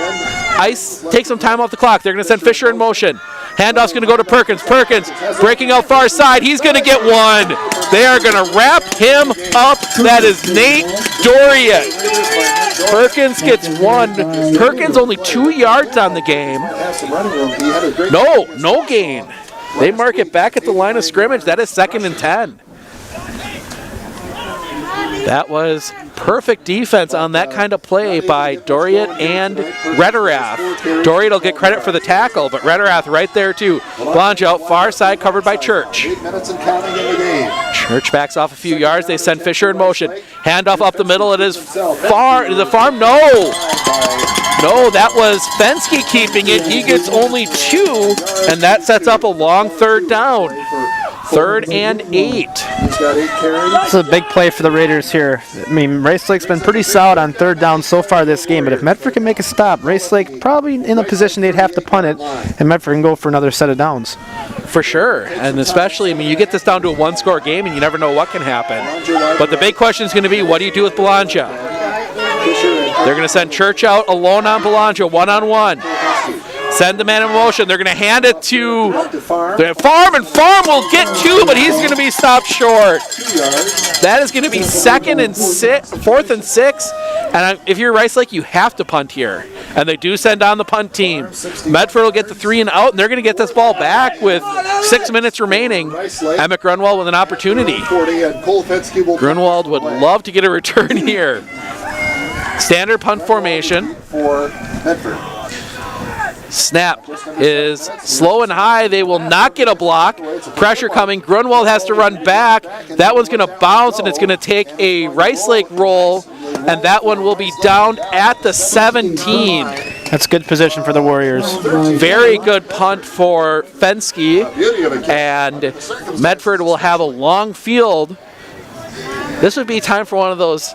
take some time off the clock. They're going to send Fisher in motion. Handoff's going to go to Perkins. Perkins breaking out far side. He's going to get one. They are going to wrap him up. That is Nate Dorian. Perkins gets one. Perkins only 2 yards on the game. No gain. They mark it back at the line of scrimmage. That is 2nd and 10. That was perfect defense on that kind of play by Dorian and Rederath. Dorian will get credit for the tackle, but Rederath right there too. Blanche out far side, covered by Church. 8 minutes and counting in the game. Church backs off a few yards. They send Fisher in motion. Handoff up the middle. It is far. Is it farm? No, that was Fensky keeping it. He gets only 2, and that sets up a long 3rd down. 3rd and 8. This is a big play for the Raiders here. I mean, Rice Lake's been pretty solid on 3rd down so far this game, but if Medford can make a stop, Rice Lake probably in a position they'd have to punt it, and Medford can go for another set of downs. For sure, and especially, I mean, you get this down to a 1-score game, and you never know what can happen. But the big question is going to be, what do you do with Belanger? They're going to send Church out alone on Belanger, 1-on-1. Send the man in motion. They're going to hand it to Farm, and Farm will get 2, but he's going to be stopped short. That is going to be 4th and 6. And if you're Rice Lake, you have to punt here. And they do send on the punt team. Medford will get the 3 and out, and they're going to get this ball back with 6 minutes remaining. Emmett Grunwald with an opportunity. Grunwald would love to get a return here. Standard punt formation. For Medford. Snap is slow and high. They will not get a block. Pressure coming. Grunwald has to run back. That one's going to bounce, and it's going to take a Rice Lake roll, and that one will be down at the 17. And That's good position for the Warriors. Very good punt for Fensky, and Medford will have a long field. This would be time for one of those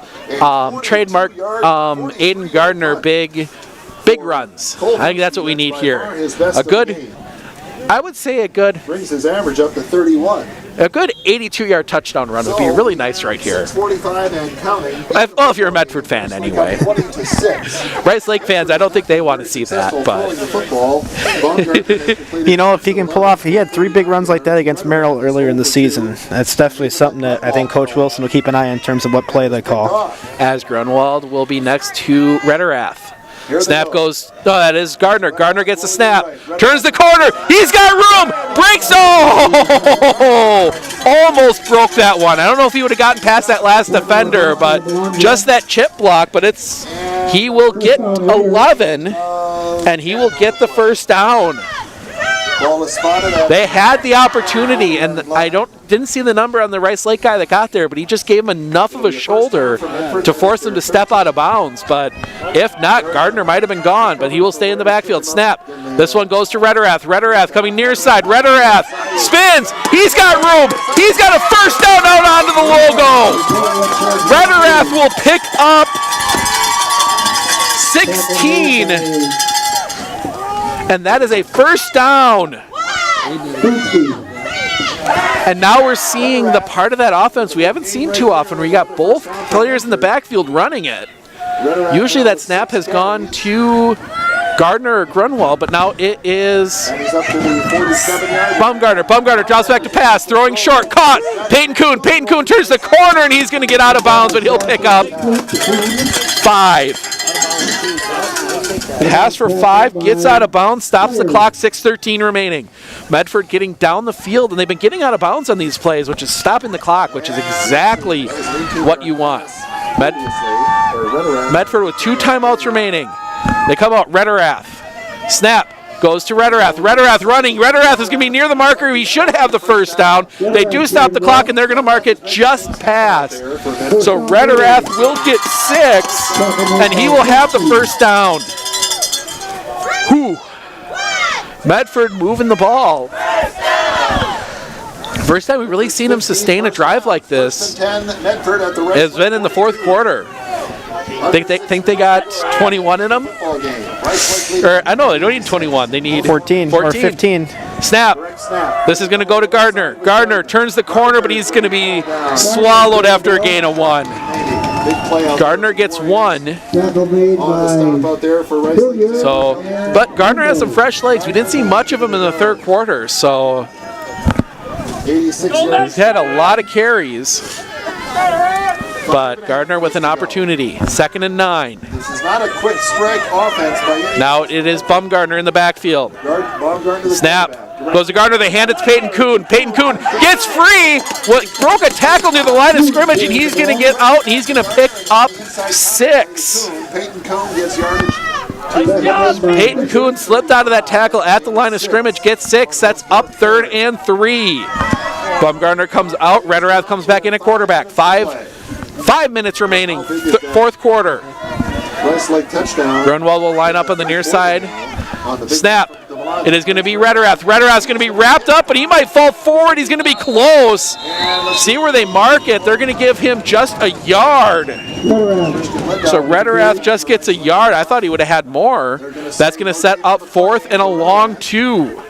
trademark Aiden Gardner big runs. I think that's what we need here. A good, I would say a good, brings his average up to 31. A good 82-yard touchdown run would be really nice right here. 6:45 and counting. Well, if you're a Medford fan anyway. 20-6. Rice Lake fans, I don't think they want to see that, but you know, if he can pull off, he had 3 big runs like that against Merrill earlier in the season. That's definitely something that I think Coach Wilson will keep an eye on in terms of what play they call. As Grunwald will be next to Redderath. Snap goes, no, that is Gardner. Gardner gets the snap, turns the corner, he's got room, breaks, almost broke that one. I don't know if he would have gotten past that last defender, but just that chip block, but he will get 11, and he will get the first down. They had the opportunity, and I didn't see the number on the Rice Lake guy that got there, but he just gave him enough of a shoulder to force him to step out of bounds. But if not, Gardner might have been gone, but he will stay in the backfield. Snap. This one goes to Redderath. Redderath coming near side. Redderath spins. He's got room. He's got a first down out onto the logo. Redderath will pick up 16. And that is a first down. And now we're seeing the part of that offense we haven't seen too often, where you got both players in the backfield running it. Usually that snap has gone to Gardner or Grunwald, but now it is Baumgartner. Baumgartner drops back to pass, throwing short, caught. Peyton Kuhn. Peyton Kuhn turns the corner, and he's going to get out of bounds, but he'll pick up 5. Pass for 5, gets out of bounds, stops the clock, 6:13 remaining. Medford getting down the field, and they've been getting out of bounds on these plays, which is stopping the clock, which is exactly what you want. Medford with 2 timeouts remaining. They come out, Redderath. Snap. Goes to Redderath. Redderath running. Redderath is going to be near the marker. He should have the first down. They do stop the clock, and they're going to mark it just past. So Redderath will get 6, and he will have the first down. Whew. Medford moving the ball. First time we've really seen him sustain a drive like this has been in the 4th quarter. Think they got 21 in them? Or I know they don't need 21. They need 14 or 15. Snap. This is going to go to Gardner. Gardner turns the corner, but he's going to be swallowed after a gain of 1. Gardner gets 1. So, but Gardner has some fresh legs. We didn't see much of him in the 3rd quarter, so he's had a lot of carries. But Gardner with an opportunity. 2nd and 9. This is not a quick strike offense by any. Now it is Baumgartner in the backfield. Snap. Goes to Gardner. They hand it to Peyton Kuhn. Peyton Kuhn gets free. Broke a tackle near the line of scrimmage, and he's going to get out, and he's going to pick up 6. Peyton Kuhn gets yardage. Peyton Kuhn slipped out of that tackle at the line of scrimmage, gets 6. That's up 3rd and 3. Baumgartner comes out. Redderath comes back in at quarterback. 5 minutes remaining, 4th quarter. Rice Lake touchdown. Grunwald will line up on the near side. Snap. It is going to be Redderath. Redderath's going to be wrapped up, but he might fall forward. He's going to be close. See where they mark it. They're going to give him just a yard. So Redderath just gets a yard. I thought he would have had more. That's going to set up 4th and a long 2.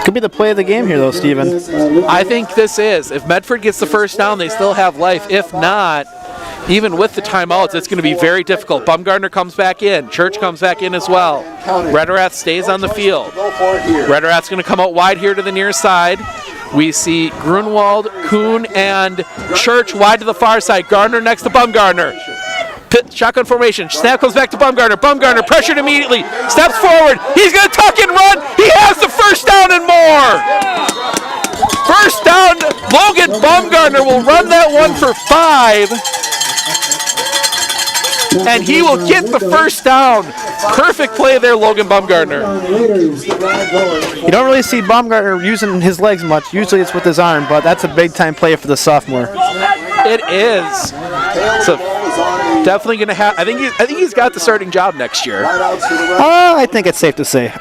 Could be the play of the game here, though, Steven. I think this is. If Medford gets the first down, they still have life. If not, even with the timeouts, it's going to be very difficult. Baumgartner comes back in. Church comes back in as well. Redderath stays on the field. Redderath's going to come out wide here to the near side. We see Grunwald, Kuhn, and Church wide to the far side. Gardner next to Baumgartner. Shotgun formation. Snap comes back to Baumgartner. Baumgartner pressured immediately. Steps forward. He's going to tuck and run. He has the first down and more. First down. Logan Baumgartner will run that one for 5. And he will get the first down. Perfect play there, Logan Baumgartner. You don't really see Baumgartner using his legs much. Usually it's with his arm, but that's a big-time play for the sophomore. It is. Definitely going to have. I think he's got the starting job next year. I think it's safe to say.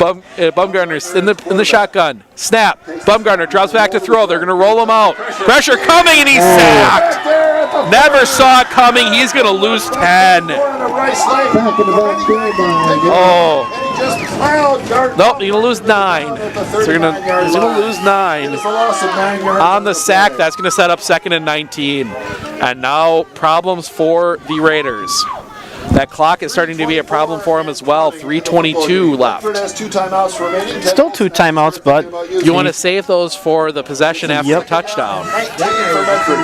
Bumgarner's in the shotgun. Snap. Bumgarner drops back to throw. They're going to roll him out. Pressure coming, and he's sacked. Never saw it coming. He's going to lose 10. Oh. Nope, he's going to lose 9. So he's going to lose 9 on the sack. That's going to set up 2nd and 19. And now problems for the Raiders. That clock is starting to be a problem for him as well. 3:22 left. Still 2 timeouts, but you want to save those for the possession after the touchdown.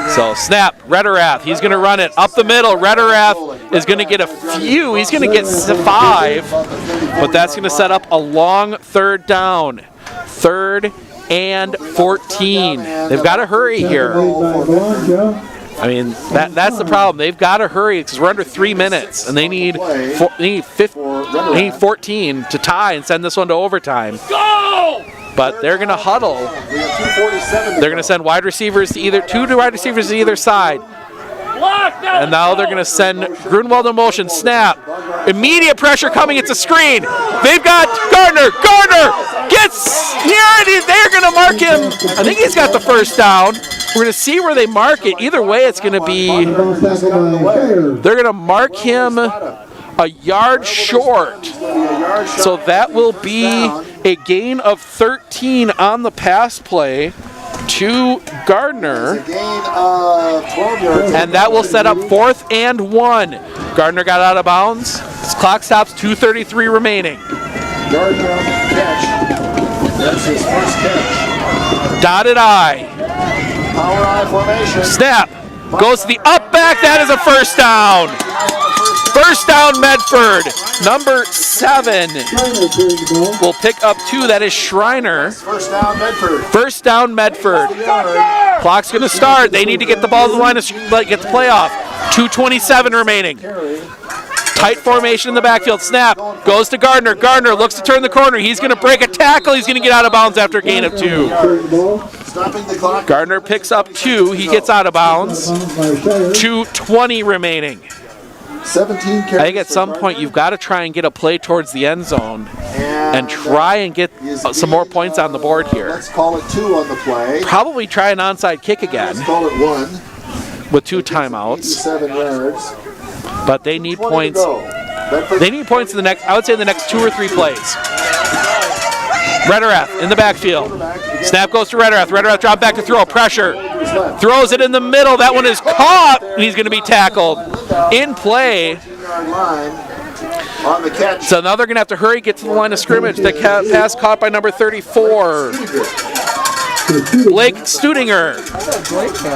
So snap, Rederath. He's going to run it up the middle. Rederath is going to get a few. He's going to get 5, but that's going to set up a long 3rd down. 3rd and 14. They've got to hurry here. I mean, that's the problem. They've got to hurry because we're under 3 minutes, and they need 14 to tie and send this one to overtime. But they're going to huddle. They're going to send wide receivers to either 2 wide receivers to either side. And now they're going to send Grunwald in motion. Snap. Immediate pressure coming. It's a screen. They've got Gardner. Gardner gets here, and they're going to mark him. I think he's got the 1st down. We're going to see where they mark it. Either way, it's going to be, they're going to mark him a yard short. So that will be a gain of 13 on the pass play to Gardner. And that will set up 4th and 1. Gardner got out of bounds. His clock stops, 2:33 remaining. Gardner on the catch. That's his first catch. Dotted I. Power I formation. Snap. Goes to the up back. That is a 1st down. 1st down, Medford. Number 7 will pick up 2. That is Schreiner. 1st down, Medford. 1st down, Medford. Clock's going to start. They need to get the ball to the line to get the playoff. 2:27 remaining. Tight formation in the backfield. Snap. Goes to Gardner. Gardner looks to turn the corner. He's going to break a tackle. He's going to get out of bounds after a gain of 2. Gardner picks up 2. He gets out of bounds. 2:20 remaining. 17 I think at some point you've got to try and get a play towards the end zone and try and get some more points on the board here. Let's call it 2 on the play. Probably try an onside kick again. Let's call it 1. With 2 timeouts. 7 yards. But they need points. They need points in the next, I would say in the next 2 or 3 plays. Rederath in the backfield. Snap goes to Rederath. Rederath drop back to throw. Pressure. Throws it in the middle. That one is caught, and he's going to be tackled. In play. So now they're going to have to hurry, get to the line of scrimmage. The pass caught by number 34. Blake Studinger.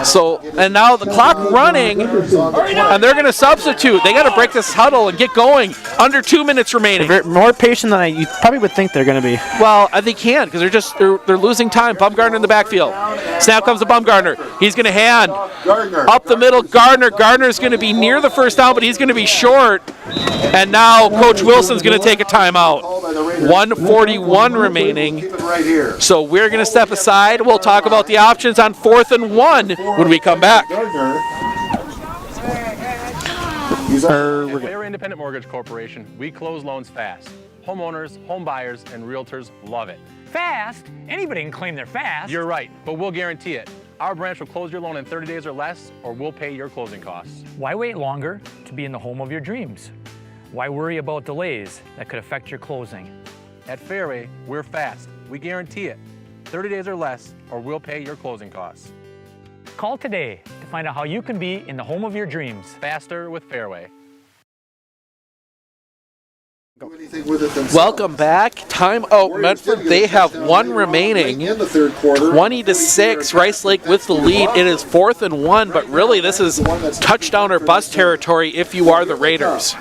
So, and now the clock running, and they're going to substitute. They got to break this huddle and get going. Under 2 minutes remaining. They're more patient than you probably would think they're going to be. Well, they can't because they're losing time. Bumgarner in the backfield. Snap comes to Bumgarner. He's going to hand up the middle. Gardner's going to be near the 1st down, but he's going to be short. And now Coach Wilson's going to take a timeout. 1:41 remaining. So we're going to step aside. We'll talk about the options on 4th and 1 when we come back. At Fair Independent Mortgage Corporation, we close loans fast. Homeowners, home buyers, and realtors love it. Fast? Anybody can claim they're fast. You're right, but we'll guarantee it. Our branch will close your loan in 30 days or less, or we'll pay your closing costs. Why wait longer to be in the home of your dreams? Why worry about delays that could affect your closing? At Fairway, we're fast. We guarantee it. 30 days or less, or we'll pay your closing costs. Call today to find out how you can be in the home of your dreams. Faster with Fairway. Welcome back. Time out, Medford. They have 1 remaining. 20-6. Rice Lake with the lead. It is 4th and 1, but really this is touchdown or bust territory if you are the Raiders.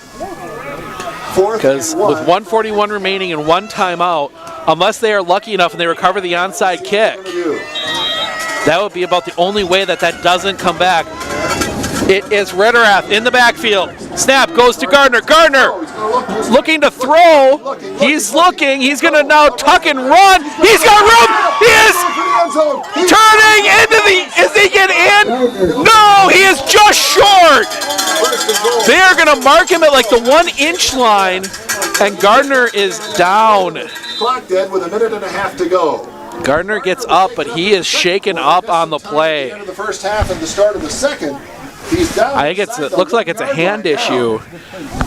Because with 1:41 remaining and 1 timeout, unless they are lucky enough and they recover the onside kick, that would be about the only way that doesn't come back. It is Rederath in the backfield. Snap goes to Gardner. Gardner looking to throw. He's looking. He's going to now tuck and run. He's got room. He is turning into the. Is he getting in? No, he is just short. They are going to mark him at like the 1-inch line, and Gardner is down. Clock dead with 1.5 minutes to go. Gardner gets up, but he is shaken up on the play. At the end of the first half and the start of the second, he's down. I think it looks like it's a hand issue.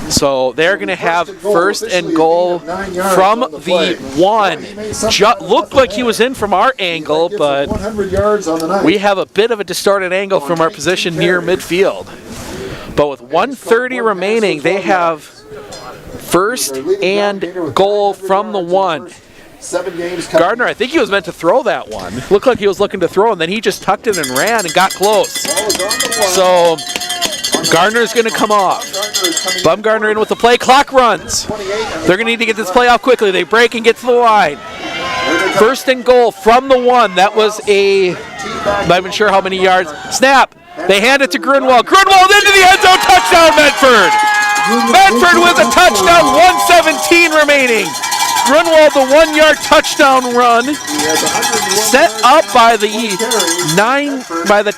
So they're going to have first and goal from the 1. Looked like he was in from our angle, but we have a bit of a distorted angle from our position near midfield. But with 1:30 remaining, they have first and goal from the 1. 7 games. Gardner, I think he was meant to throw that one. Looked like he was looking to throw, and then he just tucked it and ran and got close. So Gardner's going to come off. Bumgardner in with the play. Clock runs. They're going to need to get this play off quickly. They break and get to the line. First and goal from the 1. That was I'm not even sure how many yards. Snap. They hand it to Grunwald. Grunwald into the end zone. Touchdown, Medford. Medford with a touchdown. 1:17 remaining. Grunwald, the 1-yard touchdown run, set up by the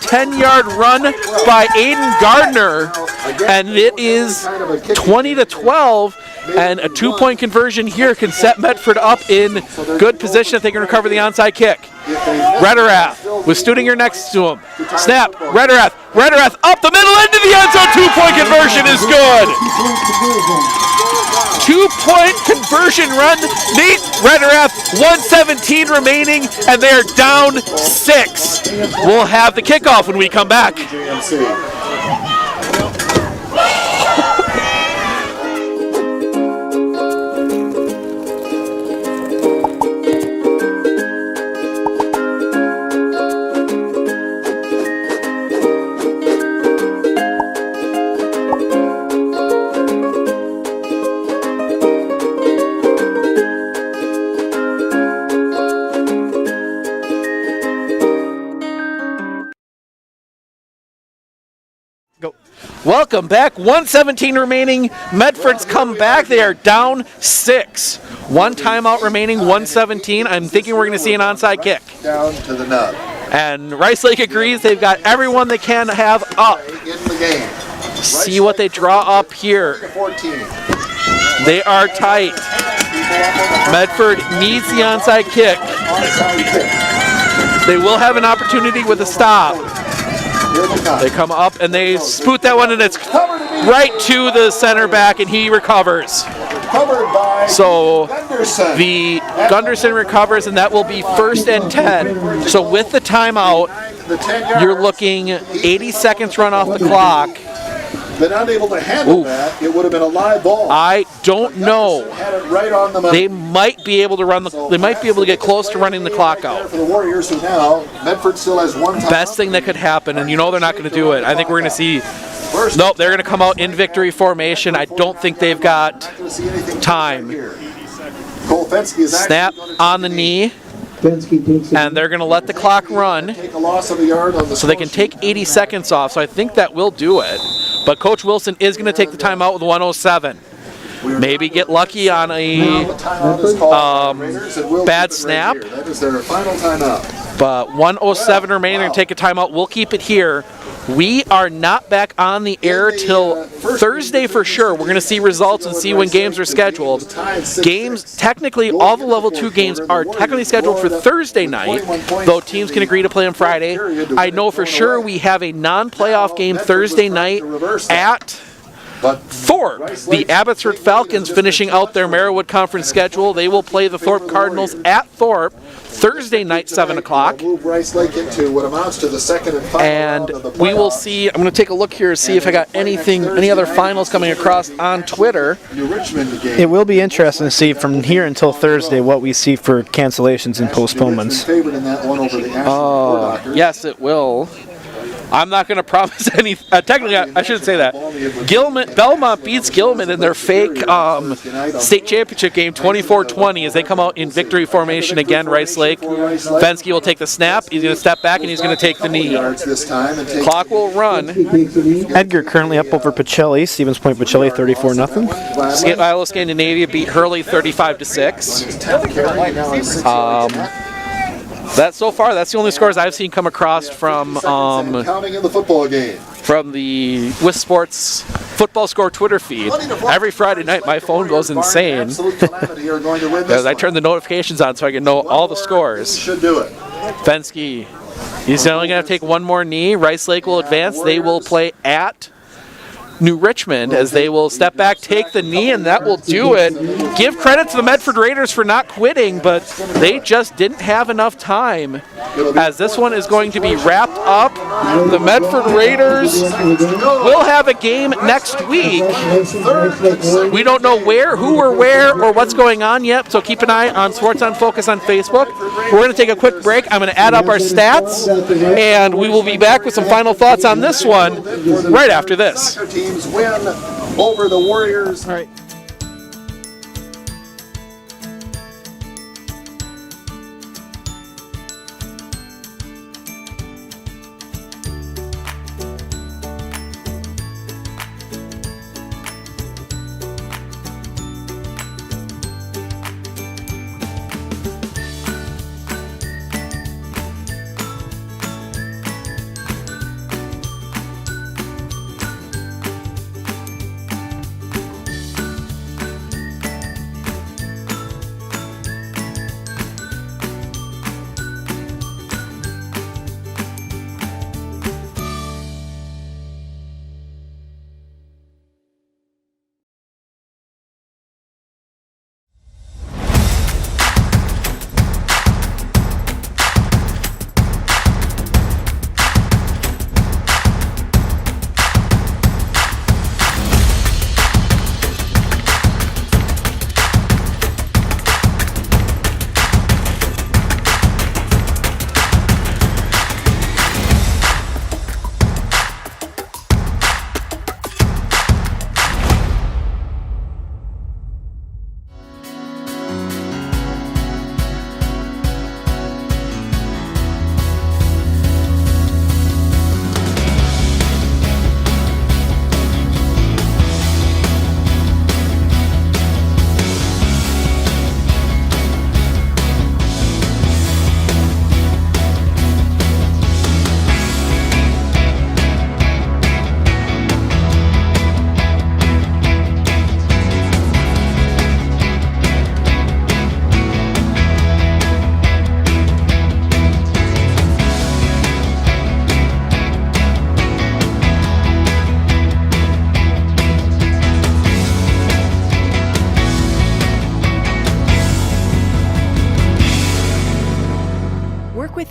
10-yard run by Aiden Gardner, and it is 20-12. And a 2-point conversion here can set Medford up in good position if they can recover the onside kick. Rederath with Studinger next to him. Snap. Rederath up the middle into the end zone. 2-point conversion is good. 2-point conversion run. Nate Rederath, 1:17 remaining, and they are down 6. We'll have the kickoff when we come back. Welcome back. 1:17 remaining. Medford's come back. They are down 6. 1 timeout remaining. 1:17. I'm thinking we're going to see an onside kick. Down to the nub. And Rice Lake agrees. They've got everyone they can have up. In the game. See what they draw up here. 14. They are tight. Medford needs the onside kick. They will have an opportunity with a stop. They come up and they spoot that one, and it's right to the center back, and he recovers. So the Gunderson recovers, and that will be first and 10. So with the timeout, you're looking 80 seconds run off the clock. Been unable to handle that, it would have been a live ball. I don't know. Had it right on the money. They might be able to run they might be able to get close to running the clock out. For the Warriors, who now Medford still has 1 time. Best thing that could happen, and you know they're not going to do it. I think we're going to see. Nope, they're going to come out in victory formation. I don't think they've got time. Snap on the knee. And they're going to let the clock run so they can take 80 seconds off. So I think that will do it. But Coach Wilson is going to take the timeout with 1:07. Maybe get lucky on a bad snap. That is their final timeout. But 1:07 remaining. They're going to take a timeout. We'll keep it here. We are not back on the air till Thursday for sure. We're going to see results and see when games are scheduled. Games, technically, all the level 2 games are technically scheduled for Thursday night, though teams can agree to play on Friday. I know for sure we have a non-playoff game Thursday night at Thorpe. The Abbotsford Falcons finishing out their Merriwood Conference schedule. They will play the Thorpe Cardinals at Thorpe Thursday night, 7 o'clock. Move Rice Lake into what amounts to the second and final And round of the we will playoffs. see, I'm going to take a look here to see if I got any other finals coming across on Twitter. It will be interesting to see from here until Thursday what we see for cancellations and postponements. Yes, it will. I'm not going to promise any. Technically, I shouldn't say that. Belmont beats Gilman in their fake state championship game 24-20 as they come out in victory formation again. Rice Lake. Fensky will take the snap. He's going to step back and he's going to take the knee. Clock will run. Edgar currently up over Pacelli. Stevens Point Pacelli 34-0. Iowa Scandinavia beat Hurley 35-6. That's so far. That's the only scores I've seen come across from counting in the football game. From the With Sports football score Twitter feed. Every Friday night, my phone goes insane because I turn the notifications on so I can know all the scores. Should do it. Fensky, he's only going to take one more knee. Rice Lake will advance. They will play at New Richmond as they will step back, take the knee, and that will do it. Give credit to the Medford Raiders for not quitting, but they just didn't have enough time as this one is going to be wrapped up. The Medford Raiders will have a game next week. We don't know where, who or where, or what's going on yet, so keep an eye on Sports on Focus on Facebook. We're going to take a quick break. I'm going to add up our stats, and we will be back with some final thoughts on this one right after this. Teams win over the Warriors. All right.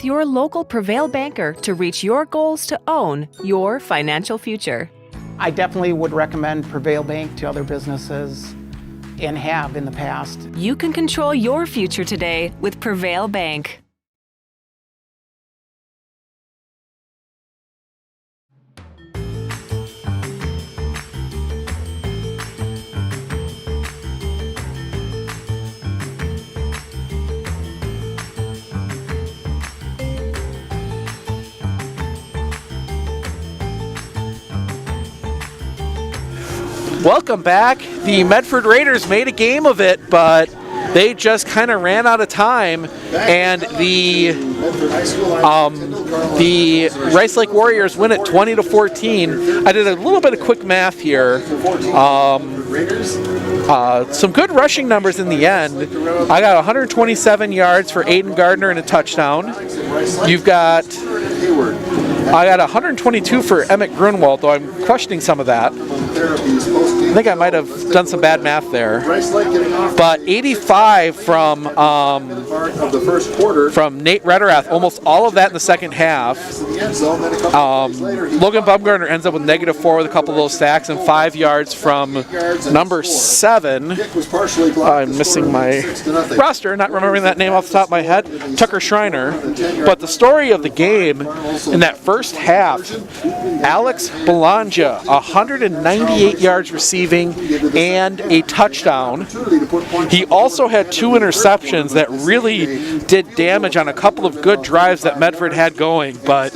Your local Prevail banker to reach your goals to own your financial future. I definitely would recommend Prevail Bank to other businesses and have in the past. You can control your future today with Prevail Bank. Welcome back. The Medford Raiders made a game of it, but they just kind of ran out of time, and the Rice Lake Warriors win it 20-14. I did a little bit of quick math here. Some good rushing numbers in the end. I got 127 yards for Aiden Gardner and a touchdown. I got 122 for Emmett Grunwald, though I'm questioning some of that. think I might have done some bad math there. But 85 from Nate Rederath, almost all of that in the second half. Logan Bumgarner ends up with -4 with a couple of those sacks and 5 yards from number 7. I'm missing my roster, not remembering that name off the top of my head. Tucker Schreiner. But the story of the game in that first half, Alex Belongia, 198 yards receiving and a touchdown. He also had 2 interceptions that really did damage on a couple of good drives that Medford had going, but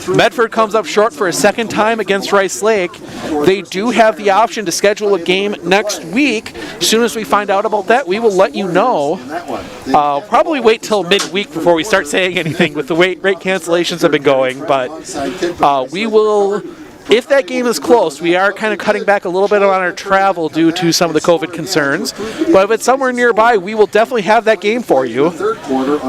Medford comes up short for a second time against Rice Lake. They do have the option to schedule a game next week. As soon as we find out about that, we will let you know. Probably wait till midweek before we start saying anything with the rate cancellations have been going, but we will, if that game is close, we are kind of cutting back a little bit on our travel due to some of the COVID concerns, but if it's somewhere nearby, we will definitely have that game for you.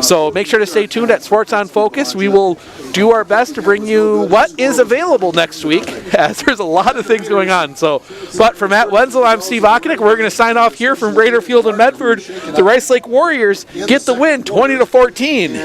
So make sure to stay tuned at Sports on Focus. We will do our best to bring you what is available next week, as there's a lot of things going on. But for Matt Wenzel, I'm Steve Okenick. We're going to sign off here from Raider Field in Medford. The Rice Lake Warriors get the win, 20-14.